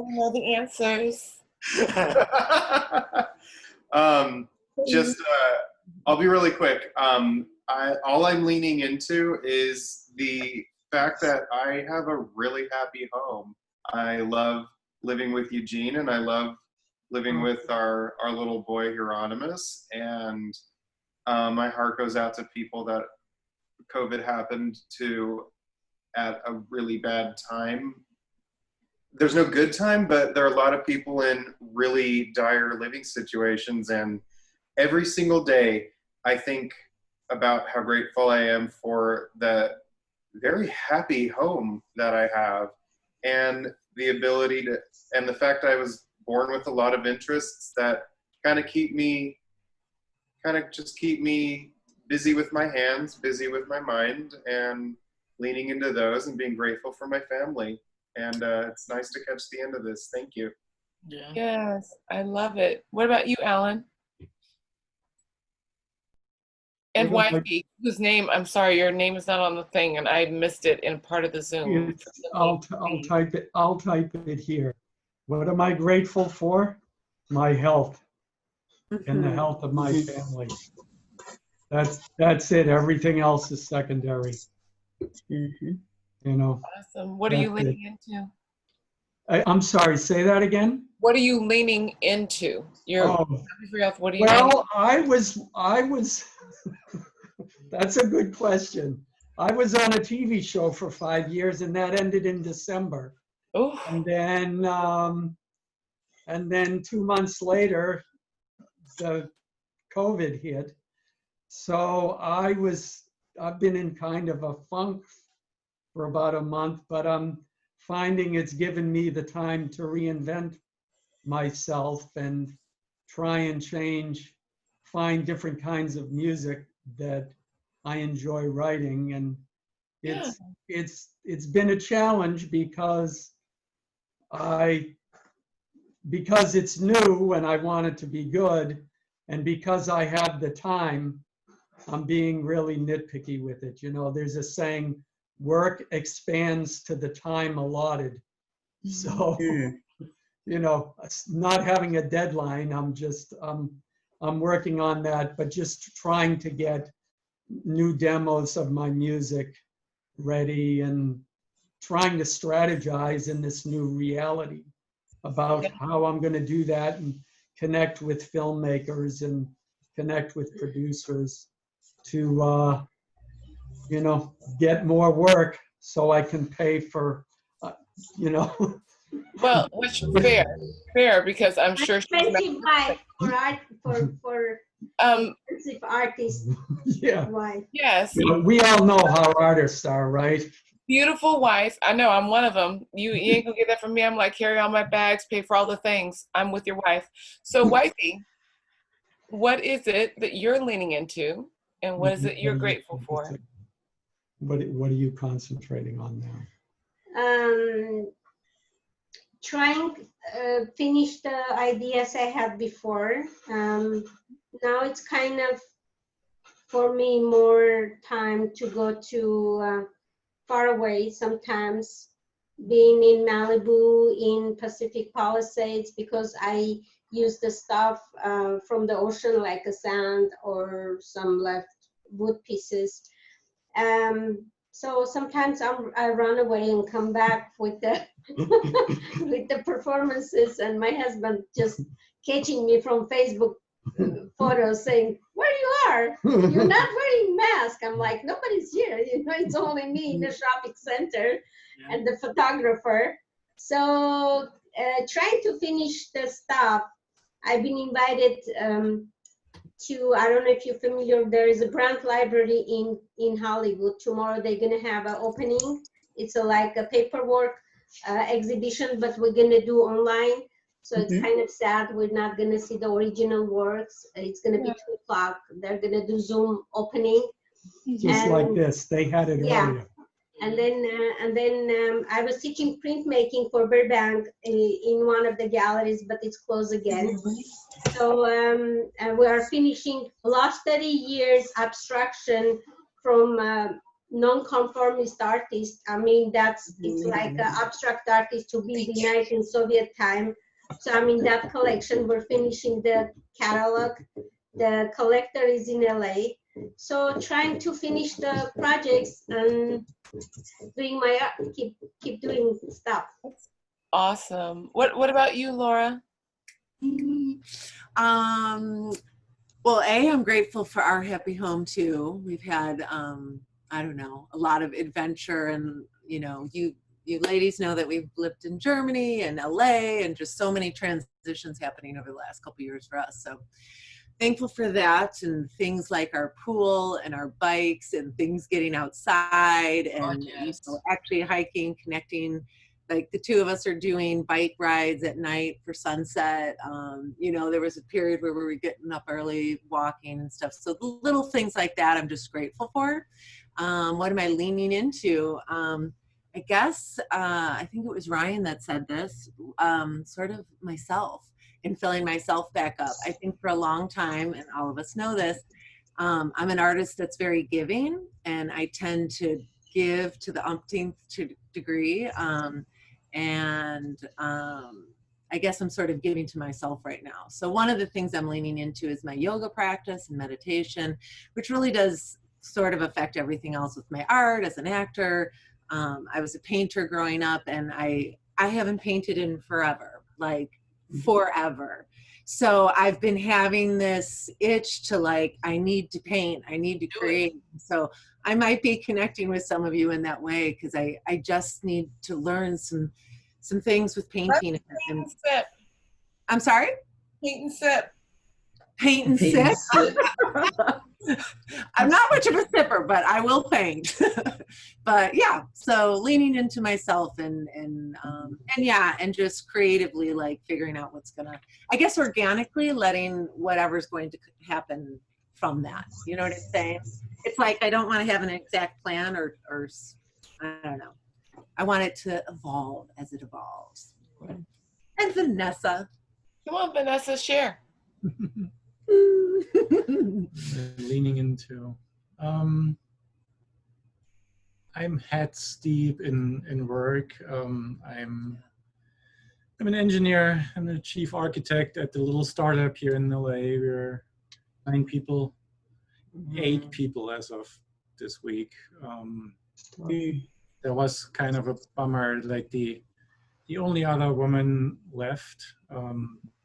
know the answers. I'll be really quick. All I'm leaning into is the fact that I have a really happy home. I love living with Eugene, and I love living with our little boy Hieronymus. And my heart goes out to people that COVID happened to at a really bad time. There's no good time, but there are a lot of people in really dire living situations, and every single day I think about how grateful I am for the very happy home that I have, and the ability to, and the fact I was born with a lot of interests that kind of keep me busy with my hands, busy with my mind, and leaning into those and being grateful for my family. And it's nice to catch the end of this. Thank you. Yeah. Yes, I love it. What about you, Alan? And wifey, whose name, I'm sorry, your name is not on the thing, and I missed it in part of the Zoom. I'll type it here. What am I grateful for? My health and the health of my family. That's it. Everything else is secondary. You know. Awesome. What are you that's it. leaning into? I'm sorry, say that again. What are you leaning into? Oh, What are you leaning? well, I was, that's a good question. I was on a TV show for 5 years and that ended in December. Oh. And then 2 months later, the COVID hit. So I've been in kind of a funk for about a month, but I'm finding it's given me the time to reinvent myself and try and change, find different kinds of music that I enjoy writing. And it's been a challenge because it's new and I want it to be good, and because I have the time, I'm being really nitpicky with it. You know, there's a saying, work expands to the time allotted. So, you know, not having a deadline, I'm working on that, but just trying to get new demos of my music ready and trying to strategize in this new reality about how I'm going to do that and connect with filmmakers and connect with producers to, you know, get more work so I can pay for, you know. Well, which fair, because I'm sure she's Expensive wife for art for expensive artists. Yeah. Wife. Yes. You know, we all know how artists are, right? Beautiful wife. I know, I'm one of them. You ain't gonna get that from me. I'm like, carry all my bags, pay for all the things. I'm with your wife. So wifey, what is it that you're leaning into and what is it you're grateful for? What are you concentrating on now? Trying finish the ideas I had before. Now it's kind of for me more time to go to far away sometimes, being in Malibu, in Pacific Palisades, because I use the stuff from the ocean, like a sand or some left wood pieces. So sometimes I run away and come back with the with the performances, and my husband just catching me from Facebook photos saying, "Where you are? You're not wearing mask." I'm like, "Nobody's here. You know, it's only me in the shopping center and the photographer." So trying to finish the stuff. I've been invited to, I don't know if you're familiar, there is a Brandt Library in Hollywood. Tomorrow they're gonna have an opening. It's like a paperwork exhibition, but we're gonna do online. So it's kind of sad we're not gonna see the original works. It's gonna be 2 o'clock. They're gonna do Zoom opening. Just like this, they had it earlier. And then I was teaching printmaking for Burbank in one of the galleries, but it's closed again. So we are finishing last 30 years abstraction from non-conformist artists. I mean, it's like an abstract artist to be denied in Soviet time. So I mean, that collection, we're finishing the catalog. The collector is in LA. So trying to finish the projects and doing my art, keep doing stuff. Awesome. What about you, Laura? Well, I'm grateful for our happy home too. We've had, I don't know, a lot of adventure, and you know, you ladies know that we've lived in Germany and LA, and just so many transitions happening over the last couple of years for us. So thankful for that, and things like our pool and our bikes and things getting outside and you know, actually hiking, connecting. Like the two of us are doing bike rides at night for sunset. You know, there was a period where we were getting up early, walking and stuff. So the little things like that, I'm just grateful for. What am I leaning into? I guess, I think it was Ryan that said this, sort of myself and filling myself back up. I think for a long time, and all of us know this, I'm an artist that's very giving, and I tend to give to the umpteenth degree. I I guess I'm sort of giving to myself right now. So one of the things I'm leaning into is my yoga practice and meditation, which really does sort of affect everything else with my art as an actor. I was a painter growing up, and I haven't painted in forever, like forever. So I've been having this itch to like, I need to paint, I need to create. So I might be connecting with some of you in that way, because I just need to learn some things with painting. And sip. I'm sorry? Paint and sip. Paint and sip? I'm not much of a sipper, but I will paint. But yeah, so leaning into myself and just creatively like figuring out what's gonna, I guess organically letting whatever's going to happen from that. You know what I'm saying? It's like I don't want to have an exact plan or I don't know. I want it to evolve as it evolves. And Vanessa. Come on, Vanessa, share. Leaning into. I'm head deep in work. I'm an engineer. I'm the chief architect at the little startup here in LA. We're 9 people, 8 people as of this week. There was kind of a bummer, like the only other woman left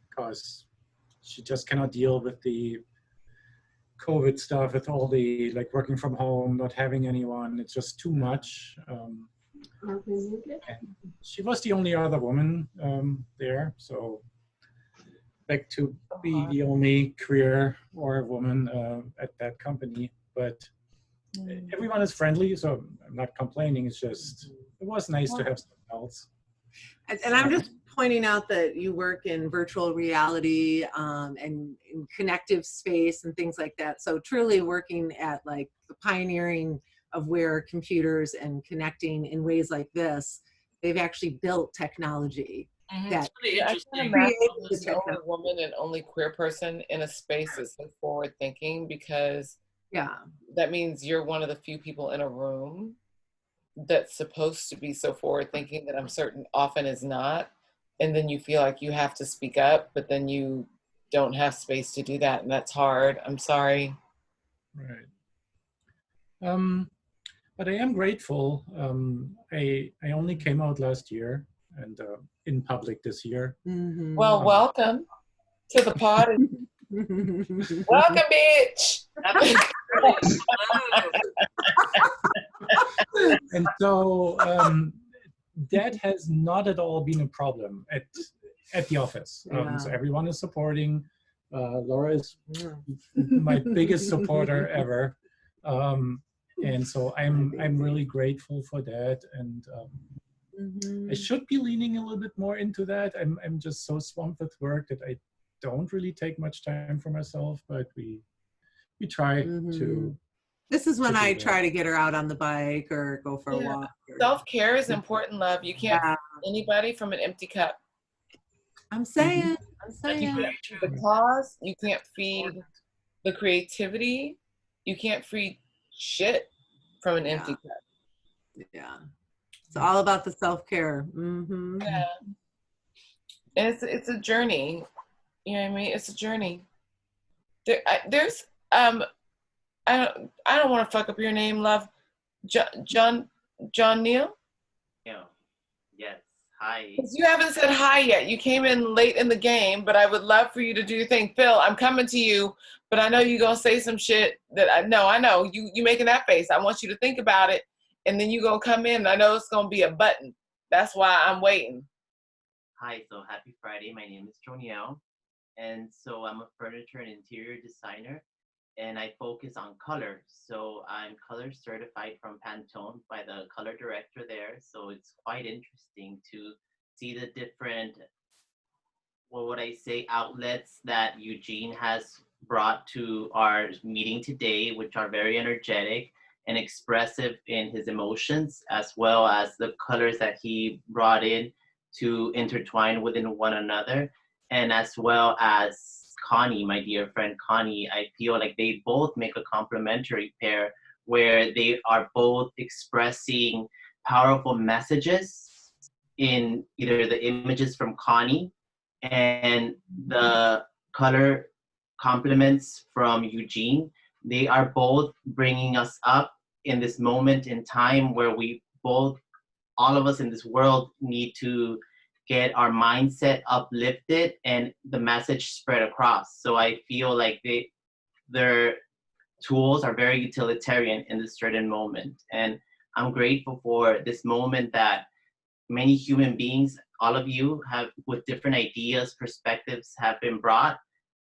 because she just cannot deal with the COVID stuff, with all the like working from home, not having anyone. It's just too much. And she was the only other woman there, so like to be the only queer or woman at that company. But everyone is friendly, so I'm not complaining. It's just, it was nice to have someone else. And I'm just pointing out that you work in virtual reality and in connective space and things like that. So truly working at like the pioneering of where computers and connecting in ways like this, they've actually built technology. That Really interesting. I can imagine there's the only woman and only queer person in a space that's so forward thinking, because that means you're one of the few people in a room that's supposed to be so forward thinking that I'm certain often is not. And then you feel like you have to speak up, but then you don't have space to do that. And that's hard. I'm sorry. Right. But I am grateful. I only came out last year and in public this year. Well, welcome to the party. Welcome, bitch. And so that has not at all been a problem at the office. So everyone is supporting. Laura is my biggest supporter ever. And so I'm really grateful for that. And I should be leaning a little bit more into that. I'm just so swamped with work that I don't really take much time for myself, but we try to. This is when I try to get her out on the bike or go for a walk. Self-care is important, love. You can't feed anybody from an empty cup. I'm saying. You can't feed the cause. You can't feed the creativity. You can't feed shit from an empty cup. Yeah. It's all about the self-care. Yeah. And it's a journey. You know what I mean? It's a journey. There's I don't want to fuck up your name, love. John Neal? Yeah. Yes. Hi. You haven't said hi yet. You came in late in the game, but I would love for you to do your thing. Phil, I'm coming to you, but I know you're going to say some shit that I know. You making that face. I want you to think about it, and then you're going to come in, and I know it's going to be a button. That's why I'm waiting. Hi, so happy Friday. My name is Joniel, and so I'm a furniture and interior designer, and I focus on color. So I'm color certified from Pantone by the color director there. So it's quite interesting to see the different, what would I say, outlets that Eugene has brought to our meeting today, which are very energetic and expressive in his emotions, as well as the colors that he brought in to intertwine within one another, and as well as Connie, my dear friend Connie. I feel like they both make a complementary pair where they are both expressing powerful messages in either the images from Connie and the color compliments from Eugene, they are both bringing us up in this moment in time where we both, all of us in this world, need to get our mindset uplifted and the message spread across. So I feel like their tools are very utilitarian in this certain moment. And I'm grateful for this moment that many human beings, all of you, have with different ideas, perspectives, have been brought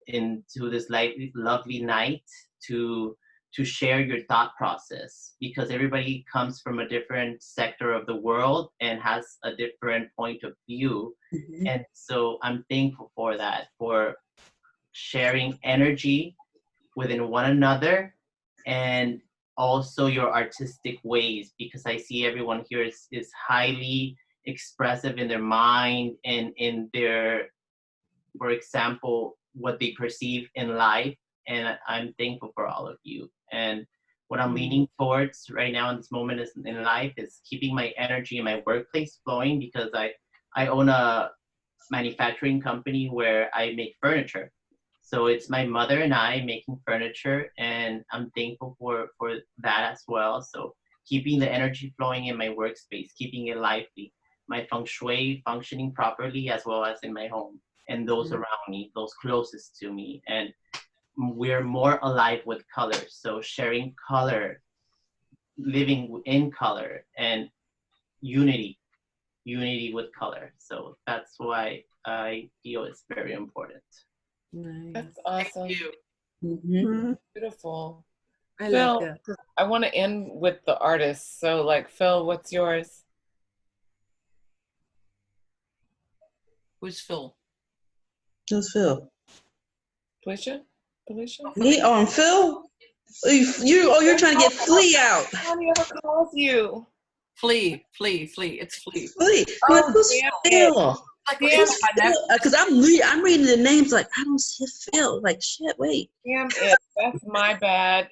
into this lovely night to share your thought process, because everybody comes from a different sector of the world and has a different point of view. Mm-hmm. And so I'm thankful for that, for sharing energy within one another, and also your artistic ways, because I see everyone here is highly expressive in their mind and in their, for example, what they perceive in life. And I'm thankful for all of you. And what I'm leaning towards right now in this moment in life is keeping my energy in my workplace flowing, because I own a manufacturing company where I make furniture. So it's my mother and I making furniture, and I'm thankful for that as well. So keeping the energy flowing in my workspace, keeping it lively, my feng shui functioning properly, as well as in my home and those around me, those closest to me. And we're more alive with color. So sharing color, living in color, and unity with color. So that's why I feel it's very important. Nice. That's awesome. Mm-hmm. Beautiful. I Phil, like that. I want to end with the artists. So, like, Phil, what's yours? Who's Phil? Who's Phil? Felicia? Me? Oh, I'm Phil? You're trying to get Flea out. Nobody ever calls you. Flea. It's Flea. Flea. Oh, Who's damn Phil? it. Because I'm reading the names like, I don't see Phil. Like, shit, wait. Damn it. That's my bad.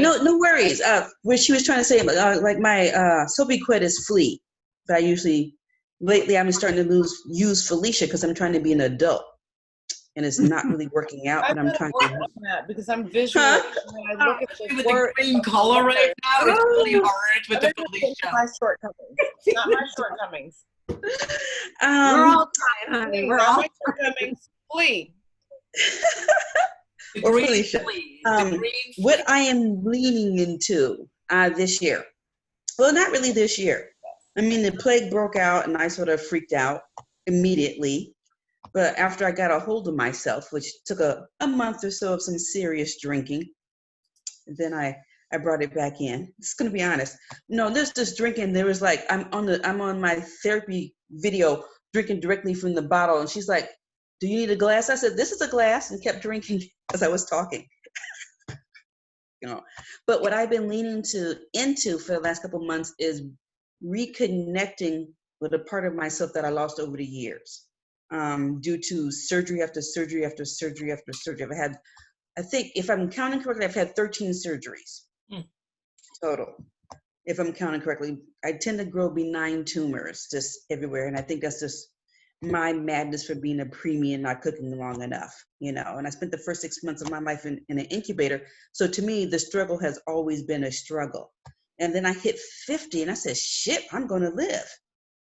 No worries. What she was trying to say, like my sobriquet is Flea. But lately I've been starting to use Felicia because I'm trying to be an adult. And it's not really working out, but I'm trying to work on that because I'm visual. When I look at the with word, the green color right now, it's really hard with the Felicia. My shortcomings, not my shortcomings. We're all trying, honey. We're all my shortcomings. Flee. Or Felicia. What I am leaning into this year. Well, not really this year. I mean, the plague broke out and I sort of freaked out immediately. But after I got a hold of myself, which took a month or so of some serious drinking, then I brought it back in. It's gonna be honest. No, there's this drinking. There was like I'm on my therapy video drinking directly from the bottle, and she's like, "Do you need a glass?" I said, "This is a glass," and kept drinking as I was talking. But what I've been leaning into for the last couple of months is reconnecting with a part of myself that I lost over the years. Due to surgery after surgery after surgery after surgery. I think, if I'm counting correctly, I've had 13 surgeries total. If I'm counting correctly, I tend to grow benign tumors just everywhere. And I think that's just my madness for being a preemie and not cooking long enough, And I spent the first 6 months of my life in an incubator. So to me, the struggle has always been a struggle. And then I hit 50 and I said, shit, I'm going to live.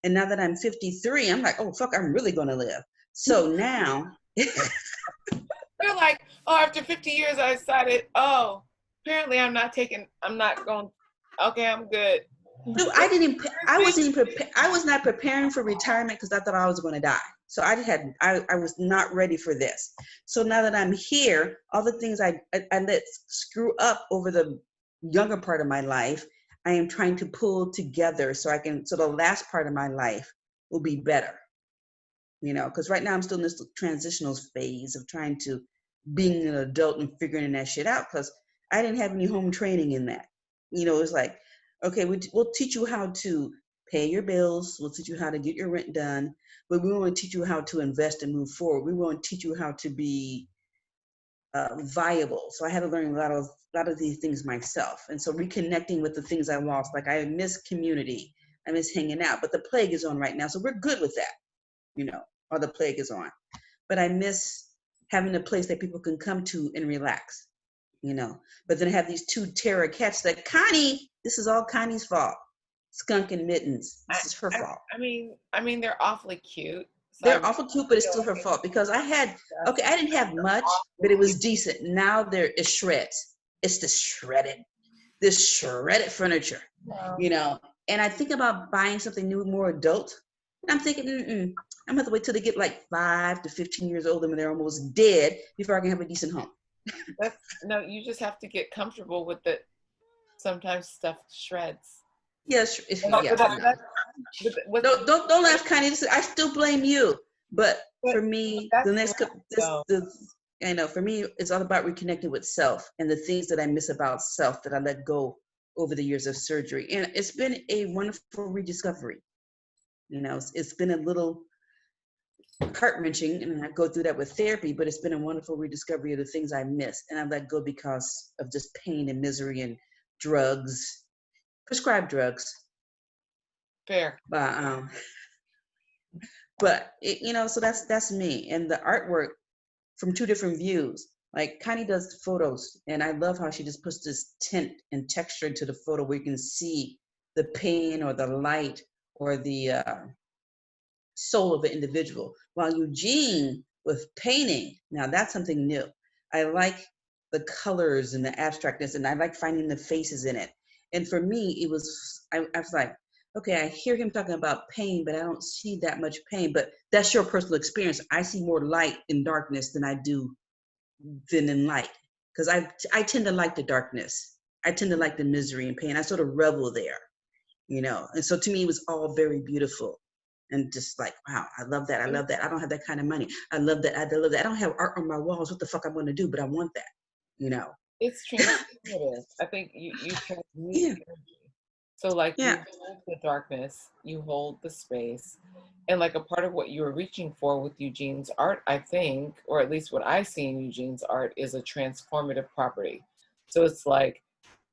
And now that I'm 53, I'm like, oh, fuck, I'm really going to live. So now. They're like, oh, after 50 years, I decided, oh, apparently I'm not going, okay, I'm good. No, I was not preparing for retirement because I thought I was going to die. So I was not ready for this. So now that I'm here, all the things I let screw up over the younger part of my life, I am trying to pull together so the last part of my life will be better, because right now I'm still in this transitional phase of trying to being an adult and figuring that shit out, because I didn't have any home training in that. It's like, okay, we'll teach you how to pay your bills. We'll teach you how to get your rent done, but we want to teach you how to invest and move forward. We want to teach you how to be viable. So I had to learn a lot of these things myself. And so reconnecting with the things I lost, like I miss community, I miss hanging out, but the plague is on right now. So we're good with that, or the plague is on. but I miss having a place that people can come to and relax, But then I have these two terror cats that Connie, this is all Connie's fault. Skunk and Mittens, this is her fault. I mean, they're awfully cute. So They're awful cute, but it's still her fault because I didn't have much, but it was decent. Now there is shreds. It's this shredded furniture, And I think about buying something new, more adult. And I'm thinking, I'm gonna have to wait till they get like 5 to 15 years old and when they're almost dead before I can have a decent home. No, you just have to get comfortable with it. Sometimes stuff shreds. Yes, don't laugh, Connie. I still blame you. But for me, for me, it's all about reconnecting with self and the things that I miss about self that I let go over the years of surgery. And it's been a wonderful rediscovery. It's been a little heart-wrenching, and I go through that with therapy, but it's been a wonderful rediscovery of the things I miss. And I let go because of just pain and misery and drugs, prescribed drugs. Fair. But so that's me. And the artwork from two different views. Like Connie does photos, and I love how she just puts this tint and texture into the photo where you can see the pain or the light or the soul of the individual. While Eugene with painting, now that's something new. I like the colors and the abstractness, and I like finding the faces in it. And for me, I was like, okay, I hear him talking about pain, but I don't see that much pain. But that's your personal experience. I see more light in darkness than I do than in light, because I tend to like the darkness. I tend to like the misery and pain. I sort of revel there, And so to me, it was all very beautiful, and just like, wow, I love that. I love that. I don't have that kind of money. I love that. I love that. I don't have art on my walls. What the fuck I'm going to do? But I want that, It's transformative. I think you transmute energy. So like you hold the darkness, you hold the space. And like a part of what you were reaching for with Eugene's art, I think, or at least what I see in Eugene's art, is a transformative property. So it's like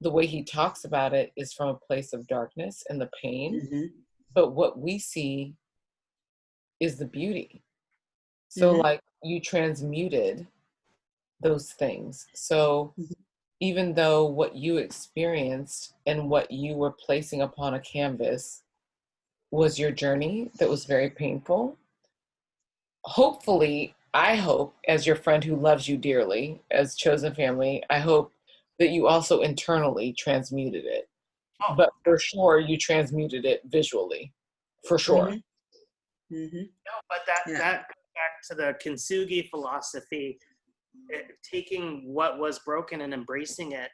the way he talks about it is from a place of darkness and the pain. But what we see is the beauty. So like you transmuted those things. So even though what you experienced and what you were placing upon a canvas was your journey that was very painful, hopefully, I hope, as your friend who loves you dearly, as chosen family, I hope that you also internally transmuted it. But for sure, you transmuted it visually, for sure. No, but that goes back to the kintsugi philosophy, taking what was broken and embracing it.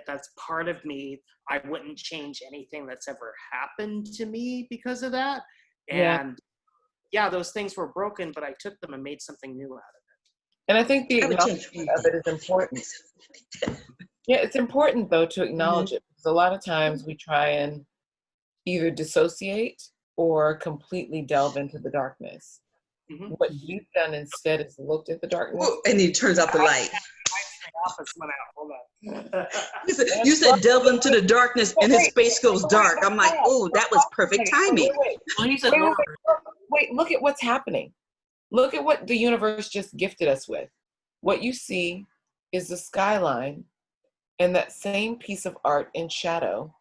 That's part of me. I wouldn't change anything that's ever happened to me because of that. And those things were broken, but I took them and made something new out of it. And I think the acknowledgement of it is important. Yeah, it's important though to acknowledge it, because a lot of times we try and either dissociate or completely delve into the darkness. What you've done instead is looked at the darkness. And he turns out the light. Office went out. Hold on. You said delve into the darkness and his face goes dark. I'm like, oh, that was perfect timing. Wait, look at what's happening. Look at what the universe just gifted us with. What you see is the skyline and that same piece of art in shadow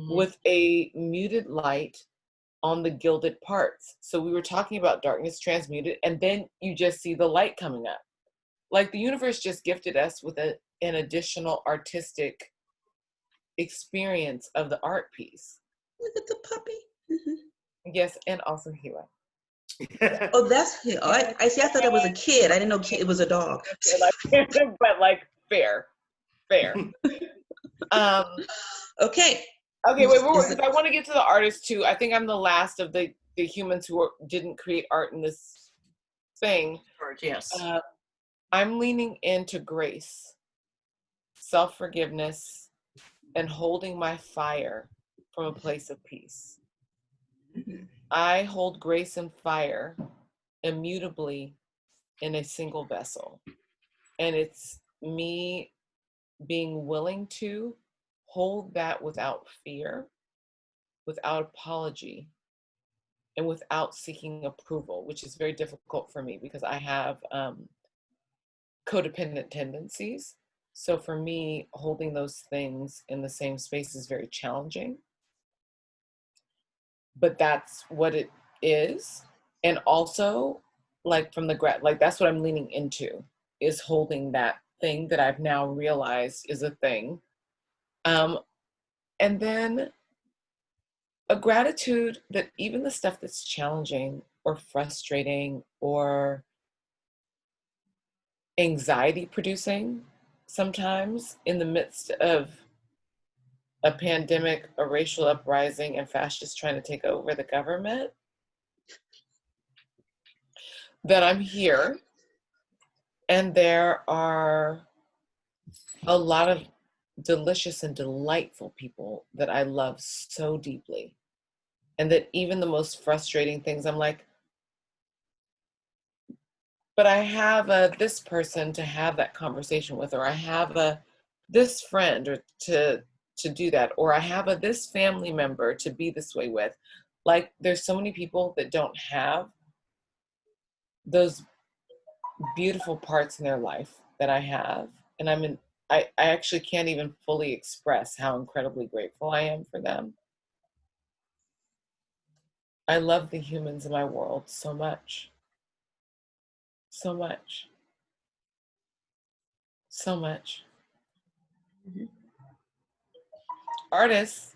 with a muted light on the gilded parts. So we were talking about darkness transmuted, and then you just see the light coming up. Like the universe just gifted us with an additional artistic experience of the art piece. Look at the puppy. Yes, and also Hila. Oh, that's him. I see. I thought it was a kid. I didn't know it was a dog. But like fair. Okay. Okay, wait. I want to get to the artist too. I think I'm the last of the humans who didn't create art in this thing. Yes. I'm leaning into grace, self-forgiveness, and holding my fire from a place of peace. I hold grace and fire immutably in a single vessel. And it's me being willing to hold that without fear, without apology, and without seeking approval, which is very difficult for me because I have codependent tendencies. So for me, holding those things in the same space is very challenging. But that's what it is. And also, like from the like that's what I'm leaning into, is holding that thing that I've now realized is a thing. And then a gratitude that even the stuff that's challenging or frustrating or anxiety producing sometimes in the midst of a pandemic, a racial uprising, and fascists trying to take over the government, that I'm here. And there are a lot of delicious and delightful people that I love so deeply. And that even the most frustrating things, I'm like, but I have this person to have that conversation with, or I have this friend or to do that, or I have this family member to be this way with. Like, there's so many people that don't have those beautiful parts in their life that I have. And I actually can't even fully express how incredibly grateful I am for them. I love the humans in my world so much. So much. So much. Artists,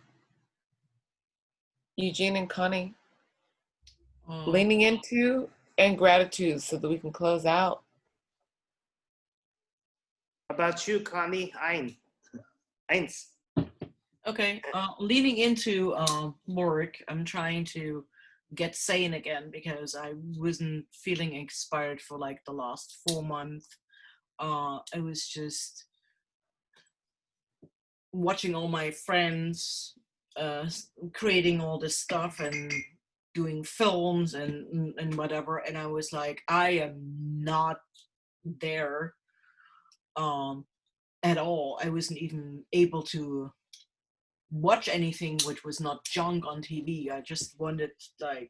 Eugene and Connie, leaning into and gratitude so that we can close out. How about you, Connie? Eins. Okay, leaning into work, I'm trying to get sane again because I wasn't feeling inspired for like the last 4 months. I was just watching all my friends creating all this stuff and doing films and whatever, and I was like, I am not there at all. I wasn't even able to watch anything which was not junk on TV. I just wanted, like,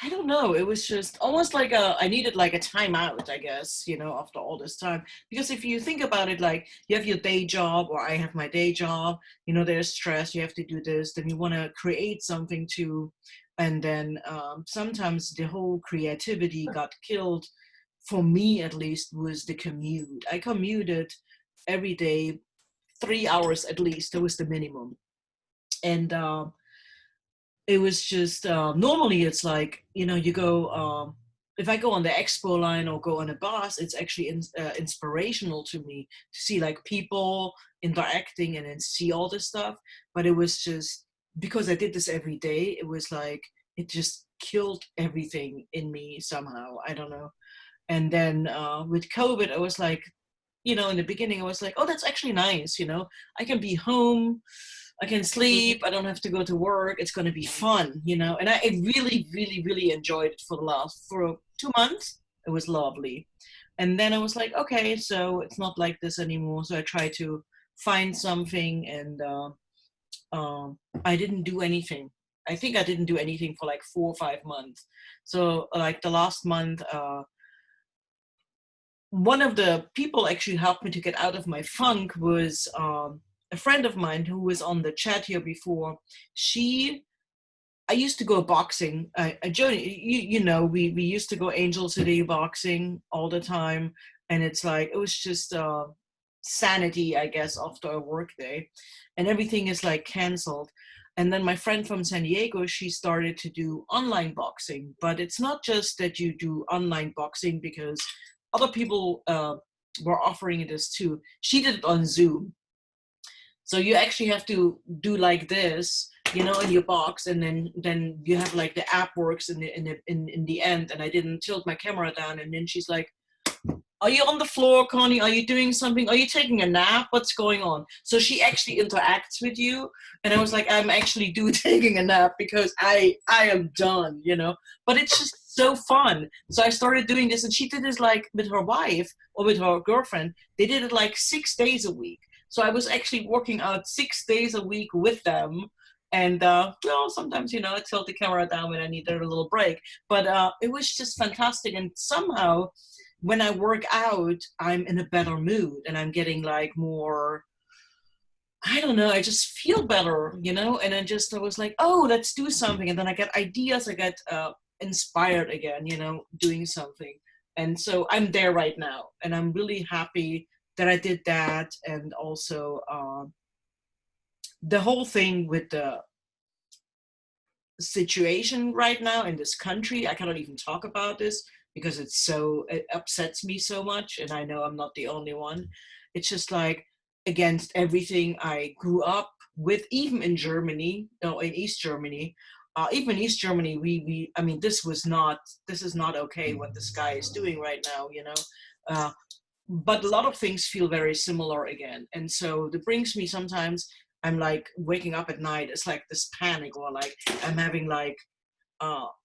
I don't know, it was just almost like I needed like a timeout, I guess, you know, after all this time. Because if you think about it, like, you have your day job, or I have my day job, you know, there's stress, you have to do this, then you want to create something too. And then sometimes the whole creativity got killed, for me at least, was the commute. I commuted every day 3 hours at least. That was the minimum. And it was just, normally it's like, you know, you go, if I go on the expo line or go on a bus, it's actually inspirational to me to see like people interacting and then see all this stuff. But it was just, because I did this every day, it was like, it just killed everything in me somehow. I don't know. And then with COVID, I was like, you know, in the beginning, I was like, oh, that's actually nice. You know, I can be home, I can sleep, I don't have to go to work. It's going to be fun, you know. And I really, really, really enjoyed it for 2 months. It was lovely. And then I was like, okay, so it's not like this anymore. So I tried to find something, and I didn't do anything. I think I didn't do anything for like 4 or 5 months. So like the last month, one of the people actually helped me to get out of my funk was a friend of mine who was on the chat here before. I used to go boxing. You know, we used to go Angel City boxing all the time. And it's like, it was just sanity, I guess, after a work day. And everything is like canceled. And then my friend from San Diego, she started to do online boxing. But it's not just that you do online boxing, because other people were offering this too. She did it on Zoom. So you actually have to do like this, you know, in your box, and then you have like the app works in the end. And I didn't tilt my camera down, and then she's like, "Are you on the floor, Connie? Are you doing something? Are you taking a nap? What's going on?" So she actually interacts with you, and I was like, "I'm actually taking a nap because I am done, you know." But it's just so fun. So I started doing this, and she did this like with her wife or with her girlfriend. They did it like 6 days a week. So I was actually working out 6 days a week with them, And sometimes, I tilt the camera down when I need a little break. But it was just fantastic. And somehow, when I work out, I'm in a better mood, and I'm getting like more, I don't know, I just feel better, and I was like, oh, let's do something. And then I get ideas, I get inspired again, doing something. And so I'm there right now, and I'm really happy that I did that. And also the whole thing with the situation right now in this country, I cannot even talk about this because it upsets me so much, and I know I'm not the only one. It's just like against everything I grew up with, even in Germany, in East Germany. Even East Germany, I mean, this is not okay what this guy is doing right now, but a lot of things feel very similar again. And so that brings me, sometimes I'm like waking up at night, it's like this panic, or like I'm having like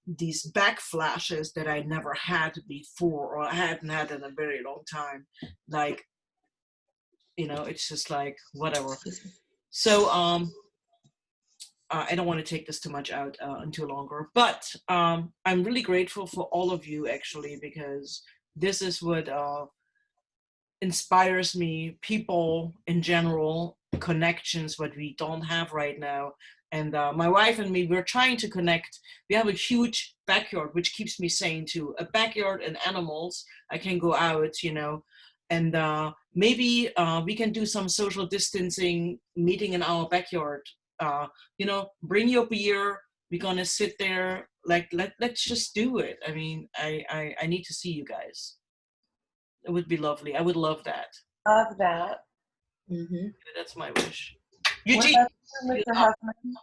these backflashes that I never had before, or I hadn't had in a very long time. Like, it's just like, whatever. So I don't want to take this too much out and too longer, but I'm really grateful for all of you, actually, because this is what inspires me, people in general, connections, what we don't have right now. And my wife and me, we're trying to connect. We have a huge backyard, which keeps me sane too. A backyard and animals. I can go out, and maybe we can do some social distancing meeting in our backyard. Bring your beer. We're gonna sit there. Like, let's just do it. I mean, I need to see you guys. It would be lovely. I would love that. Love that. Mm-hmm. That's my wish. Eugene, Mr. Huffman?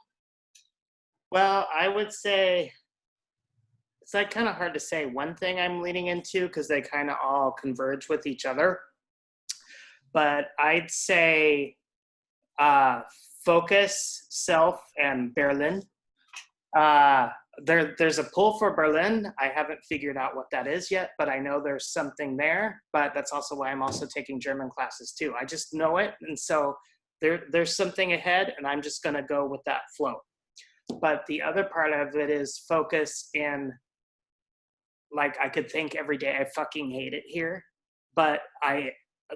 Well, I would say it's like kind of hard to say one thing I'm leaning into because they kind of all converge with each other. But I'd say focus, self, and Berlin. There's a pull for Berlin. I haven't figured out what that is yet, but I know there's something there. But that's also why I'm also taking German classes too. I just know it, and so there's something ahead, and I'm just gonna go with that flow. But the other part of it is focus in, like, I could think every day I fucking hate it here, but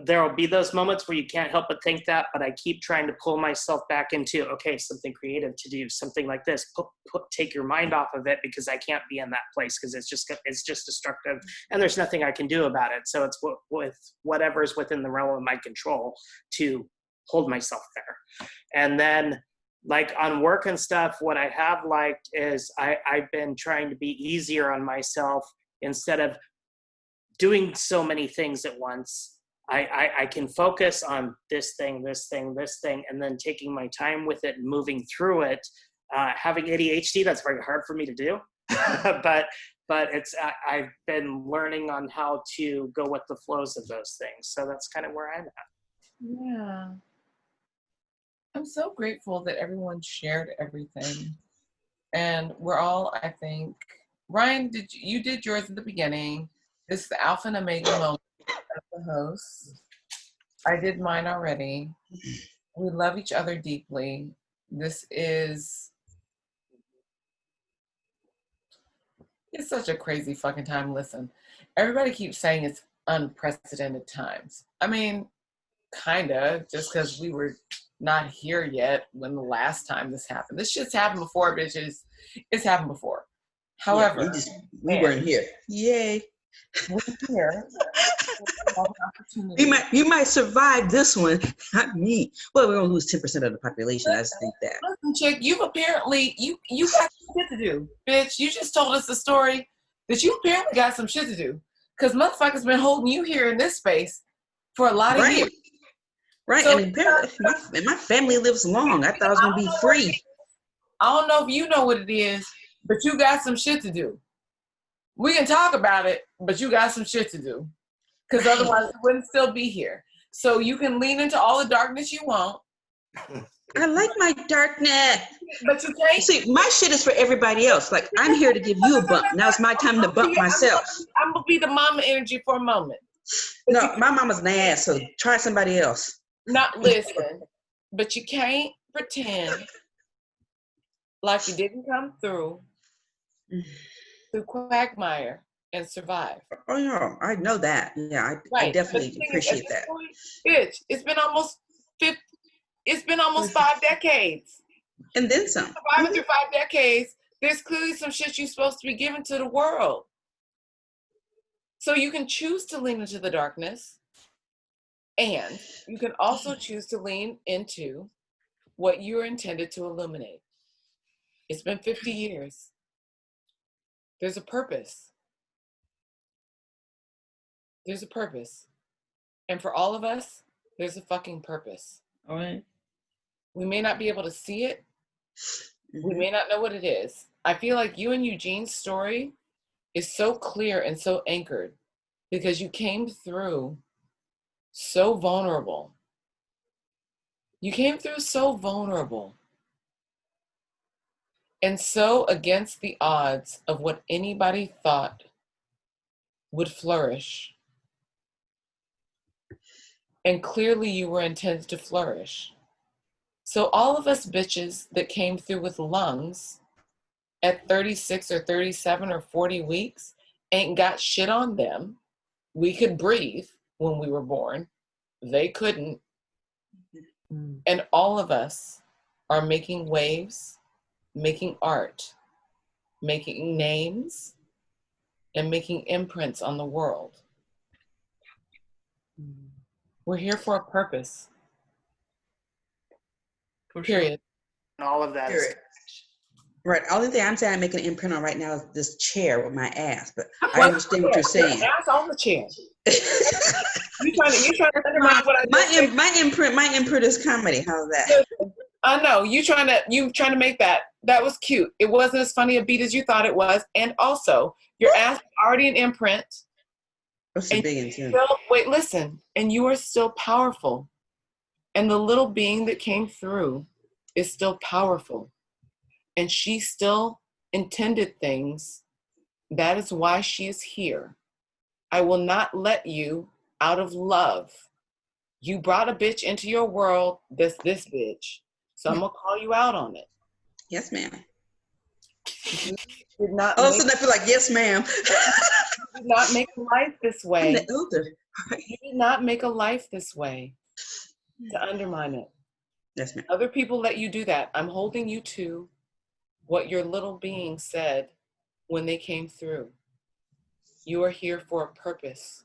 there will be those moments where you can't help but think that, but I keep trying to pull myself back into, okay, something creative to do, something like this, take your mind off of it, because I can't be in that place because it's just destructive and there's nothing I can do about it. So it's with whatever's within the realm of my control to hold myself there. And then, like, on work and stuff, what I have liked is I've been trying to be easier on myself instead of doing so many things at once. I can focus on this thing, and then taking my time with it and moving through it. Having ADHD, that's very hard for me to do, but I've been learning on how to go with the flows of those things. So that's kind of where I'm at. Yeah. I'm so grateful that everyone shared everything. And we're all, I think, Ryan, you did yours at the beginning. This is the alpha and omega moment as the host. I did mine already. We love each other deeply. This is, it's such a crazy fucking time. Listen, everybody keeps saying it's unprecedented times. I mean, kinda, just because we were not here yet when the last time this happened. This shit's happened before, bitches. It's happened before. However, we weren't here. Yay. We're here. You might survive this one, not me. Well, we're gonna lose 10% of the population. I just think that. Listen, chick, you've apparently you got some shit to do, bitch. You just told us a story that you apparently got some shit to do, because motherfuckers been holding you here in this space for a lot of years. Right, so, and apparently my family lives long. I thought I was gonna be free. I don't know if you know what it is, but you got some shit to do. We can talk about it, but you got some shit to do, because otherwise you wouldn't still be here. So you can lean into all the darkness you want. I like my darkness. But you can't. See, my shit is for everybody else. Like, I'm here to give you a bump. Now it's my time to bump myself. I'm gonna be the mama energy for a moment. No, my mama's an ass, so try somebody else. Not listen, but you can't pretend like you didn't come through quagmire and survive. Oh yeah, I know that. Yeah, I Right. definitely But the thing is, at appreciate this that. point, bitch, it's been almost 5 decades. And then some. Surviving through 5 decades, there's clearly some shit you're supposed to be giving to the world. So you can choose to lean into the darkness, and you can also choose to lean into what you're intended to illuminate. It's been 50 years. There's a purpose. There's a purpose. And for all of us, there's a fucking purpose. All right. We may not be able to see it. We may not know what it is. I feel like you and Eugene's story is so clear and so anchored because you came through so vulnerable. You came through so vulnerable and so against the odds of what anybody thought would flourish. And clearly you were intended to flourish. So all of us bitches that came through with lungs at 36 or 37 or 40 weeks ain't got shit on them. We could breathe when we were born. They couldn't. And all of us are making waves, making art, making names, and making imprints on the world. We're here for a purpose. Period. And all of that is Right. Only thing I'm saying I'm making an imprint on right now is this chair with my ass, but I understand what you're saying. Ass on the chair. You trying to undermine what I just said? My imprint is comedy. How's that? I know you trying to make that. That was cute. It wasn't as funny a beat as you thought it was, and also your ass is already an imprint. That's a big one. Wait, listen, and you are still powerful, and the little being that came through is still powerful, and she still intended things. That is why she is here. I will not let you out of love. You brought a bitch into your world, this bitch. So I'm gonna call you out on it. Yes, ma'am. You did not All of a sudden I feel like, yes, ma'am. You did not make a life this way. I'm the elder. You did not make a life this way to undermine it. Yes, ma'am. Other people let you do that. I'm holding you to what your little being said when they came through. You are here for a purpose.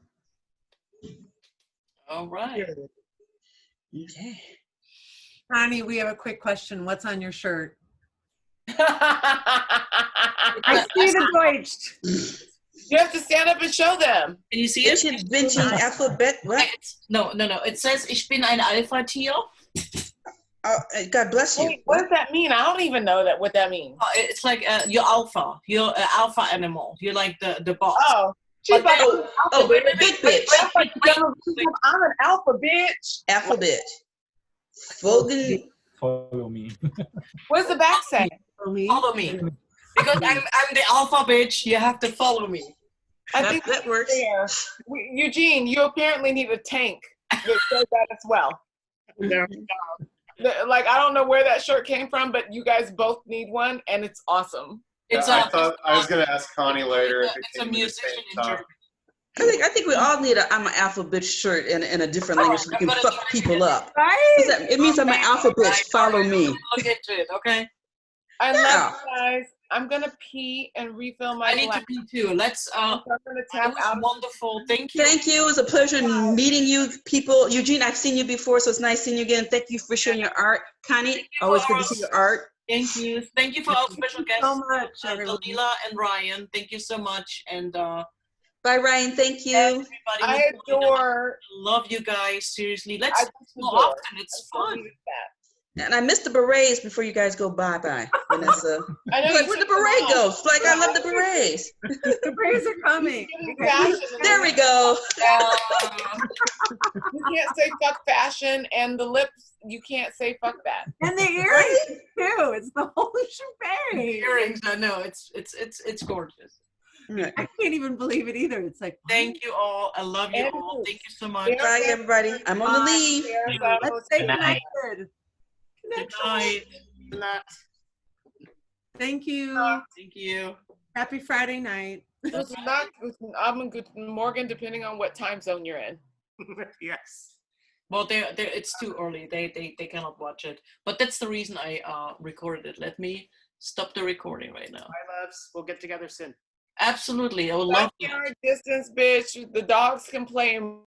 All right. Okay. Connie, we have a quick question. What's on your shirt? I see the Deutsch. You have to stand up and show them. Can you see it? Benching alphabet. What? No. It says, Ich bin ein Alpha-Tier. God bless you. Wait, what does that mean? I don't even know what that means. It's like you're alpha. You're an alpha animal. You're like the boss. Oh. She's like, big bitch. I'm an alpha bitch. Alpha bitch. Follow me. What's the back say? Follow me. Because I'm the alpha bitch. You have to follow me. I think that works. Fair. Eugene, you apparently need a tank that says that as well. Like, I don't know where that shirt came from, but you guys both need one, and it's awesome. It's I thought I was gonna ask Connie later if it it's a came with the musician same in top. Germany. I think we all need a I'm an alpha bitch shirt in a different language so we can fuck people up. Right? It means I'm an alpha bitch. Follow me. Look into it, okay? I love you guys. I'm gonna pee and refill my I need glass. to pee too. Let's I'm gonna tap it was out. wonderful. Thank you. Thank you. It was a pleasure meeting you people. Eugene, I've seen you before, so it's nice seeing you again. Thank you for sharing your art. Connie, always good to see your art. Thank you. Thank you for our special guests. So much, everyone. Dalila and Ryan. Thank you so much. And bye, Ryan. Thank you. Everybody, I adore. Love you guys. Seriously, let's I do just more adore. often. It's fun. And I missed the berets before you guys go bye-bye, Vanessa. I know. Like, where'd the beret go? It's like, I love the berets. The berets are coming. There we go. You can't say fuck fashion, and the lips, you can't say fuck that. And the earrings too. It's the whole shebang. Earrings. I know. It's gorgeous. Right. I can't even believe it either. It's like, Thank you all. I love you all. Thank you so much. Bye, everybody. I'm on the leave. let's stay Good night. connected. Good night. Not Thank you. Thank you. Happy Friday night. Guten Nacht, guten Abend, guten Morgen, depending on what time zone you're in. Yes. Well, it's too early. They cannot watch it. But that's the reason I recorded it. Let me stop the recording right now. Bye, loves. We'll get together soon. Absolutely. I would love to. Backyard distance, bitch. The dogs can play in